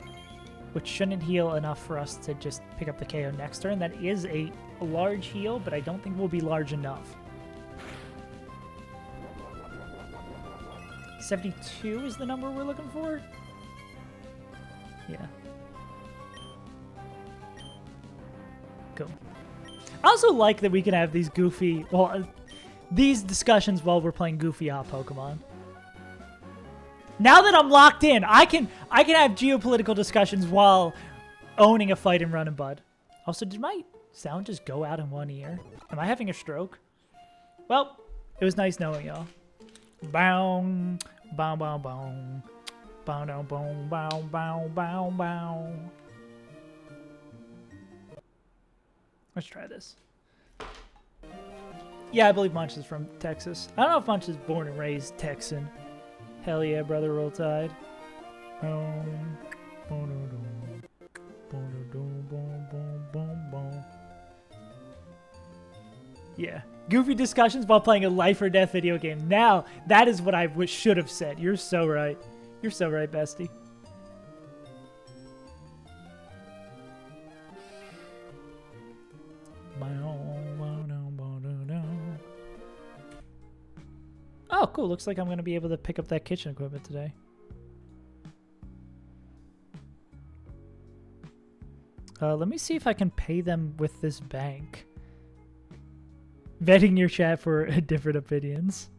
which shouldn't heal enough for us to just pick up the KO next turn. That is a large heal, but I don't think will be large enough. 72 is the number we're looking for? Yeah. Cool. I also like that we can have these goofy, these discussions while we're playing goofy Pokemon. Now that I'm locked in, I can have geopolitical discussions while owning a fight and running Bud. Also, did my sound just go out in one ear? Am I having a stroke? Well, it was nice knowing y'all. Bow, bow, bow, bow. Bow, bow, bow, bow, bow, bow, bow. Let's try this. Yeah, I believe Munch is from Texas. I don't know if Munch is born and raised Texan. Hell yeah, brother, roll tide. Yeah. Goofy discussions while playing a life or death video game. Now, that is what I should have said. You're so right. You're so right, bestie. Oh, cool. Looks like I'm going to be able to pick up that kitchen equipment today. Let me see if I can pay them with this bank. Vetting your chat for different opinions.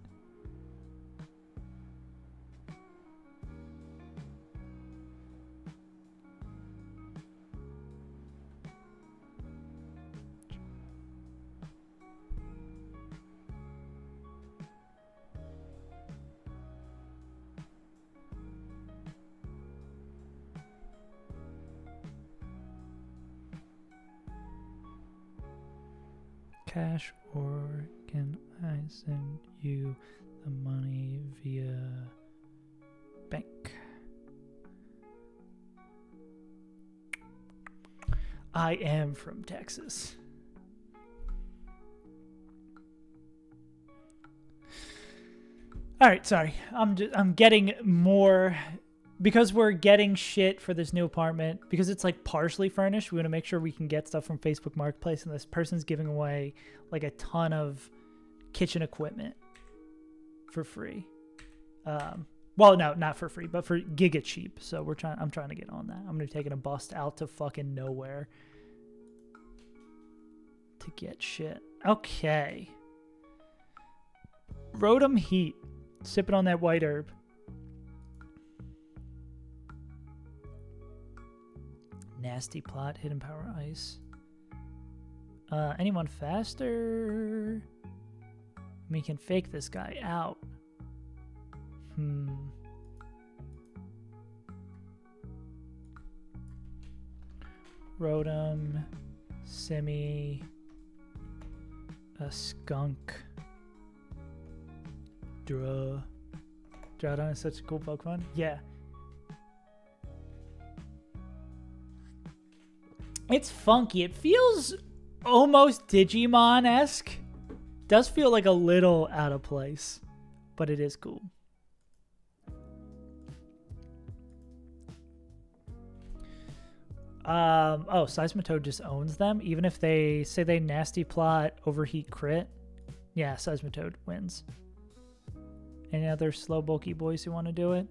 Cash, or can I send you the money via bank? I am from Texas. All right, sorry. I'm getting more because we're getting shit for this new apartment, because it's like partially furnished. We want to make sure we can get stuff from Facebook Marketplace, and this person's giving away like a ton of kitchen equipment for free. Well, no, not for free, but for giga cheap. So I'm trying to get on that. I'm gonna be taking a bus out to fucking nowhere to get shit. Okay. Rotom Heat. Sipping on that white herb. Nasty Plot, Hidden Power Ice. Anyone faster? We can fake this guy out. Rotom, Simi, a Skunk, Drawdon is such a cool Pokemon. Yeah. It's funky. It feels almost Digimon-esque. Does feel like a little out of place, but it is cool. Oh, Seismitoad just owns them, even if they say they Nasty Plot, Overheat Crit. Yeah, Seismitoad wins. Any other slow, bulky boys who want to do it?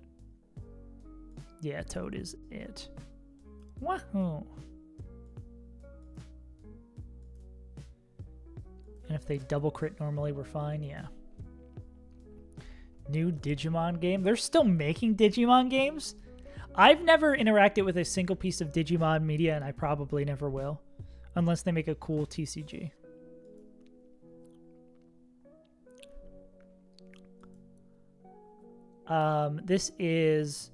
Yeah, Toad is it. Wahoo! And if they double crit normally, we're fine. Yeah. New Digimon game. They're still making Digimon games? I've never interacted with a single piece of Digimon media, and I probably never will. Unless they make a cool TCG. This is...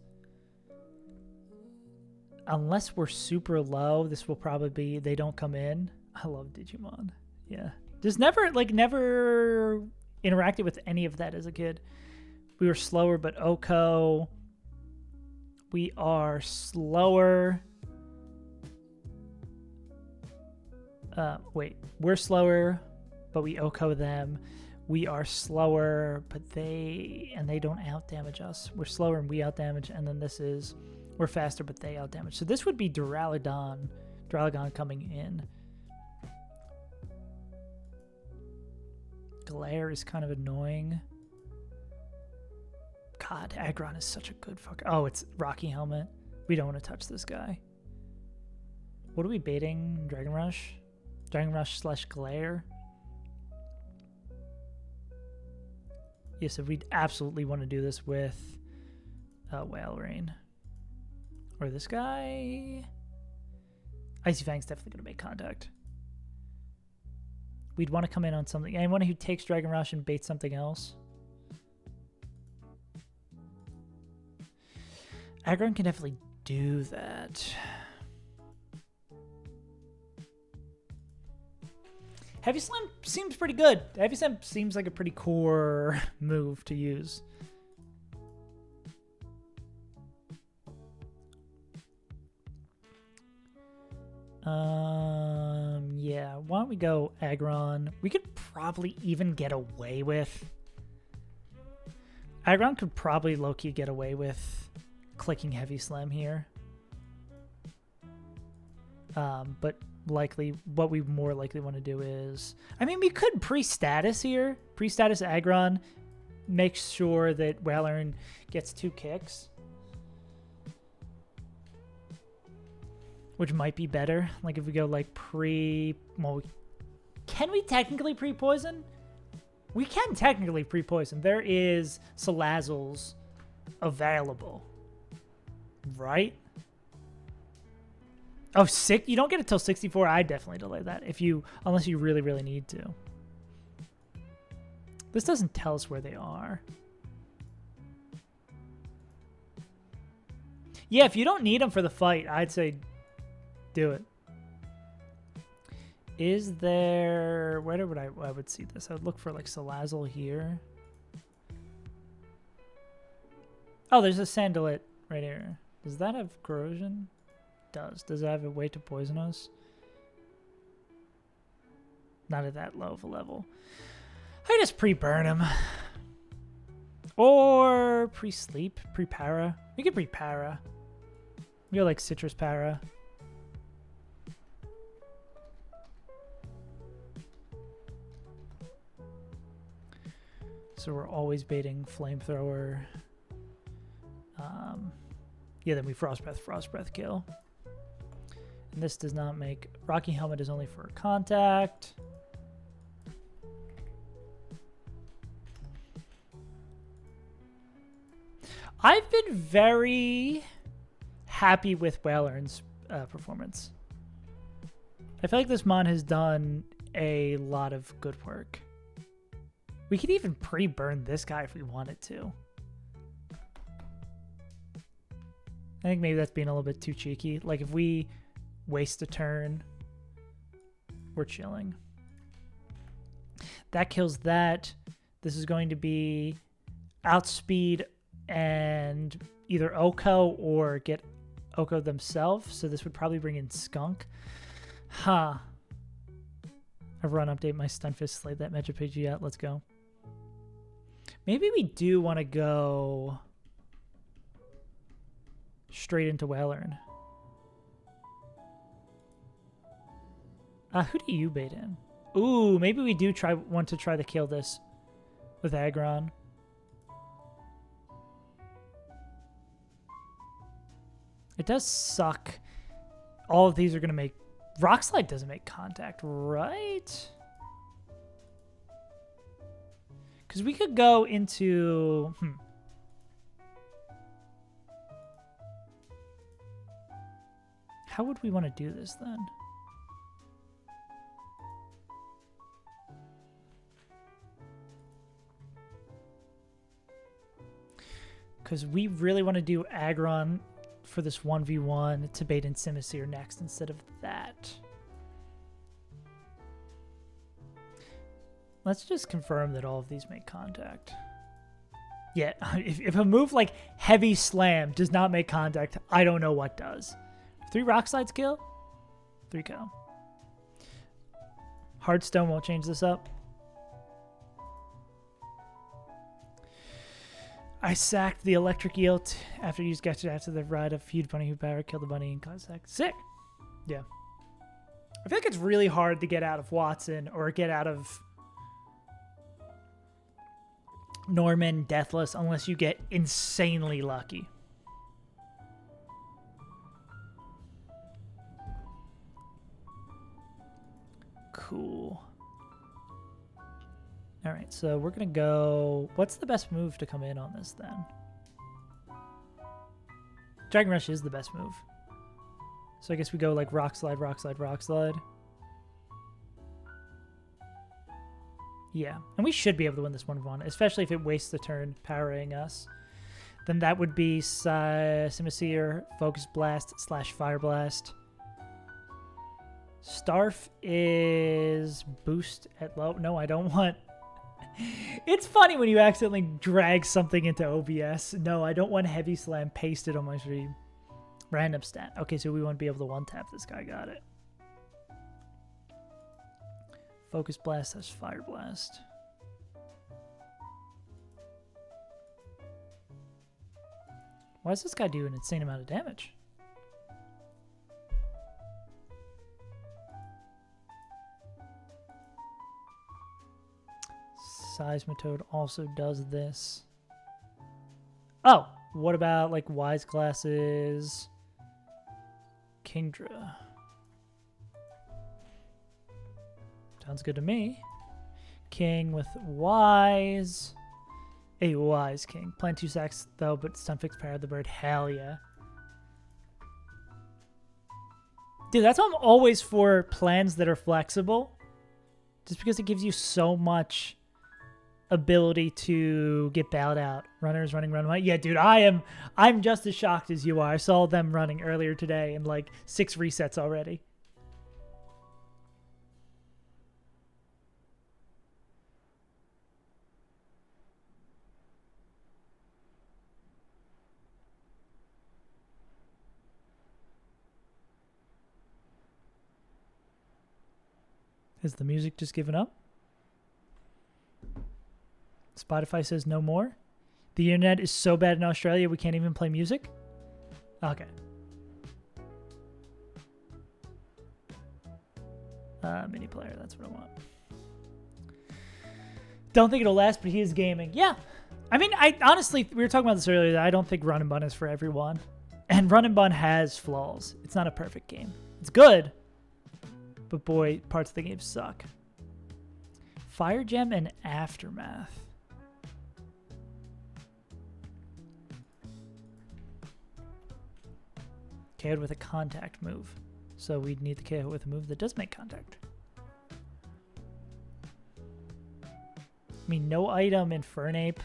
Unless we're super low, this will probably be... They don't come in. I love Digimon. Yeah. Just never interacted with any of that as a kid. We were slower, but Oko. We are slower. Wait. We're slower, but we Oko them. We are slower, but they don't out-damage us. We're slower and we out-damage, and then this is we're faster, but they out-damage. So this would be Duraludon coming in. Glare is kind of annoying. God, Aggron is such a good fucker. Oh, it's Rocky Helmet. We don't want to touch this guy. What are we baiting? Dragon Rush? Dragon Rush / Glare? Yes, if we'd absolutely want to do this with Whale Rain. Or this guy. Icy Fang's definitely going to make contact. We'd want to come in on something. Anyone who takes Dragon Rush and baits something else. Aggron can definitely do that. Heavy Slam seems pretty good. Heavy Slam seems like a pretty core move to use. Yeah, why don't we go Aggron? We could probably even get away with... Aggron could probably low-key get away with clicking Heavy Slam here. But likely, what we more likely want to do is... I mean, we could pre-status here. Pre-status Aggron. Make sure that Whalern gets 2 kicks. Which might be better. Like if we go like pre... Well, can we technically pre-poison? We can technically pre-poison. There is Salazzles available. Right? Oh, you don't get it till 64. I definitely delay that unless you really, really need to. This doesn't tell us where they are. Yeah, if you don't need them for the fight, I'd say do it. Is there... Where would I would see this? I would look for like Salazzle here. Oh, there's a Sandalit right here. Does that have corrosion? Does it have a way to poison us? Not at that low of a level. I just pre-burn him. Or pre-sleep, pre-para. We could pre-para. We go like Citrus Para. So we're always baiting Flamethrower. Yeah, then we Frost Breath kill. And this does not make... Rocky Helmet is only for contact. I've been very happy with Whalern's performance. I feel like this mon has done a lot of good work. We could even pre-burn this guy if we wanted to. I think maybe that's being a little bit too cheeky. Like if we waste a turn, we're chilling. That kills that. This is going to be outspeed and either Oko or get Oko themselves. So this would probably bring in Skunk. Huh. I've run update my Stunfisk, slay that Metapigi out. Let's go. Maybe we do want to go straight into Whalern. Who do you bait in? Ooh, maybe we do want to try to kill this with Aggron. It does suck. All of these are going to make... Rock Slide doesn't make contact, right? Because we could go into... How would we want to do this then? Because we really want to do Aggron for this 1v1 to bait in Simisear next instead of that. Let's just confirm that all of these make contact. Yeah, if a move like Heavy Slam does not make contact, I don't know what does. 3 Rock Slides kill? 3 kill. Heartstone won't change this up. I sacked the Electric Eel after you got it after the ride of Feud Bunny who power, kill the bunny and cause sack. Sick. Yeah. I feel like it's really hard to get out of Watson or get out of Norman Deathless unless you get insanely lucky. Cool. All right, so we're going to go... What's the best move to come in on this, then? Dragon Rush is the best move. So I guess we go, like, Rock Slide, Rock Slide, Rock Slide. Yeah, and we should be able to win this 1-1, especially if it wastes the turn powering us. Then that would be Simisear, Focus Blast / Fire Blast. Starf is boost at low. No, I don't want... It's funny when you accidentally drag something into OBS. No, I don't want Heavy Slam pasted on my stream. Random stat. Okay, so we won't be able to one-tap this guy. Got it. Focus Blast has Fire Blast. Why does this guy do an insane amount of damage? Seismitoad also does this. Oh, what about like Wise Glasses? Kingdra. Sounds good to me. King with Wise. A Wise King. Plan 2 sacks though, but Stunfix power the bird. Hell yeah. Dude, that's why I'm always for plans that are flexible. Just because it gives you so much ability to get bailed out. Runners running run away. Yeah, dude, I'm just as shocked as you are. I saw them running earlier today and like 6 resets already. Has the music just given up? Spotify says no more. The internet is so bad in Australia we can't even play music? Okay. Mini player, that's what I want. Don't think it'll last, but he is gaming. Yeah. I mean, I honestly, we were talking about this earlier, that I don't think Run and Bun is for everyone. And Run and Bun has flaws. It's not a perfect game. It's good. But boy, parts of the game suck. Fire Gem and Aftermath. KO'd with a contact move. So we'd need the KO with a move that does make contact. I mean, no item in Fernape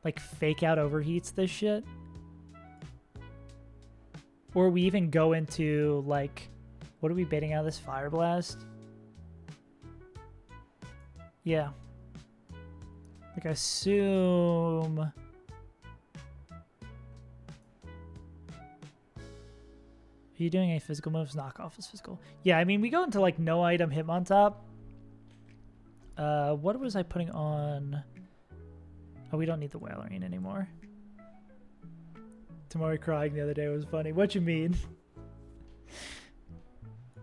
like fake out overheats this shit. Or we even go into like, what are we baiting out of this? Fire Blast? Yeah. Like I assume... Are you doing a physical moves? Knockoff is physical. Yeah, I mean, we go into like no item Hitmontop. What was I putting on? Oh, we don't need the Wailerine anymore. Tamori crying the other day was funny. What you mean?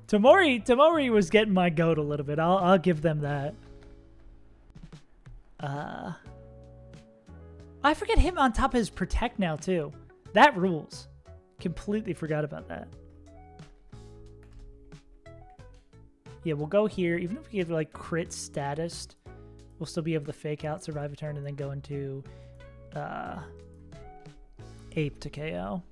Tamori was getting my goat a little bit. I'll give them that. I forget him on top of his Protect now too. That rules. Completely forgot about that. Yeah, we'll go here. Even if we give like crit status, we'll still be able to fake out, survive a turn, and then go into Ape to KO.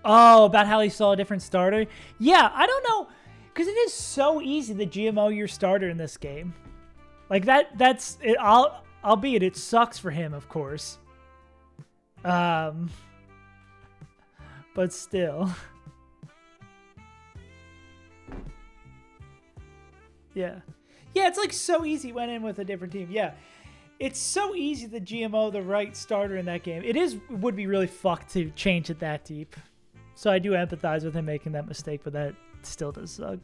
Oh, about how he saw a different starter? Yeah, I don't know. Because it is so easy to GMO your starter in this game. Like, that's it. Albeit it sucks for him, of course. But still. Yeah. Yeah, it's like so easy. Went in with a different team. Yeah. It's so easy to GMO the right starter in that game. Would be really fucked to change it that deep. So I do empathize with him making that mistake, but that still does suck.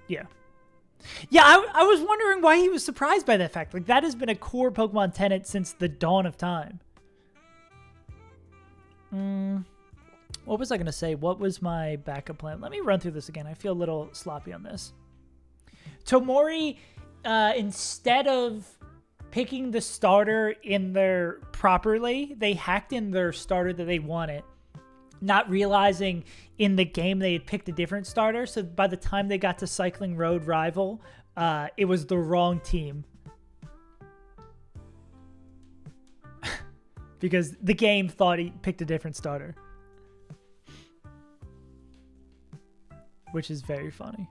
Yeah. Yeah, I was wondering why he was surprised by that fact. Like, that has been a core Pokemon tenet since the dawn of time. What was I going to say? What was my backup plan? Let me run through this again. I feel a little sloppy on this. Tomori, instead of picking the starter in there properly, they hacked in their starter that they wanted, not realizing in the game they had picked a different starter. So by the time they got to Cycling Road Rival, it was the wrong team. Because the game thought he picked a different starter. Which is very funny.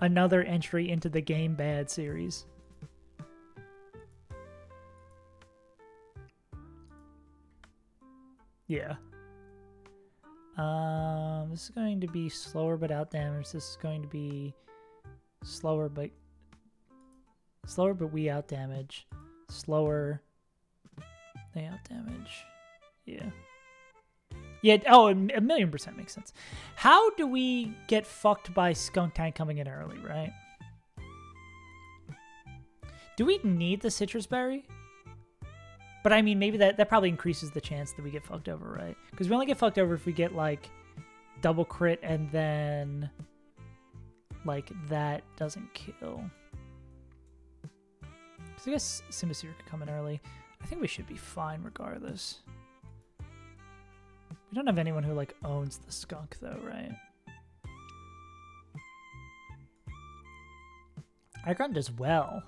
Another entry into the Game Bad series. Yeah. This is going to be slower but out damage. This is going to be slower but we out damage. Slower, they out damage. Yeah. Yeah, oh, a million % makes sense. How do we get fucked by Skunk Tank coming in early, right? Do we need the Citrus Berry? But I mean, maybe that probably increases the chance that we get fucked over, right? Because we only get fucked over if we get, like, double crit and then, like, that doesn't kill. So I guess Simisear could come in early. I think we should be fine regardless. We don't have anyone who, like, owns the skunk, though, right? Icon does well.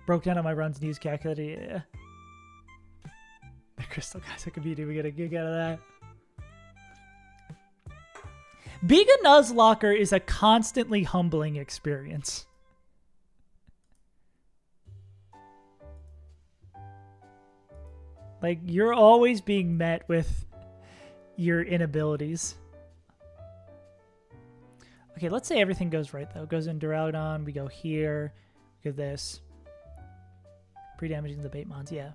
Broke down on my runs and used calculator, yeah. The Crystal Geyser community, we get a gig out of that. Being a Nuzlocke is a constantly humbling experience. Like, you're always being met with your inabilities. Okay, let's say everything goes right, though. Goes in Duraludon, we go here, we go this. Pre-damaging the Batemons, yeah.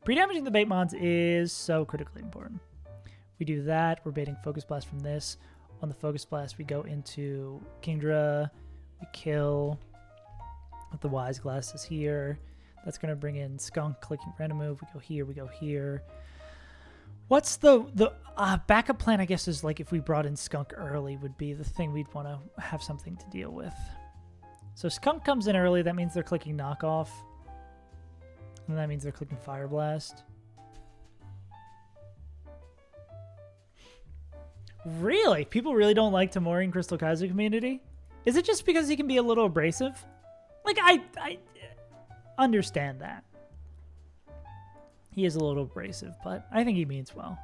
Pre-damaging the Batemons is so critically important. We do that, we're baiting Focus Blast from this. On the Focus Blast, we go into Kingdra, we kill with the Wise Glasses here. That's going to bring in Skunk, clicking random move. We go here, we go here. What's the backup plan, I guess, is like if we brought in Skunk early would be the thing we'd want to have something to deal with. So Skunk comes in early. That means they're clicking Knockoff. And that means they're clicking Fire Blast. Really? People really don't like Tamori in Crystal Kaiser community? Is it just because he can be a little abrasive? Like, I understand that. He is a little abrasive, but I think he means well.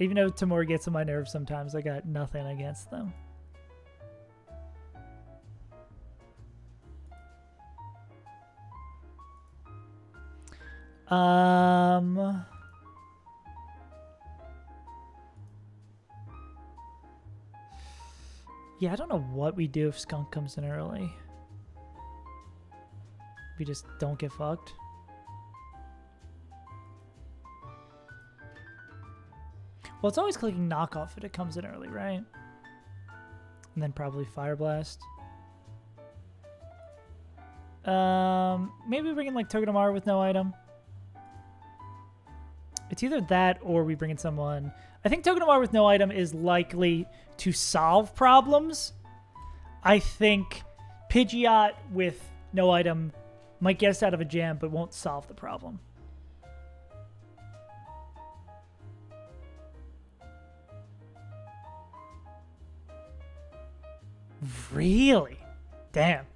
Even though Tamori gets on my nerves sometimes, I got nothing against them. Yeah, I don't know what we do if Skunk comes in early. We just don't get fucked. Well, it's always clicking Knockoff if it comes in early, right? And then probably Fire Blast. Maybe we bring in like Togedemaru with no item. It's either that or we bring in someone. I think Togedemaru with no item is likely to solve problems. I think Pidgeot with no item might get us out of a jam, but won't solve the problem. Really? Damn.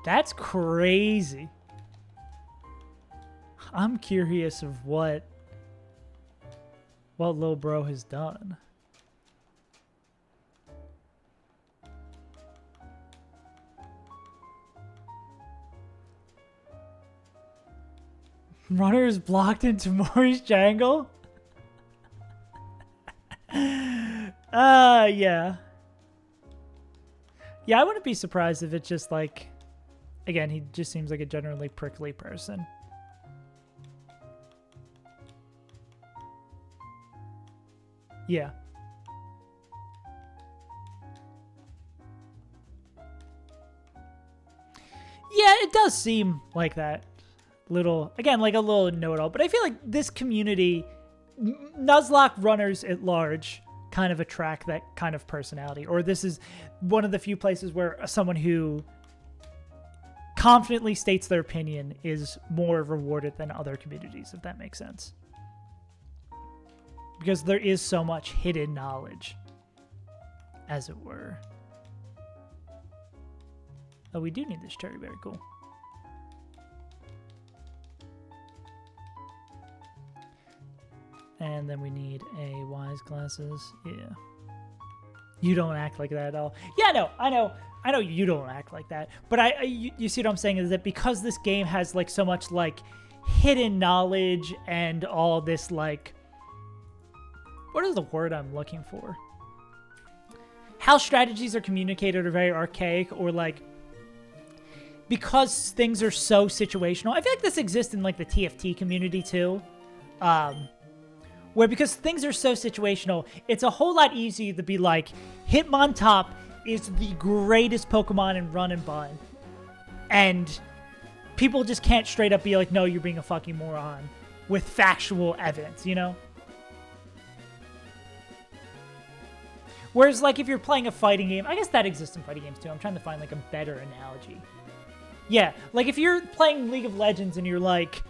That's crazy. I'm curious of what Lil Bro has done. Runner is blocked into Mori's jangle. Yeah. Yeah, I wouldn't be surprised if it's just like, again, he just seems like a generally prickly person. Yeah. Yeah, it does seem like that. Little, again, like a little know-it-all. But I feel like this community, Nuzlocke runners at large, kind of attract that kind of personality. Or this is one of the few places where someone who confidently states their opinion is more rewarded than other communities, if that makes sense. Because there is so much hidden knowledge, as it were. Oh, we do need this cherry berry. Cool. And then we need a wise glasses. Yeah. You don't act like that at all. Yeah, no, I know you don't act like that. But you see what I'm saying is that because this game has like so much like hidden knowledge and all this like, what is the word I'm looking for? How strategies are communicated are very archaic, or like, because things are so situational. I feel like this exists in like the TFT community too. Where because things are so situational, it's a whole lot easier to be like, Hitmontop is the greatest Pokemon in Run and Bun. And people just can't straight up be like, no, you're being a fucking moron, with factual evidence, you know? Whereas, like, if you're playing a fighting game, I guess that exists in fighting games too. I'm trying to find like a better analogy. Yeah, like if you're playing League of Legends and you're like,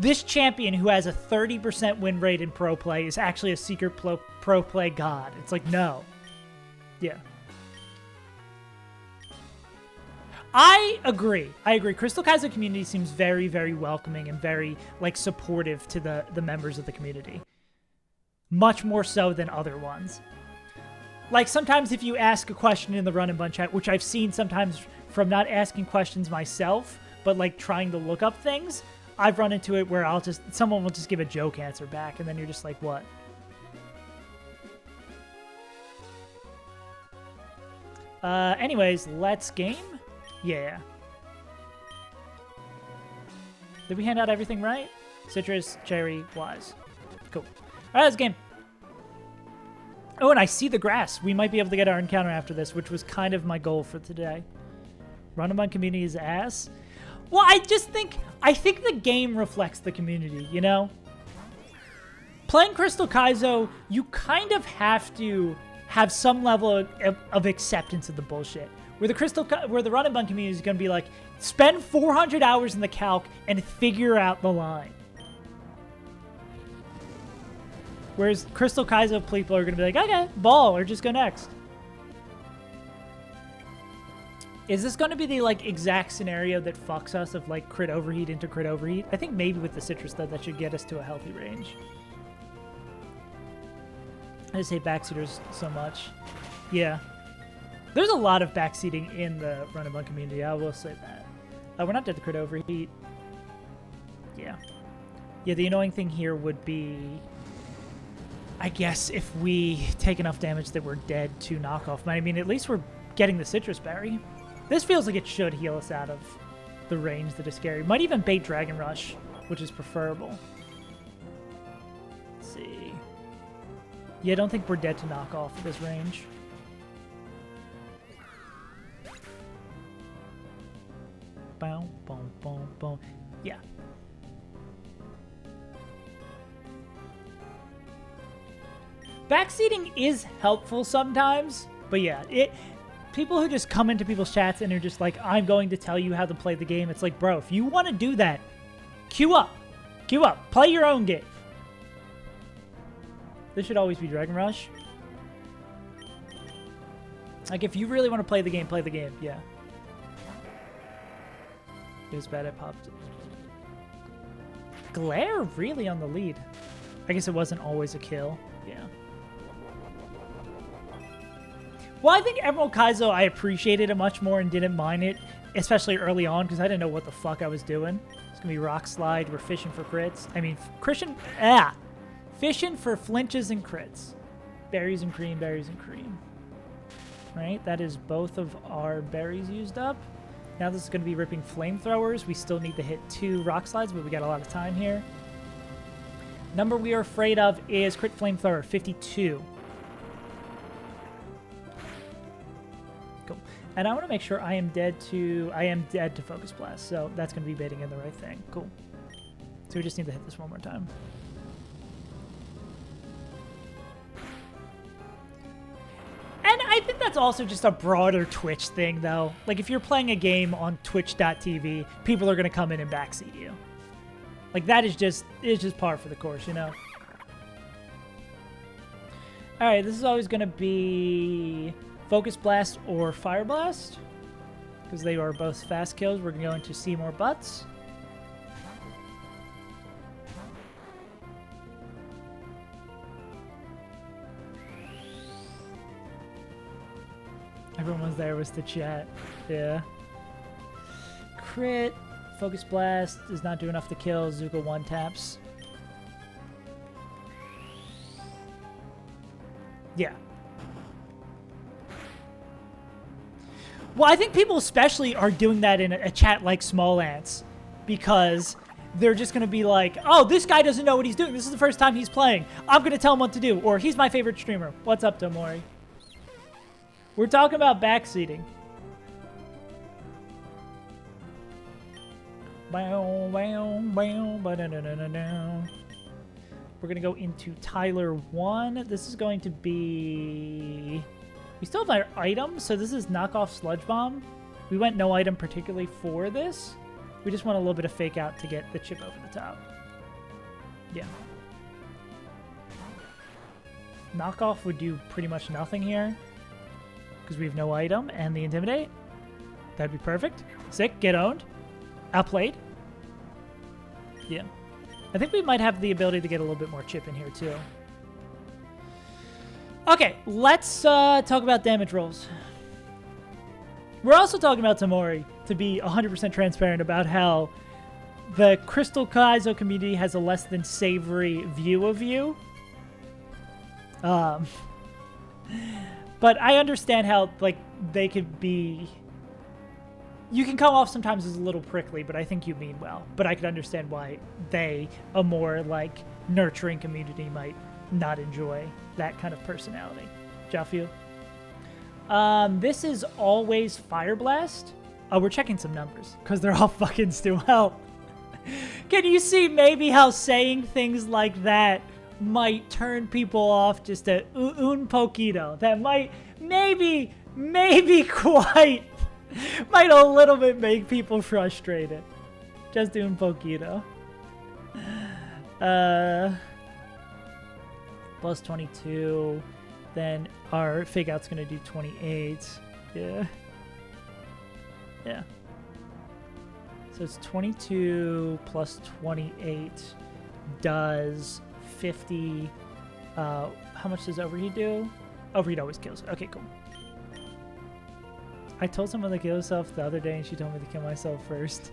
this champion who has a 30% win rate in pro play is actually a secret pro play god. It's like, no. Yeah. I agree. Crystal Kaiser community seems very, very welcoming and very, like, supportive to the members of the community. Much more so than other ones. Like, sometimes if you ask a question in the Run and Bun chat, which I've seen sometimes from not asking questions myself, but, like, trying to look up things, I've run into it where someone will just give a joke answer back, and then you're just like, what? Anyways, let's game? Yeah. Did we hand out everything right? Citrus, cherry, wise. Cool. Alright, let's game. Oh, and I see the grass. We might be able to get our encounter after this, which was kind of my goal for today. Run among community's ass. Well, I think the game reflects the community, you know? Playing Crystal Kaizo, you kind of have to have some level of acceptance of the bullshit. Where the Run and Bun community is going to be like, spend 400 hours in the calc and figure out the line. Whereas Crystal Kaizo people are going to be like, okay, ball, or just go next. Is this going to be the, like, exact scenario that fucks us of, like, crit overheat into crit overheat? I think maybe with the citrus, though, that should get us to a healthy range. I just hate backseaters so much. Yeah. There's a lot of backseating in the Run and Bun community, I will say that. We're not dead to crit overheat. Yeah. Yeah, the annoying thing here would be, I guess, if we take enough damage that we're dead to knockoff. But I mean, at least we're getting the citrus berry. This feels like it should heal us out of the range that is scary. Might even bait Dragon Rush, which is preferable. Let's see. Yeah, I don't think we're dead to knock off this range. Boom, boom, boom, boom. Yeah. Backseating is helpful sometimes, but yeah, people who just come into people's chats and are just like, I'm going to tell you how to play the game. It's like, bro, if you want to do that, queue up. Queue up. Play your own game. This should always be Dragon Rush. Like, if you really want to play the game, yeah. It was bad, I popped. Glare really on the lead. I guess it wasn't always a kill. Yeah. Well, I think Emerald Kaizo, I appreciated it much more and didn't mind it, especially early on, because I didn't know what the fuck I was doing. It's gonna be rock slide. We're fishing for crits. I mean, fishing for flinches and crits. Berries and cream, berries and cream. Right, that is both of our berries used up. Now this is gonna be ripping flamethrowers. We still need to hit 2 rock slides, but we got a lot of time here. Number we are afraid of is crit flamethrower, 52. Cool. And I want to make sure I am dead to focus blast, so that's going to be baiting in the right thing. Cool. So we just need to hit this one more time. And I think that's also just a broader Twitch thing, though. Like, if you're playing a game on twitch.tv, people are going to come in and backseat you. Like, that is just par for the course, you know? Alright, this is always going to be Focus Blast or Fire Blast, because they are both fast kills. We're going to see more butts. Everyone was there was the chat. Yeah. Crit. Focus Blast does not do enough to kill. Zuko 1 taps. Yeah. Well, I think people especially are doing that in a chat like Small Ants, because they're just going to be like, oh, this guy doesn't know what he's doing. This is the first time he's playing. I'm going to tell him what to do. Or he's my favorite streamer. What's up, Tomori? We're talking about backseating. We're going to go into Tyler 1. This is going to be... We still have our item, so this is knockoff Sludge Bomb. We went no item particularly for this. We just want a little bit of fake out to get the chip over the top. Yeah. Knockoff would do pretty much nothing here, because we have no item, and the Intimidate. That'd be perfect. Sick, get owned. Outplayed. Yeah. I think we might have the ability to get a little bit more chip in here, too. Okay, let's talk about damage rolls. We're also talking about Tamori, to be 100% transparent about how the Crystal Kaizo community has a less than savory view of you. But I understand how, like, they could be... You can come off sometimes as a little prickly, but I think you mean well. But I could understand why they, a more, like, nurturing community, might not enjoy that kind of personality. Jafu. This is always Fire Blast. Oh, we're checking some numbers, because they're all fucking still well. Can you see maybe how saying things like that might turn people off just a un poquito? That might, maybe quite... might a little bit make people frustrated. Just un poquito. Plus 22. Then our fake out's gonna do 28. Yeah. Yeah. So it's 22 plus 28 does 50. How much does Overheat do? Overheat always kills. Okay, cool. I told someone to kill herself the other day, and she told me to kill myself first.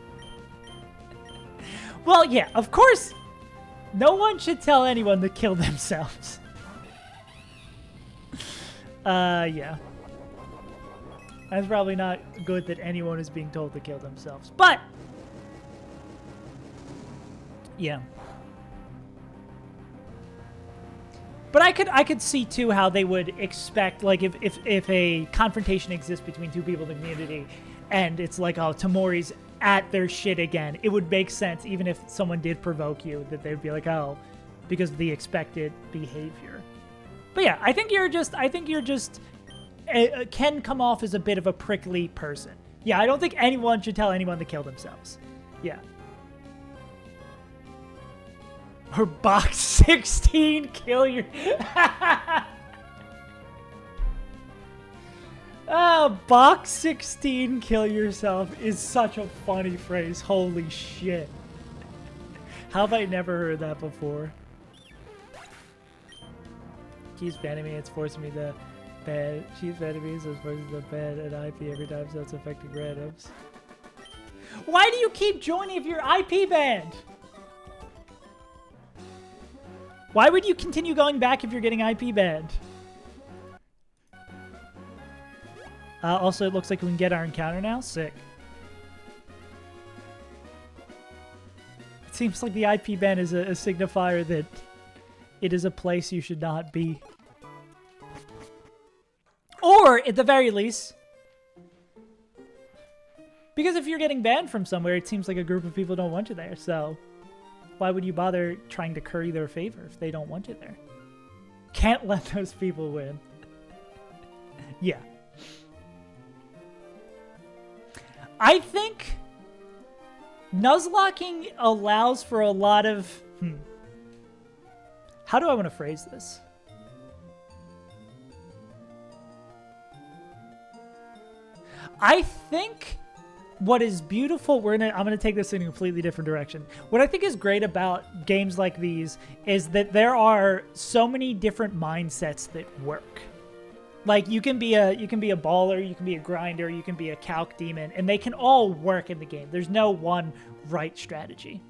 Well, yeah, of course, no one should tell anyone to kill themselves. Yeah. That's probably not good that anyone is being told to kill themselves. But, yeah. But I could see too how they would expect, like, if a confrontation exists between two people in the community, and it's like, oh, Tamori's at their shit again, it would make sense even if someone did provoke you that they'd be like, oh, because of the expected behavior. But yeah, I think you're just can come off as a bit of a prickly person. Yeah, I don't think anyone should tell anyone to kill themselves. Yeah. Or box 16, kill your... Box 16, kill yourself is such a funny phrase. Holy shit. How have I never heard that before? Keeps banning me, it's forcing me to ban. She's banning me, so it's forcing me to ban an IP every time, so it's affecting randoms. Why do you keep joining if you're IP banned? Why would you continue going back if you're getting IP banned? Also, it looks like we can get our encounter now. Sick. It seems like the IP ban is a signifier that it is a place you should not be. Or, at the very least, because if you're getting banned from somewhere, it seems like a group of people don't want you there, so why would you bother trying to curry their favor if they don't want you there? Can't let those people win. Yeah. I think Nuzlocking allows for a lot of... How do I want to phrase this? I think what is beautiful, I'm gonna take this in a completely different direction. What I think is great about games like these is that there are so many different mindsets that work. Like you can be a baller, you can be a grinder, you can be a calc demon, and they can all work in the game. There's no one right strategy.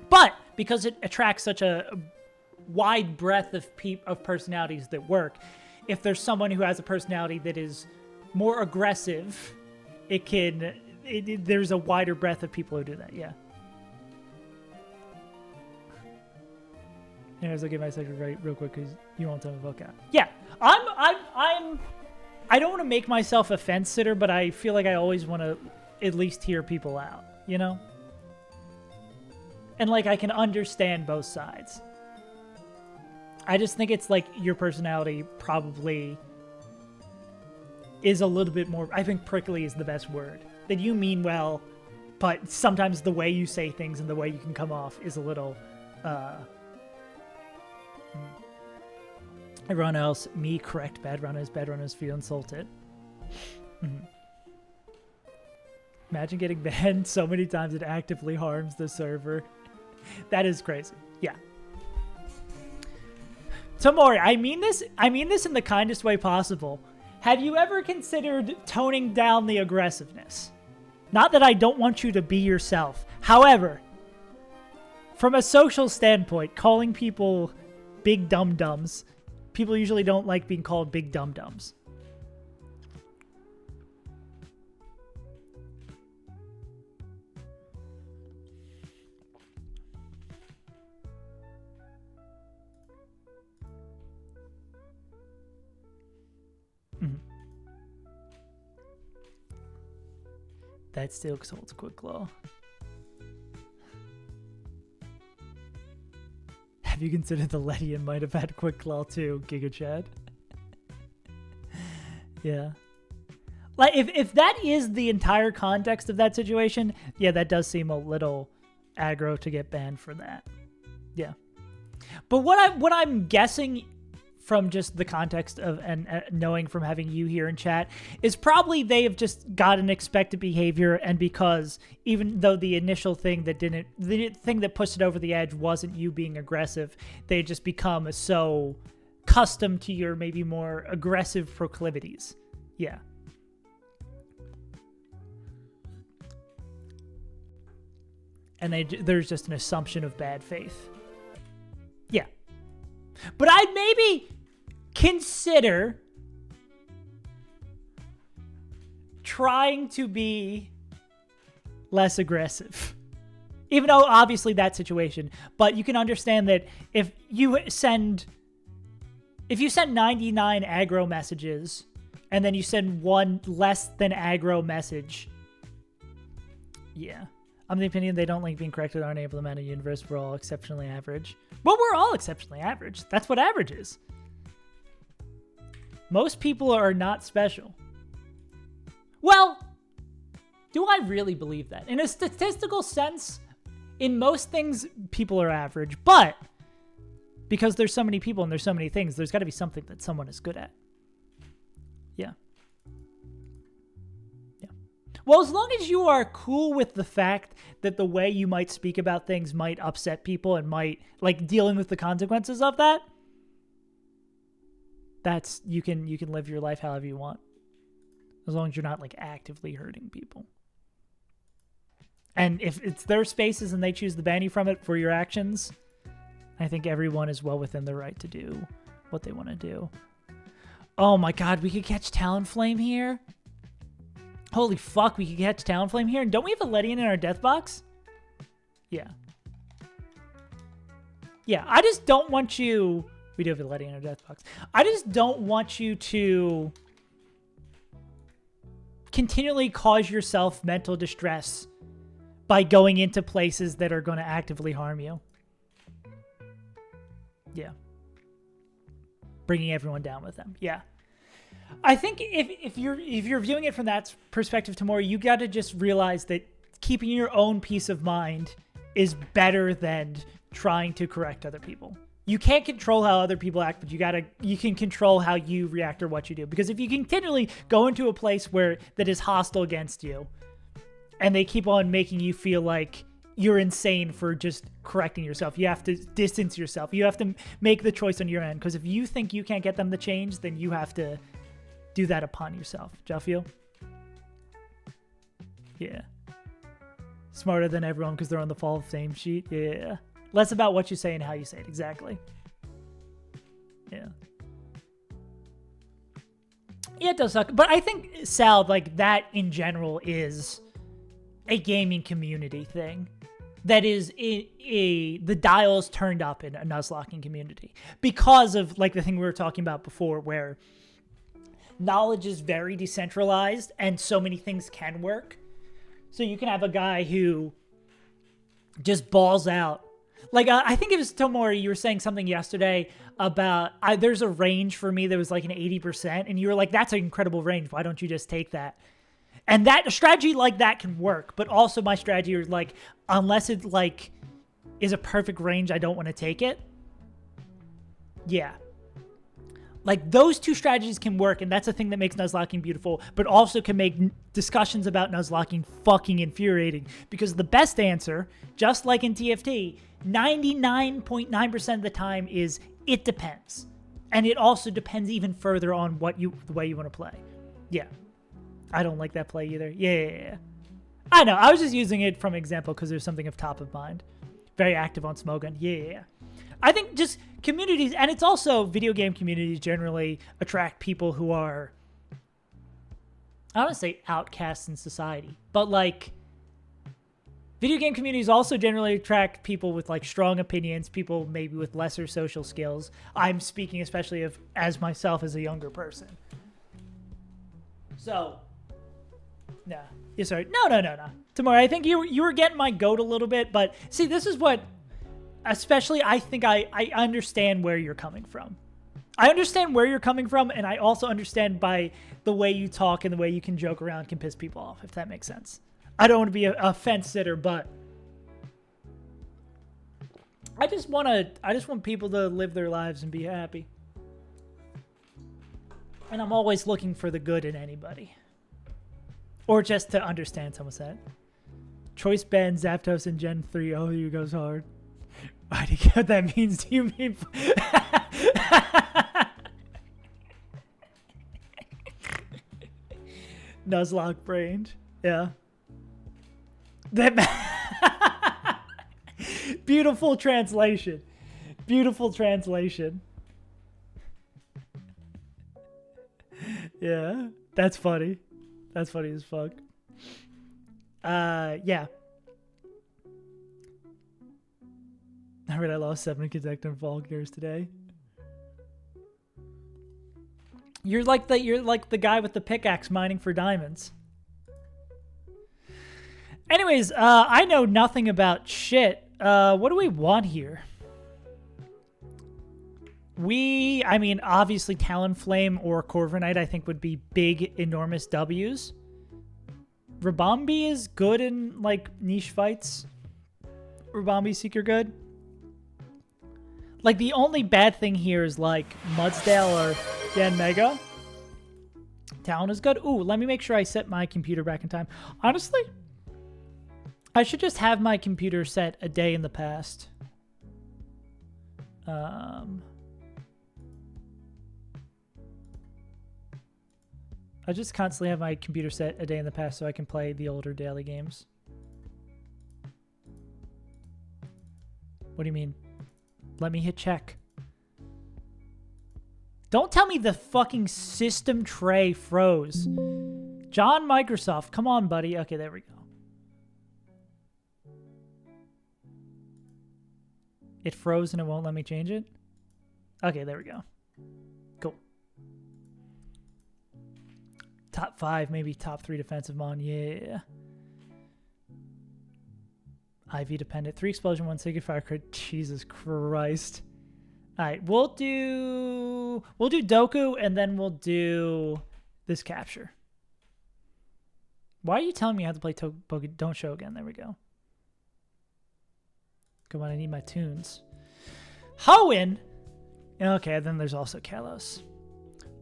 But because it attracts such a wide breadth of personalities that work, if there's someone who has a personality that is more aggressive, there's a wider breadth of people who do that. Yeah. Anyways, I'll get my second right real quick because you won't tell me about that. Yeah, I don't want to make myself a fence sitter, but I feel like I always want to at least hear people out, you know? And like I can understand both sides. I just think it's like your personality probably is a little bit more, I think prickly is the best word. That you mean well, but sometimes the way you say things and the way you can come off is a little, everyone else, me correct bad runners feel insulted. Imagine getting banned so many times it actively harms the server. That is crazy. Yeah. Tomori, I mean this in the kindest way possible. Have you ever considered toning down the aggressiveness? Not that I don't want you to be yourself. However, from a social standpoint, calling people big dum-dums, people usually don't like being called big dum-dums. That still holds quick claw. Have you considered the Ledian might have had quick claw too, Giga Chad? Yeah. Like if that is the entire context of that situation, yeah, that does seem a little aggro to get banned for that. Yeah. But what I'm guessing from just the context of and knowing from having you here in chat is probably they have just got an expected behavior, and because even though the initial thing the thing that pushed it over the edge wasn't you being aggressive, they just become so accustomed to your maybe more aggressive proclivities. Yeah. And there's just an assumption of bad faith. Yeah. But I'd maybe consider trying to be less aggressive. Even though obviously that situation, but you can understand that if you send 99 aggro messages and then you send one less than aggro message, yeah. I'm of the opinion they don't like being corrected, aren't able to man a universe. We're all exceptionally average. Well, we're all exceptionally average. That's what average is. Most people are not special. Well, do I really believe that? In a statistical sense, in most things, people are average. But because there's so many people and there's so many things, there's got to be something that someone is good at. Yeah. Well, as long as you are cool with the fact that the way you might speak about things might upset people and might, like, dealing with the consequences of that, you can live your life however you want. As long as you're not, like, actively hurting people. And if it's their spaces and they choose to ban you from it for your actions, I think everyone is well within their right to do what they want to do. Oh my god, we could catch Talonflame here? Holy fuck, we could catch Talonflame here? And don't we have a Ledian in our death box? Yeah. Yeah, I just don't want you... We do have a Ledian in our death box. I just don't want you to continually cause yourself mental distress by going into places that are going to actively harm you. Yeah. Bringing everyone down with them. Yeah. I think if you're viewing it from that perspective tomorrow, you got to just realize that keeping your own peace of mind is better than trying to correct other people. You can't control how other people act, but you can control how you react or what you do. Because if you continually go into a place that is hostile against you, and they keep on making you feel like you're insane for just correcting yourself, you have to distance yourself. You have to make the choice on your end. Because if you think you can't get them to change, then you have to do that upon yourself. Do y'all feel? Yeah. Smarter than everyone because they're on the Fall of Fame sheet. Yeah. Less about what you say and how you say it. Exactly. Yeah. Yeah, it does suck. But I think, Sal, like, that in general is a gaming community thing. That is the dials turned up in a Nuzlocking community. Because of, like, the thing we were talking about before, where knowledge is very decentralized and so many things can work. So you can have a guy who just balls out. Like, I think it was Tomori, you were saying something yesterday about, there's a range for me that was like an 80%, and you were like, that's an incredible range. Why don't you just take that? And that a strategy like that can work, but also my strategy is like, unless it like is a perfect range, I don't want to take it. Yeah. Like, those two strategies can work, and that's the thing that makes Nuzlocking beautiful, but also can make discussions about Nuzlocking fucking infuriating. Because the best answer, just like in TFT, 99.9% of the time is, it depends. And it also depends even further on the way you want to play. Yeah. I don't like that play either. Yeah. I know, I was just using it from example because there's something of top of mind. Very active on Smogun. Yeah. I think just communities, and it's also video game communities generally attract people who are, I don't want to say outcasts in society, but like video game communities also generally attract people with like strong opinions, people maybe with lesser social skills. I'm speaking especially of as myself as a younger person. So, nah. Yeah, sorry. No. Tomorrow, I think you were getting my goat a little bit, but see, this is what, especially, I think I understand where you're coming from. I understand where you're coming from, and I also understand by the way you talk and the way you can joke around can piss people off, if that makes sense. I don't want to be a fence sitter, but I just want people to live their lives and be happy. And I'm always looking for the good in anybody. Or just to understand someone said. Choice Ben, Zapdos, and Gen 3. Oh, you goes hard. I don't get what that means. Do you mean... Nuzlocke brained. Yeah. That beautiful translation. Beautiful translation. Yeah. That's funny. That's funny as fuck. Yeah. I heard I lost 7 consecutive Vulgars today. You're like the guy with the pickaxe mining for diamonds. Anyways, I know nothing about shit. What do we want here? I mean, obviously Talonflame or Corviknight I think would be big, enormous W's. Rabombi is good in, like, niche fights. Rabombi Seeker good. Like, the only bad thing here is, like, Mudsdale or Yanmega. Talon is good. Ooh, let me make sure I set my computer back in time. Honestly, I should just have my computer set a day in the past. I just constantly have my computer set a day in the past so I can play the older daily games. What do you mean? Let me hit check. Don't tell me the fucking system tray froze. John Microsoft, come on, buddy. Okay, there we go. It froze and it won't let me change it? Okay, there we go. Cool. Top 5, maybe top 3 defensive mon. Yeah. IV dependent. 3 explosion, 1 sacred fire crit. Jesus Christ. Alright, we'll do Doku and then we'll do this capture. Why are you telling me I have to play Don't Show again? There we go. Come on, I need my tunes. Hoenn. Okay, then there's also Kalos.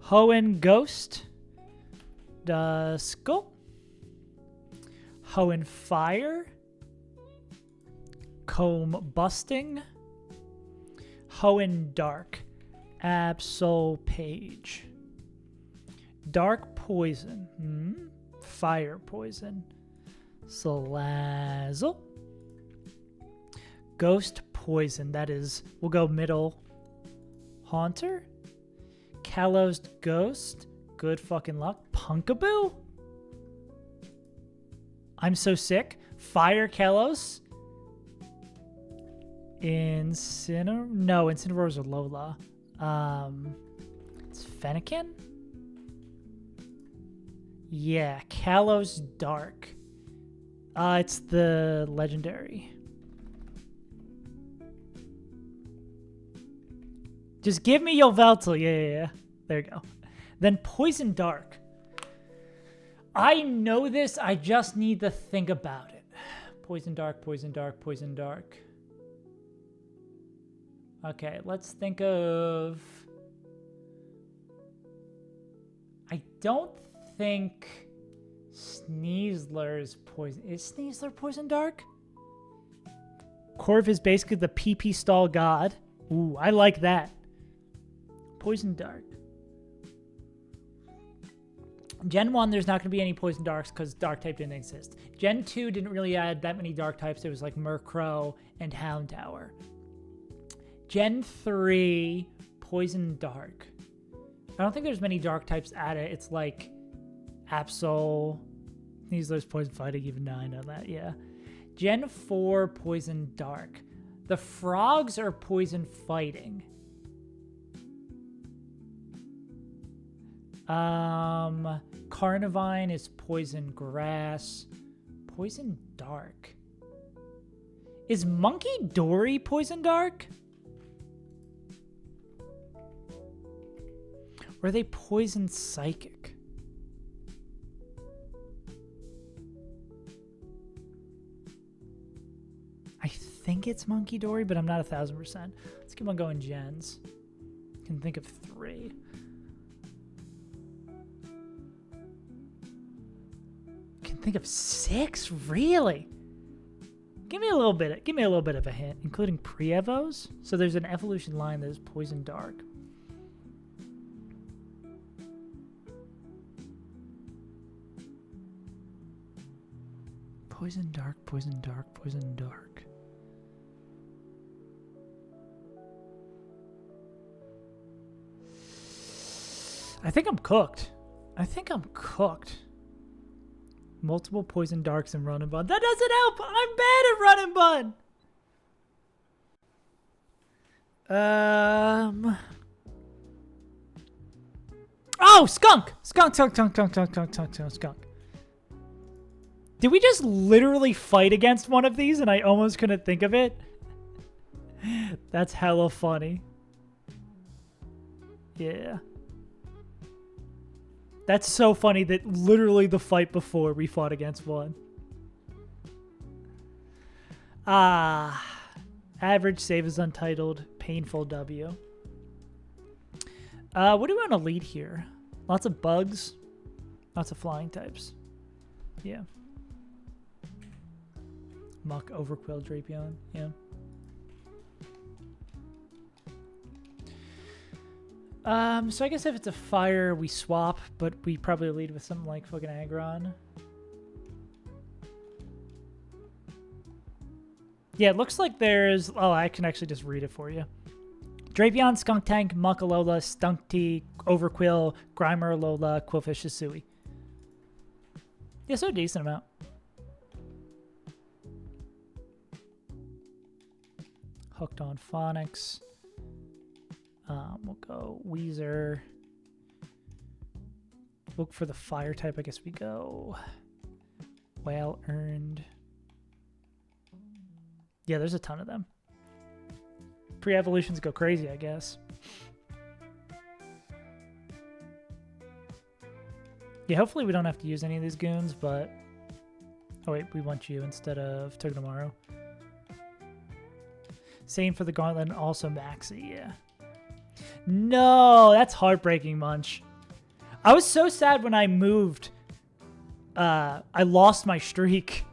Hoenn Ghost. Duskull. Hoenn Fire. Comb Busting. Hoenn Dark. Absol Page. Dark Poison. Fire Poison. Salazzle. Ghost Poison. That is, we'll go middle. Haunter. Kalos Ghost. Good fucking luck. Punkaboo. I'm so sick. Fire Kalos. Incineroar's are Lola. It's Fennekin? Yeah, Kalos Dark. It's the legendary. Just give me Yveltal. Yeah. There you go. Then Poison Dark. I know this. I just need to think about it. Poison Dark, Poison Dark, Poison Dark. Okay, let's think of... I don't think Sneasler's poison... Is Sneasler Poison Dark? Corv is basically the PP stall god. Ooh, I like that. Poison Dark. Gen 1, there's not going to be any Poison Darks because Dark type didn't exist. Gen 2 didn't really add that many Dark types. It was like Murkrow and Hound Tower. Gen 3, Poison Dark. I don't think there's many Dark types added. It's like Absol. There's Poison Fighting, even now I know that, yeah. Gen 4, Poison Dark. The frogs are Poison Fighting. Carnivine is Poison Grass. Poison Dark. Is Monkey Dory Poison Dark? Or are they Poison Psychic? I think it's Monkey Dory, but I'm not 1,000%. Let's keep on going gens. Can think of 3. Can think of 6? Really? Give me a little bit of a hint, including pre-evos. So there's an evolution line that is Poison Dark. Poison Dark, Poison Dark, Poison Dark. I think I'm cooked. Multiple Poison Darks and Run and Bun. That doesn't help. I'm bad at Run and Bun. Oh, Skunk. Skunk. Did we just literally fight against one of these and I almost couldn't think of it? That's hella funny. Yeah. That's so funny that literally the fight before we fought against one. Average save is untitled. Painful W. What do we want to lead here? Lots of bugs. Lots of flying types. Yeah. Muck, Overquill, Drapion. Yeah. So I guess if it's a fire, we swap, but we probably lead with something like fucking Aggron. Yeah, it looks like there's... Oh, I can actually just read it for you. Drapion, Skunk Tank, Muckalola, Stunk Tea, Overquill, Grimer, Lola, Quillfish, Hisui. Yeah, so a decent amount. Hooked on Phonics. We'll go Weezer. Look for the fire type. I guess we go Well Earned. Yeah, there's a ton of them. Pre-evolutions go crazy, I guess. Yeah, hopefully we don't have to use any of these goons, but... Oh wait, we want you instead of Togedemaru. Same for the Gauntlet, and also Maxi, yeah. No, that's heartbreaking, Munch. I was so sad when I moved. I lost my streak.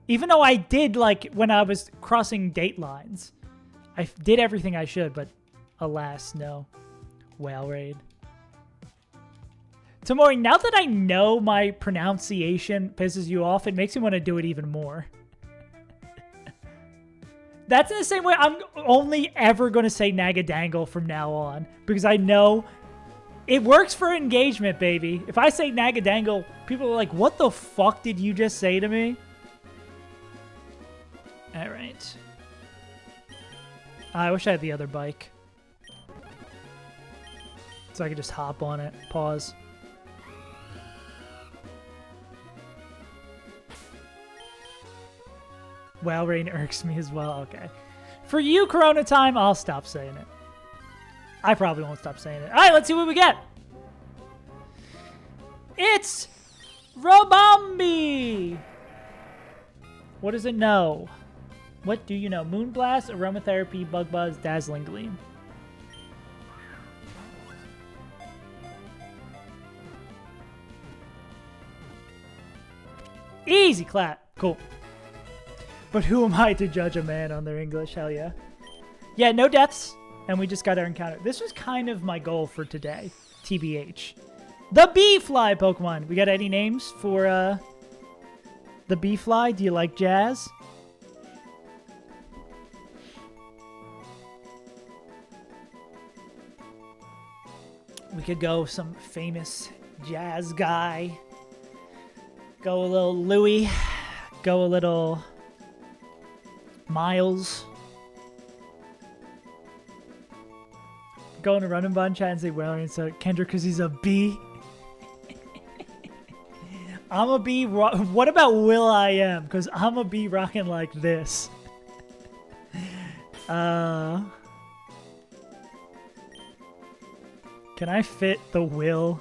Even though I did, like, when I was crossing date lines. I did everything I should, but alas, no. Whale Raid. Tamori, now that I know my pronunciation pisses you off, it makes me want to do it even more. That's in the same way I'm only ever going to say Nagadangle from now on. Because I know it works for engagement, baby. If I say Nagadangle, people are like, what the fuck did you just say to me? Alright. I wish I had the other bike. So I could just hop on it. Pause. Wow, rain irks me as well. Okay. For you, Corona time, I'll stop saying it. I probably won't stop saying it. All right, let's see what we get. It's Robombi. What does it know? What do you know? Moonblast, Aromatherapy, Bug Buzz, Dazzling Gleam. Easy clap. Cool. But who am I to judge a man on their English? Hell yeah. Yeah, no deaths. And we just got our encounter. This was kind of my goal for today. TBH. The Bee-Fly Pokemon. We got any names for the Bee-Fly? Do you like jazz? We could go some famous jazz guy. Go a little Louis. Go a little Miles. Go in a running bun chat and say, well, and so Kendrick because he's a bee. I'm a bee. What about Will I Am? Because I'm a bee rocking like this. Can I fit the Will?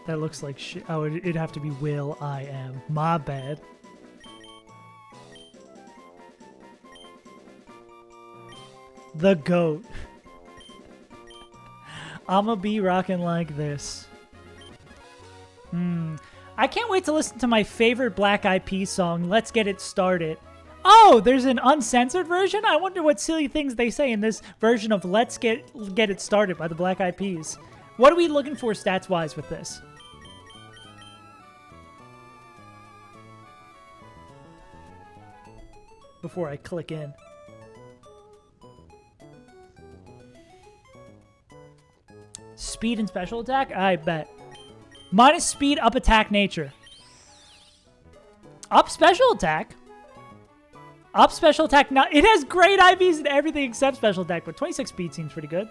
That looks like shit. Oh, it'd have to be Will I Am. My bad. The GOAT. I'ma be rocking like this. I can't wait to listen to my favorite Black Eyed Peas song, Let's Get It Started. Oh, there's an uncensored version? I wonder what silly things they say in this version of Let's Get It Started by the Black Eyed Peas. What are we looking for stats-wise with this? Before I click in. Speed and special attack? I bet. Minus speed, up attack, nature. Up special attack? Up special attack. Not, it has great IVs and everything except special attack, but 26 speed seems pretty good.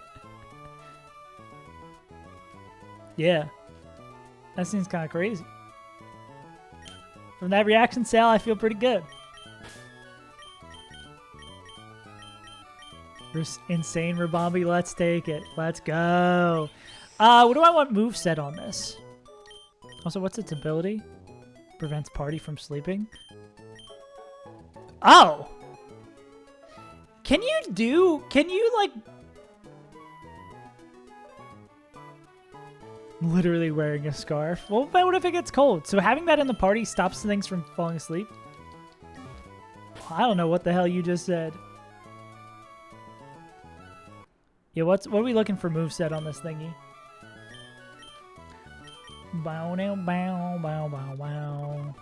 Yeah. That seems kind of crazy. From that reaction sale, I feel pretty good. Insane Rabombi, let's take it. Let's go. What do I want moveset on this? Also, what's its ability? Prevents party from sleeping. Oh! Can you like... I'm literally wearing a scarf. Well, what if it gets cold? So having that in the party stops things from falling asleep? I don't know what the hell you just said. Yeah, what are we looking for moveset on this thingy? Bow, bow, bow, bow, bow, bow.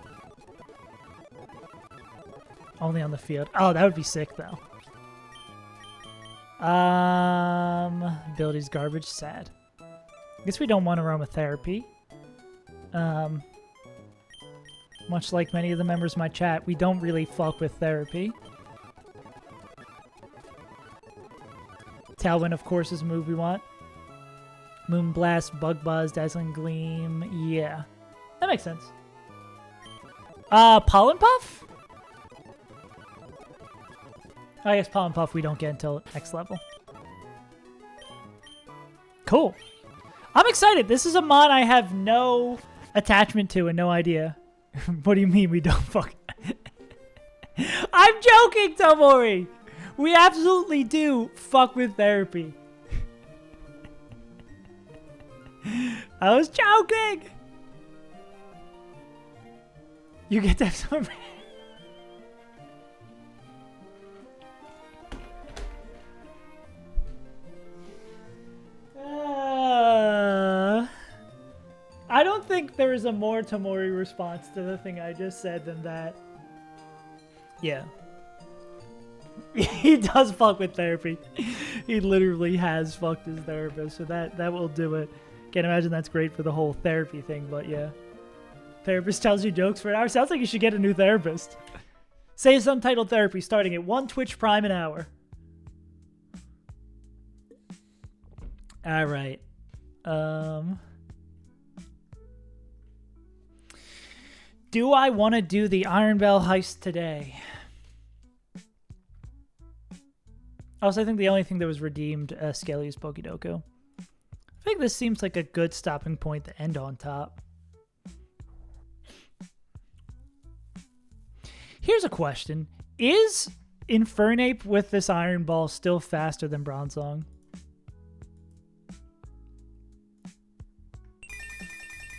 Only on the field. Oh, that would be sick though. Abilities garbage. Sad. Guess we don't want aromatherapy. Much like many of the members of my chat, we don't really fuck with therapy. Tailwind, of course, is a move we want. Moonblast, Bug Buzz, Dazzling Gleam. Yeah. That makes sense. Pollen Puff? I guess Pollen Puff we don't get until X level. Cool. I'm excited. This is a mod I have no attachment to and no idea. What do you mean we don't fuck? I'm joking, Tomori! We absolutely do fuck with therapy. I was joking! You get to have some... I don't think there is a more Tomori response to the thing I just said than that. Yeah. He does fuck with therapy. He literally has fucked his therapist, so that will do it. Can't imagine that's great for the whole therapy thing, but yeah. Therapist tells you jokes for an hour. Sounds like you should get a new therapist. Say subtitled therapy starting at 1 Twitch Prime an hour. All right. Do I want to do the Iron Bell heist today? Also, I think the only thing that was redeemed, Scaly, is Pokedoku. I think this seems like a good stopping point to end on top. Here's a question. Is Infernape with this Iron Ball still faster than Bronzong?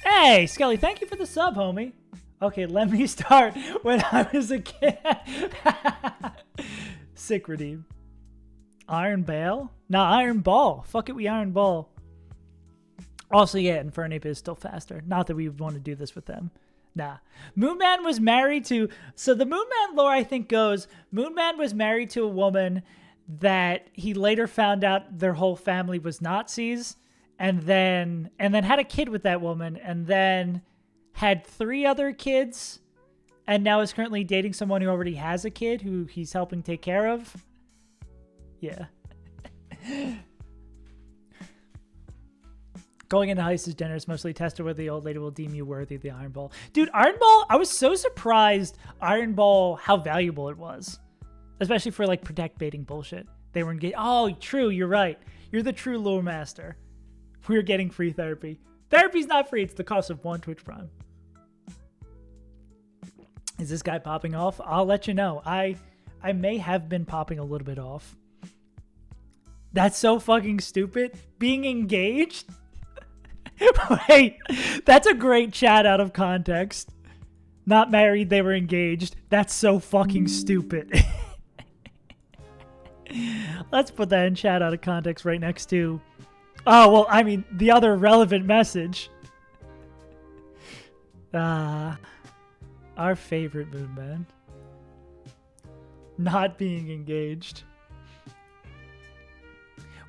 Hey, Skelly, thank you for the sub, homie. Okay, let me start when I was a kid. Sick redeem. Iron Bale? Nah, Iron Ball. Fuck it, we Iron Ball. Also, yeah, Infernape is still faster. Not that we would want to do this with them. Nah. Moonman was married to... So the Moonman lore, I think, goes... Moonman was married to a woman that he later found out their whole family was Nazis, and then had a kid with that woman, and then had 3 other kids, and now is currently dating someone who already has a kid who he's helping take care of. Yeah. Going into heist is generous, mostly tested whether the old lady will deem you worthy of the Iron Ball. Dude, Iron Ball, I was so surprised Iron Ball, how valuable it was. Especially for, like, protect baiting bullshit. They were engaged. Oh, true, you're right. You're the true lore master. We're getting free therapy. Therapy's not free, it's the cost of 1 Twitch Prime. Is this guy popping off? I'll let you know. I may have been popping a little bit off. That's so fucking stupid. Being engaged? Wait, that's a great chat out of context. Not married, they were engaged. That's so fucking stupid. Let's put that in chat out of context right next to... Oh, well, I mean, the other relevant message. Our favorite Moonman. Not being engaged.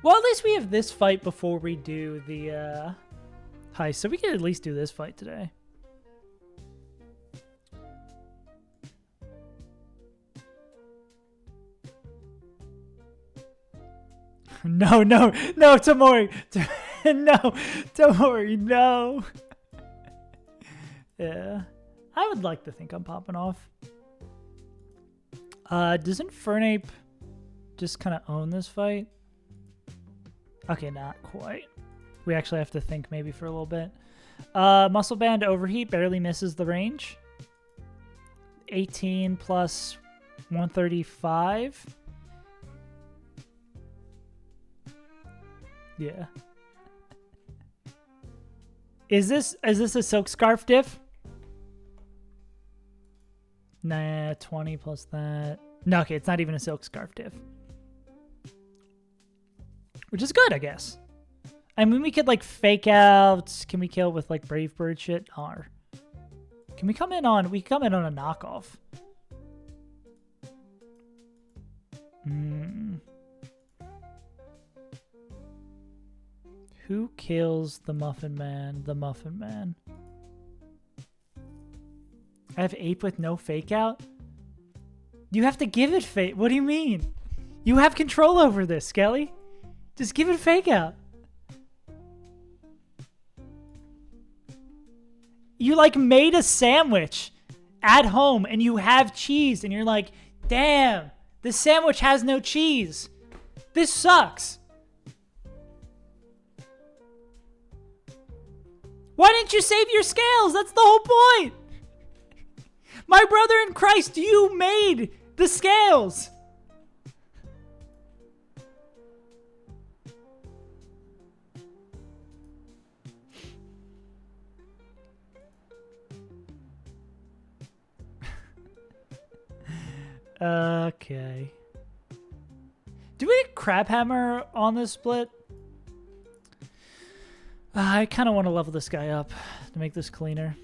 Well, at least we have this fight before we do the heist, so we can at least do this fight today. No, Tomori. No, Tomori, no. Yeah. I would like to think I'm popping off. Does Infernape just kind of own this fight? Okay, not quite. We actually have to think maybe for a little bit. Muscle Band Overheat barely misses the range. 18 plus 135. Yeah. Is this a Silk Scarf diff? Nah, 20 plus that. No, okay, it's not even a Silk Scarf diff. Which is good, I guess. I mean, we could, like, fake out. Can we kill with, like, Brave Bird shit? Or can we come in on... We can come in on a knockoff. Who kills the Muffin Man? The Muffin Man. I have ape with no fake out? You have to give it fake. What do you mean? You have control over this, Skelly. Just give it fake out. You like made a sandwich at home and you have cheese and you're like, damn, this sandwich has no cheese. This sucks. Why didn't you save your scales? That's the whole point. My brother in Christ, you made the scales. Okay. Do we get Crab Hammer on this split? I kind of want to level this guy up to make this cleaner.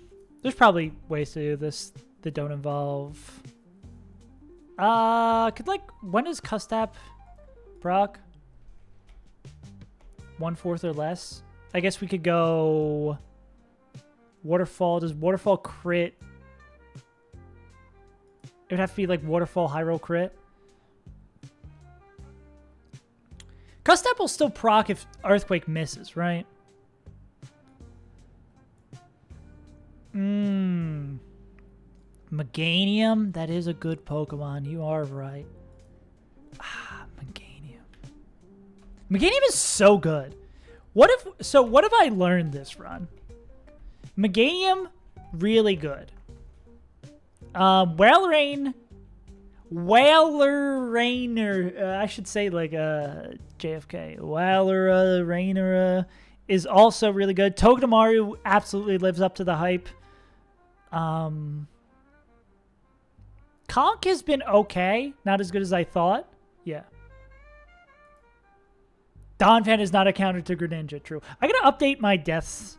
There's probably ways to do this that don't involve... when is Custap proc? 1/4 or less? I guess we could go... Waterfall. Does Waterfall crit... It would have to be like Waterfall high roll crit. Custap will still proc if Earthquake misses, right? Meganium, that is a good Pokemon. You are right. Meganium. Meganium is so good. What if I learned this run? Meganium, really good. Whalerain, or I should say like JFK. Whalerain is also really good. Togedemaru absolutely lives up to the hype. Conk has been okay. Not as good as I thought. Yeah. Donphan is not a counter to Greninja. True. I gotta update my deaths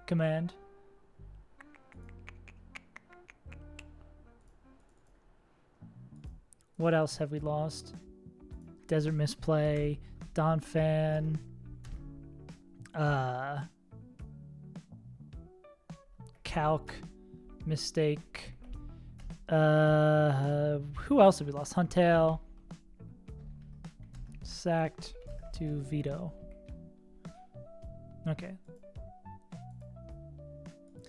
command. What else have we lost? Desert Misplay, Donphan, Calc, Mistake. Who else have we lost? Huntail, Sacked to Veto. Okay.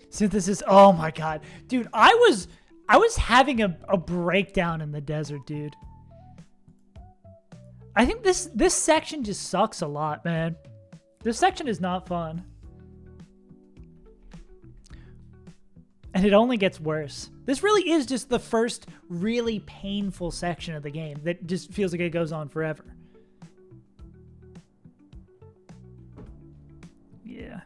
Synthesis. Oh my god, dude! I was having a breakdown in the desert, dude. I think this section just sucks a lot, man. This section is not fun. And it only gets worse. This really is just the first really painful section of the game that just feels like it goes on forever. Yeah.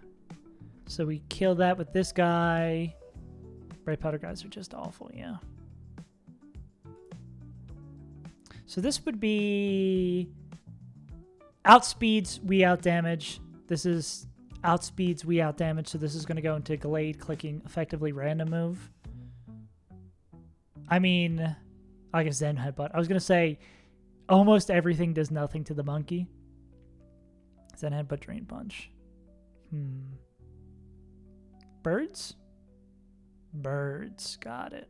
So we kill that with this guy. Bright Powder guys are just awful, yeah. So this would be outspeeds, we outdamage. This is outspeeds, we outdamage. So this is going to go into Glade clicking effectively random move. I mean, I guess Zen Headbutt. I was going to say almost everything does nothing to the monkey. Zen Headbutt, Drain Punch. Birds? Birds, got it.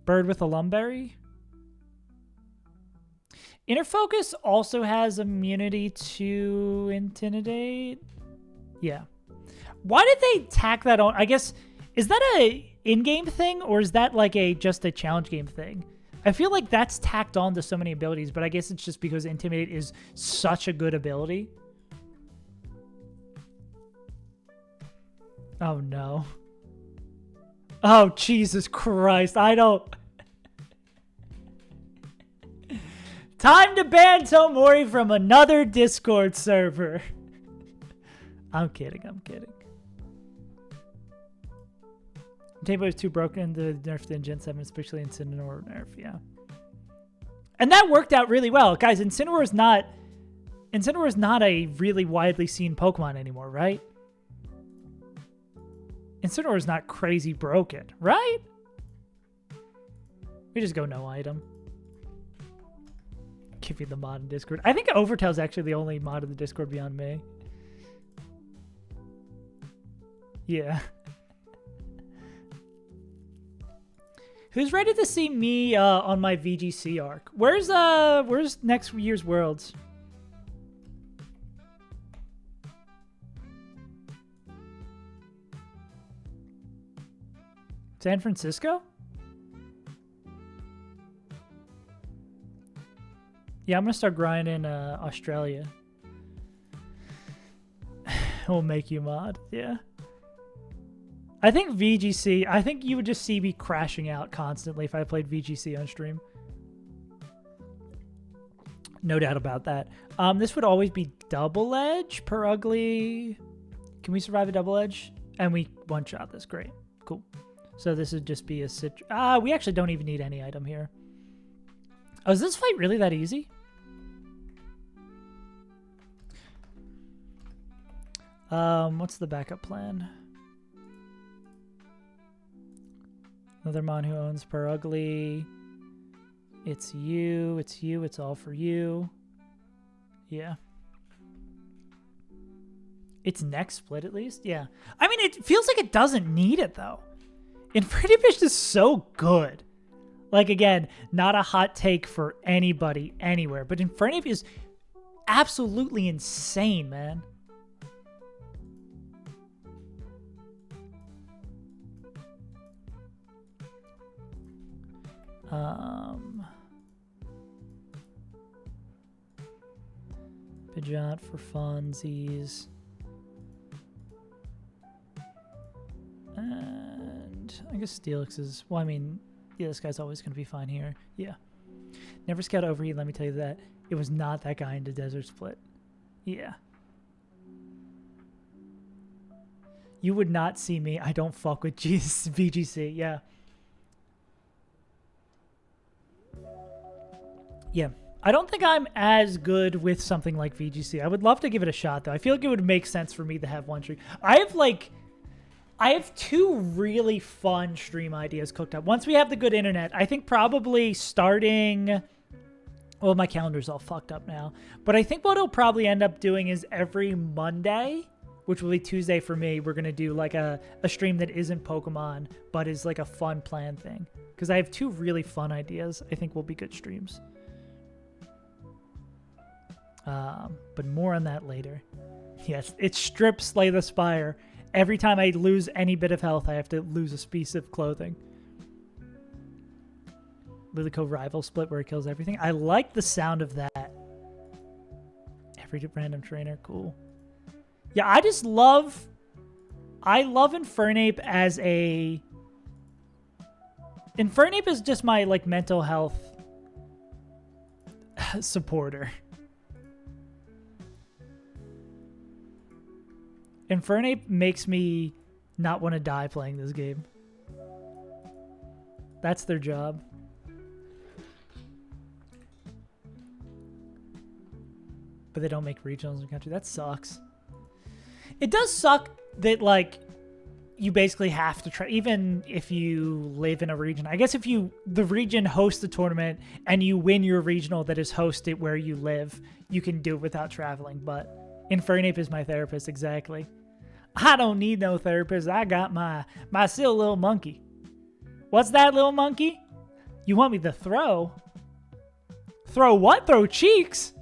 Bird with a Lumberry. Inner Focus also has immunity to Intimidate. Yeah. Why did they tack that on? I guess, is that a in-game thing or is that like just a challenge game thing? I feel like that's tacked on to so many abilities, but I guess it's just because Intimidate is such a good ability. Oh no. Oh, Jesus Christ. I don't... Time to ban Tomori from another Discord server. I'm kidding. Tabo is too broken. The nerfed in Gen 7, especially Incineroar nerf, yeah. And that worked out really well. Guys, Incineroar is not a really widely seen Pokemon anymore, right? Incineroar is not crazy broken, right? We just go no item. Give me the mod in Discord. I think Overtail's actually the only mod in the Discord beyond me. Yeah. Who's ready to see me on my VGC arc? Where's next year's Worlds? San Francisco? Yeah, I'm gonna start grinding Australia. We'll make you mod. Yeah. I think VGC, I think you would just see me crashing out constantly if I played VGC on stream. No doubt about that. This would always be double edge per ugly. Can we survive a double edge? And we one-shot this. Great. Cool. So this would just be a we actually don't even need any item here. Oh, is this fight really that easy? What's the backup plan? Another mon who owns per ugly. It's you, it's all for you. Yeah. It's next split at least? Yeah. I mean, it feels like it doesn't need it though. Infinity Fish is so good. Like, again, not a hot take for anybody anywhere, but Infinity is absolutely insane, man. Pidgeot for funsies. And I guess Steelix is, well, I mean, yeah, this guy's always going to be fine here. Yeah. Never scout overheat, let me tell you that. It was not that guy into Desert Split. Yeah. You would not see me. I don't fuck with VGC. Yeah. Yeah. I don't think I'm as good with something like VGC. I would love to give it a shot, though. I feel like it would make sense for me to have one stream. I have two really fun stream ideas cooked up. Once we have the good internet, I think probably starting... Well, my calendar's all fucked up now. But I think what it'll probably end up doing is every Monday, which will be Tuesday for me, we're going to do like a stream that isn't Pokemon, but is like a fun plan thing. Because I have two really fun ideas I think will be good streams. But more on that later. Yes, it's strip Slay the Spire. Every time I lose any bit of health, I have to lose a piece of clothing. Lilico rival split where it kills everything. I like the sound of that. Every random trainer, cool. Yeah, I love Infernape as a... Infernape is just my, like, mental health supporter. Infernape makes me not want to die playing this game. That's their job. But they don't make regionals in the country. That sucks. It does suck that, like, you basically have to try, even if you live in a region. I guess if the region hosts the tournament and you win your regional that is hosted where you live, you can do it without traveling. But Infernape is my therapist, exactly. I don't need no therapist. I got my silly little monkey. What's that, little monkey? You want me to throw? Throw what? Throw cheeks?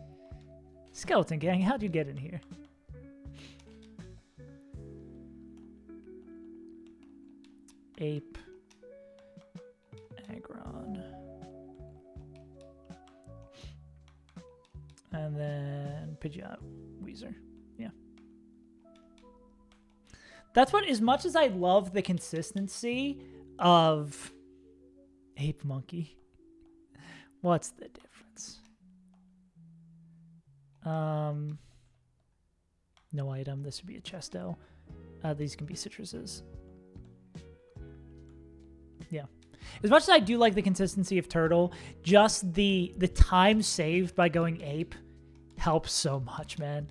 Skeleton Gang, how'd you get in here? Ape. Aggron. And then Pidgeot. Weezer. Yeah. That's what, as much as I love the consistency of Ape Monkey, what's the difference? No item. This would be a Chesto. These can be citruses. Yeah. As much as I do like the consistency of Turtle, just the time saved by going Ape helps so much, man.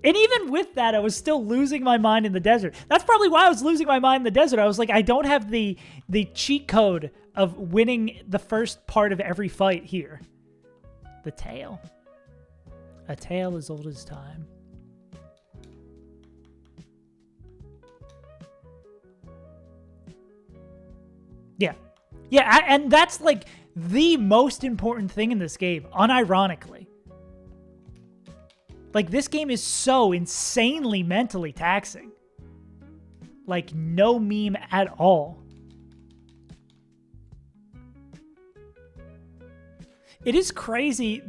And even with that, I was still losing my mind in the desert. That's probably why I was losing my mind in the desert. I was like, I don't have the cheat code of winning the first part of every fight here. The tale. A tale as old as time. Yeah. Yeah, and that's like the most important thing in this game, unironically. Like, this game is so insanely mentally taxing. Like, no meme at all. It is crazy,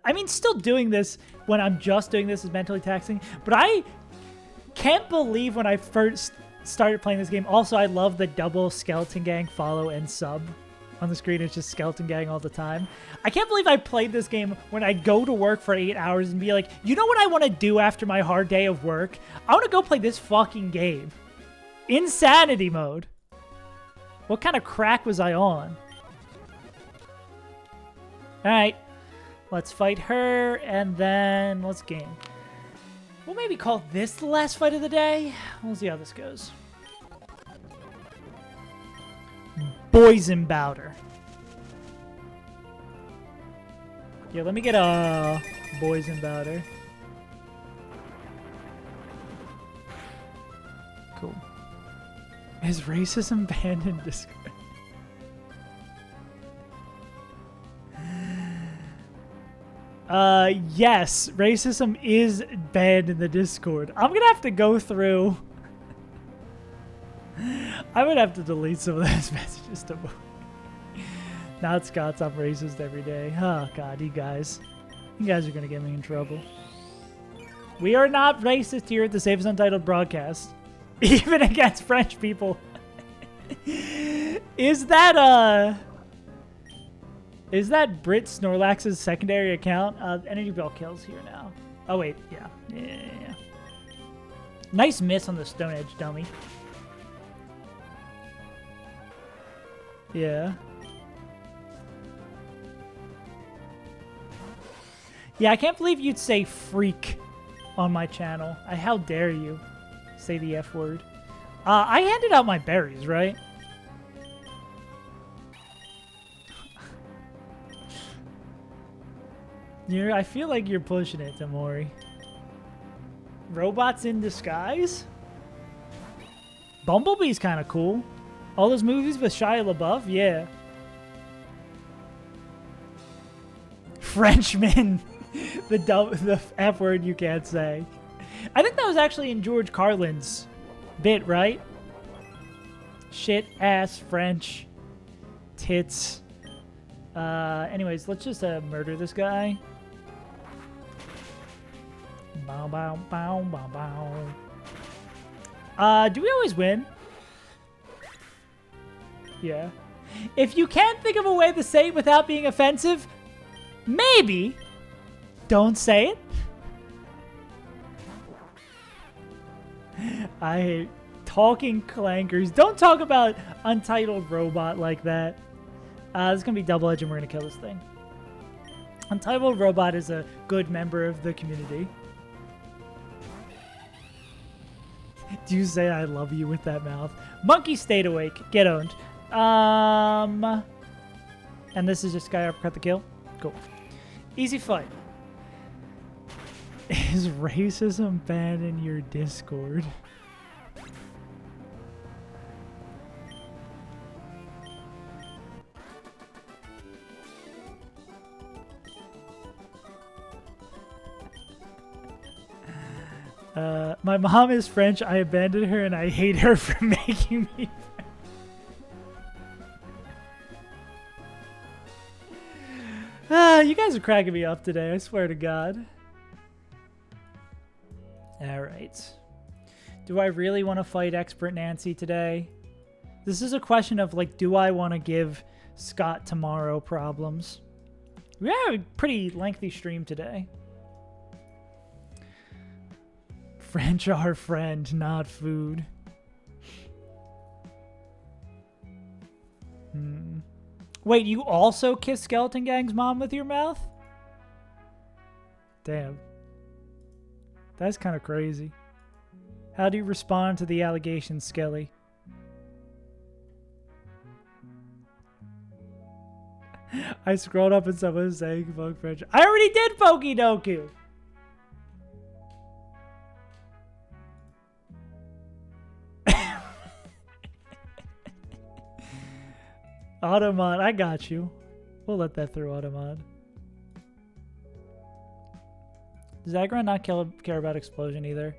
I mean, still doing this when I'm just doing this is mentally taxing, but I can't believe when I first started playing this game. Also, I love the double Skeleton Gang follow and sub on the screen. It's just Skeleton Gang all the time. I can't believe I played this game when I go to work for 8 hours and be like, you know what I want to do after my hard day of work? I want to go play this fucking game. Insanity mode. What kind of crack was I on? Alright. Let's fight her, and then let's game. We'll maybe call this the last fight of the day. We'll see how this goes. Boysenbowder. Yeah, let me get a Boysenbowder. Cool. Is racism banned in Discord? Yes, racism is banned in the Discord. I'm gonna have to go through. I'm gonna have to delete some of those messages to move. Not Scott's, I'm racist every day. Oh god, you guys are gonna get me in trouble. We are not racist here at the Save As Untitled broadcast, even against French people. Is that Brit Snorlax's secondary account? Energy Bell kills here now. Oh, wait. Yeah. Yeah. Nice miss on the Stone Edge dummy. Yeah. Yeah, I can't believe you'd say freak on my channel. How dare you say the F word. I handed out my berries, right? I feel like you're pushing it, Tamori. Robots in disguise? Bumblebee's kind of cool. All those movies with Shia LaBeouf? Yeah. Frenchman. The F word you can't say. I think that was actually in George Carlin's bit, right? Shit, ass, French, tits. Anyways, let's just murder this guy. Bow, bow, bow, bow, bow. Do we always win? Yeah. If you can't think of a way to say it without being offensive, maybe don't say it. I hate talking clankers. Don't talk about Untitled Robot like that. This is going to be double edge and we're going to kill this thing. Untitled Robot is a good member of the community. Do you say I love you with that mouth? Monkey stayed awake. Get owned. And this is just guy uppercut the kill. Cool. Easy fight. Is racism banned in your Discord? My mom is French. I abandoned her and I hate her for making me you guys are cracking me up today, I swear to God. Alright. Do I really want to fight Expert Nancy today? This is a question of, like, do I want to give Scott tomorrow problems? We have a pretty lengthy stream today. French our friend, not food. Wait, you also kiss Skeleton Gang's mom with your mouth? Damn. That's kind of crazy. How do you respond to the allegations, Skelly? I scrolled up and someone was saying fuck French. I already did Pokey Doku. Automod, I got you. We'll let that through, Automod. Does Aggron not care about Explosion either?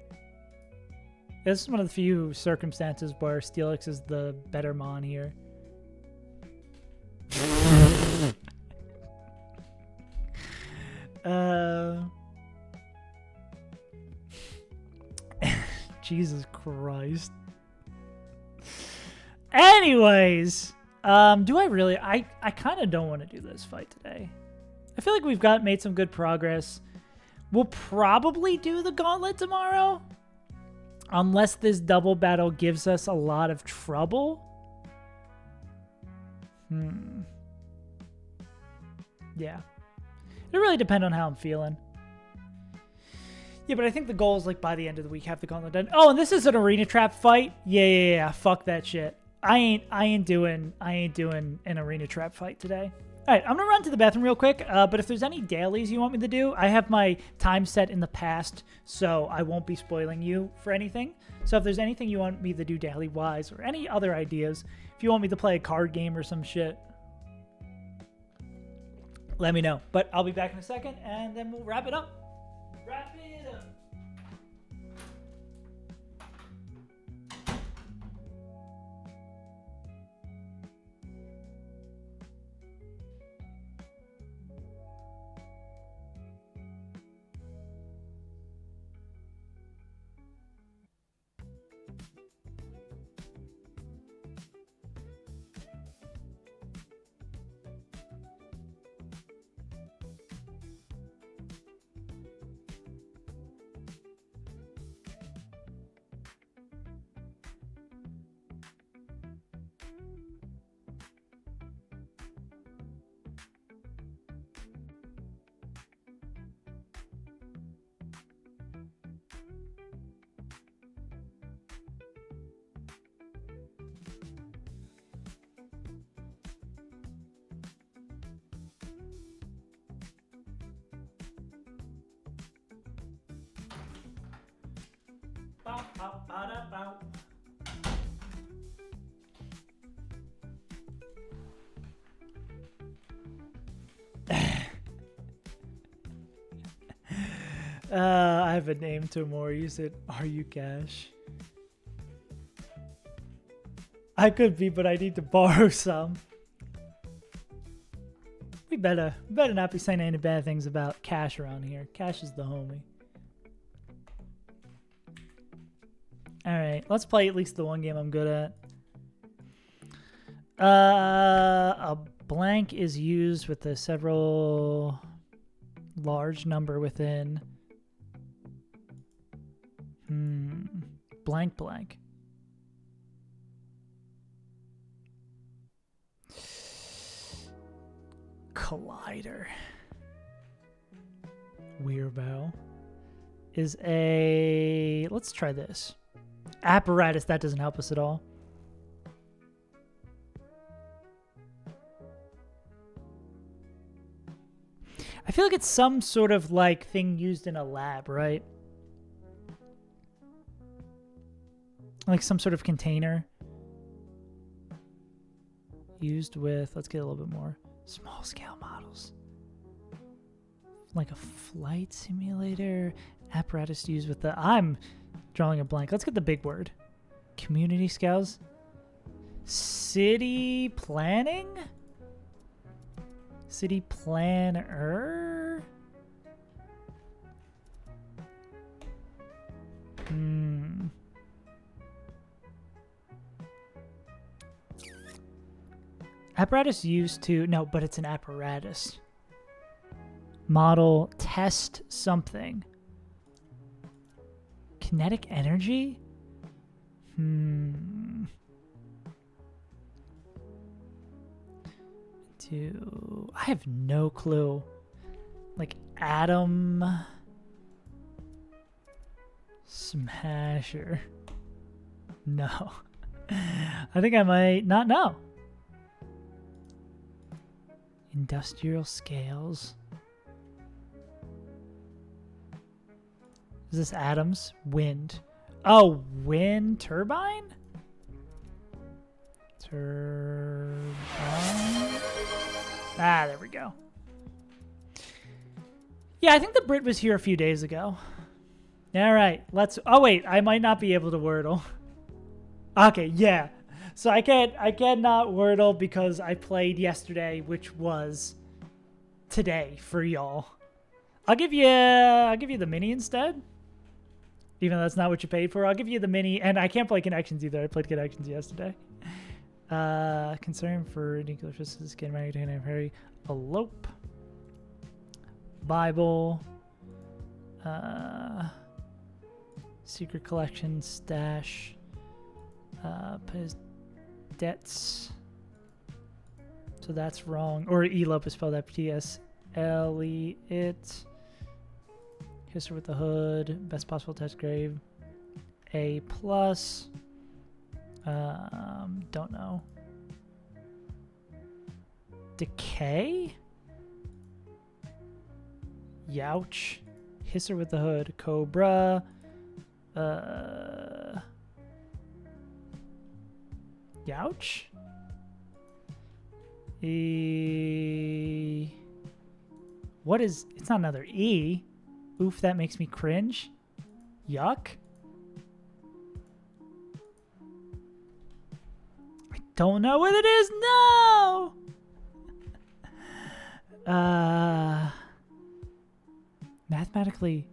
This is one of the few circumstances where Steelix is the better Mon here. Jesus Christ. Anyways, do I really? I kind of don't want to do this fight today. I feel like we've made some good progress. We'll probably do the gauntlet tomorrow. Unless this double battle gives us a lot of trouble. Yeah. It really depends on how I'm feeling. Yeah, but I think the goal is like by the end of the week have the gauntlet done. Oh, and this is an arena trap fight? Yeah. Fuck that shit. I ain't doing an arena trap fight today. All right, I'm gonna run to the bathroom real quick. But if there's any dailies you want me to do, I have my time set in the past, so I won't be spoiling you for anything. So if there's anything you want me to do daily wise or any other ideas, if you want me to play a card game or some shit, let me know. But I'll be back in a second, and then we'll wrap it up. Wrap it up. I have a name tomorrow. Use it. Are you Cash? I could be, but I need to borrow some. We better not be saying any bad things about Cash around here. Cash is the homie. Alright, let's play at least the one game I'm good at. A blank is used with a several large number within. Blank blank. Collider. Weirbo is a... Let's try this. Apparatus, that doesn't help us at all. I feel like it's some sort of like thing used in a lab, right? Like some sort of container used with, let's get a little bit more, small scale models. Like a flight simulator, apparatus used with the, I'm drawing a blank. Let's get the big word. Community scales. City planning? City planner? Apparatus used to, no, but it's an apparatus. Model, test something. Kinetic energy? I have no clue. Like atom smasher. No. I think I might not know. Industrial scales. Is this atoms? Wind. Oh, wind turbine? Turbine. Ah, there we go. Yeah, I think the Brit was here a few days ago. All right, let's... Oh, wait, I might not be able to Wordle. Okay, yeah. So I cannot Wordle because I played yesterday, which was today for y'all. I'll give you the mini instead. Even though that's not what you paid for. I'll give you the mini, and I can't play Connections either. I played Connections yesterday. Concern for nuclear physics, getting married to Harry. Elope. Bible. Secret collection, stash. Debts. So that's wrong. Or elope is spelled T-S-L-E. It. History with the hood. Best possible test grade. A plus. Don't know. Decay? Youch. Hisser with the hood. Cobra. Youch? What is... It's not another E. Oof, that makes me cringe. Yuck. I don't know what it is. No! Mathematically...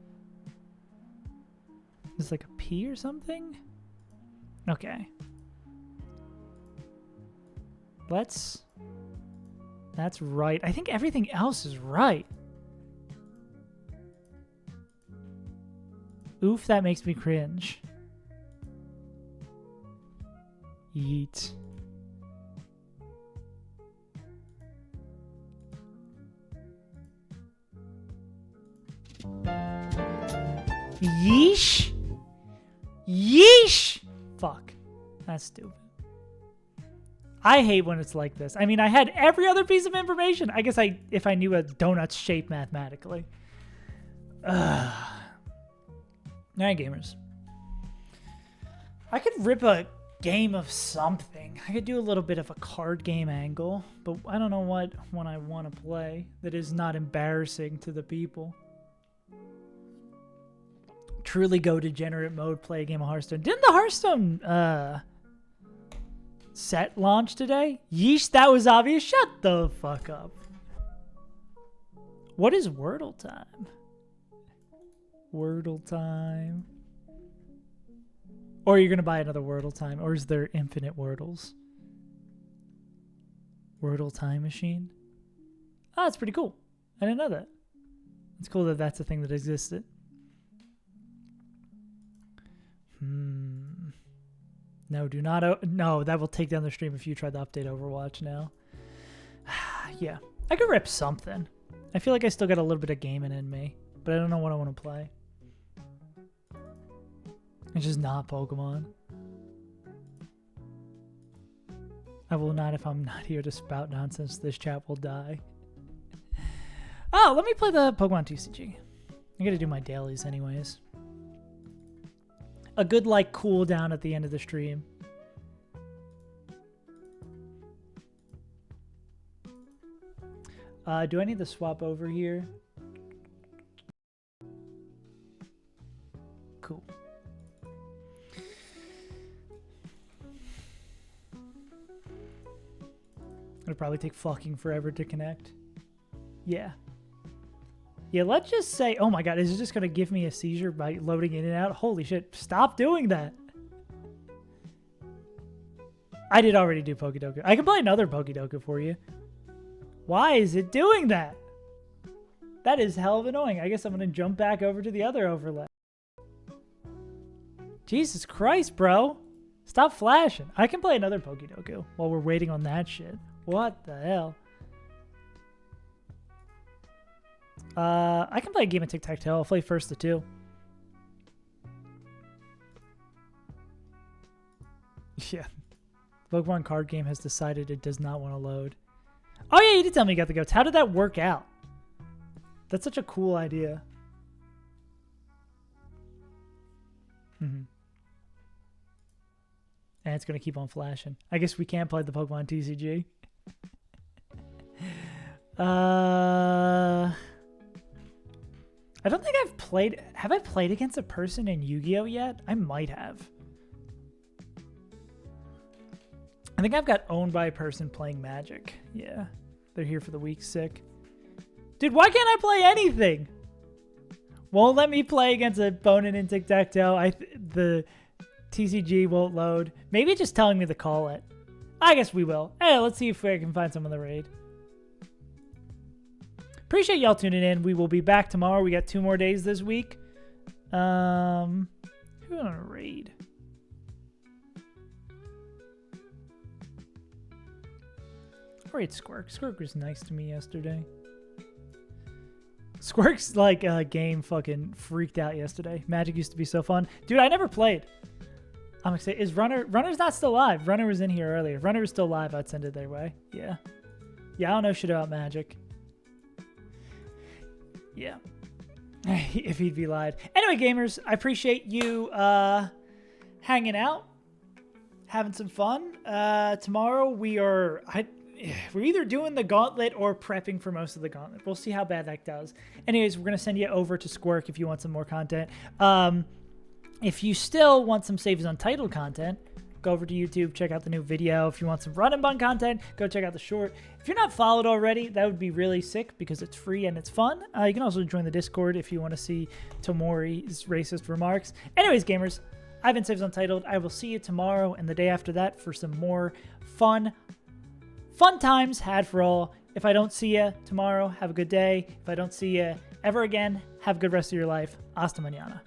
Is like a P or something? Okay. That's right. I think everything else is right. Oof, that makes me cringe. Yeet. Yeesh? Yeesh! Fuck. That's stupid. I hate when it's like this. I mean, I had every other piece of information. I guess if I knew a donut's shape mathematically. Alright, gamers. I could rip a game of something. I could do a little bit of a card game angle, but I don't know what one I want to play that is not embarrassing to the people. Truly go degenerate mode, play a game of Hearthstone. Didn't the Hearthstone set launch today? Yeesh, that was obvious. Shut the fuck up. What is Wordle time? Wordle time. Or you're going to buy another Wordle time. Or is there infinite Wordles? Wordle time machine? Oh, that's pretty cool. I didn't know that. It's cool that that's a thing that existed. No, do not. No, that will take down the stream if you try to update Overwatch now. Yeah, I could rip something. I feel like I still got a little bit of gaming in me, but I don't know what I want to play. It's just not Pokemon. I will not if I'm not here to spout nonsense. This chat will die. Oh, let me play the Pokemon TCG. I gotta do my dailies anyways. A good, like, cool down at the end of the stream. Do I need to swap over here? Cool. It'll probably take fucking forever to connect. Yeah. Yeah, let's just say... Oh my god, is it just going to give me a seizure by loading in and out? Holy shit, stop doing that. I did already do Pokedoku. I can play another Pokedoku for you. Why is it doing that? That is hell of annoying. I guess I'm going to jump back over to the other overlay. Jesus Christ, bro. Stop flashing. I can play another Pokedoku while we're waiting on that shit. What the hell? I can play a game of tic-tac-toe. I'll play first to two. Yeah. Pokemon card game has decided it does not want to load. Oh, yeah, you did tell me you got the goats. How did that work out? That's such a cool idea. And it's going to keep on flashing. I guess we can't play the Pokemon TCG. I don't think I've played... Have I played against a person in Yu-Gi-Oh yet? I might have. I think I've got owned by a person playing Magic. Yeah. They're here for the week. Sick. Dude, why can't I play anything? Won't let me play against a opponent in Tic-Tac-Toe. The TCG won't load. Maybe it's just telling me to call it. I guess we will. Hey, let's see if we can find some in the raid. Appreciate y'all tuning in. We will be back tomorrow. We got 2 more days this week. Who on a raid? I'll raid Squirk. Squirk was nice to me yesterday. Squirk's like game fucking freaked out yesterday. Magic used to be so fun. Dude, I never played. I'm excited. Is Runner's not still live? Runner was in here earlier. If Runner was still live, I'd send it their way. Yeah. Yeah, I don't know shit about Magic. Yeah. If he'd be live. Anyway, gamers, I appreciate you hanging out, having some fun. Tomorrow we're either doing the gauntlet or prepping for most of the gauntlet. We'll see how bad that does. Anyways, we're going to send you over to Squirk if you want some more content. If you still want some Saves Untitled content, go over to YouTube, check out the new video. If you want some Run and Bun content, go check out the short. If you're not followed already, that would be really sick because it's free and it's fun. You can also join the Discord if you want to see Tomori's racist remarks. Anyways, gamers, I've been Saves Untitled. I will see you tomorrow and the day after that for some more fun times had for all. If I don't see you tomorrow, have a good day. If I don't see you ever again, have a good rest of your life. Hasta mañana.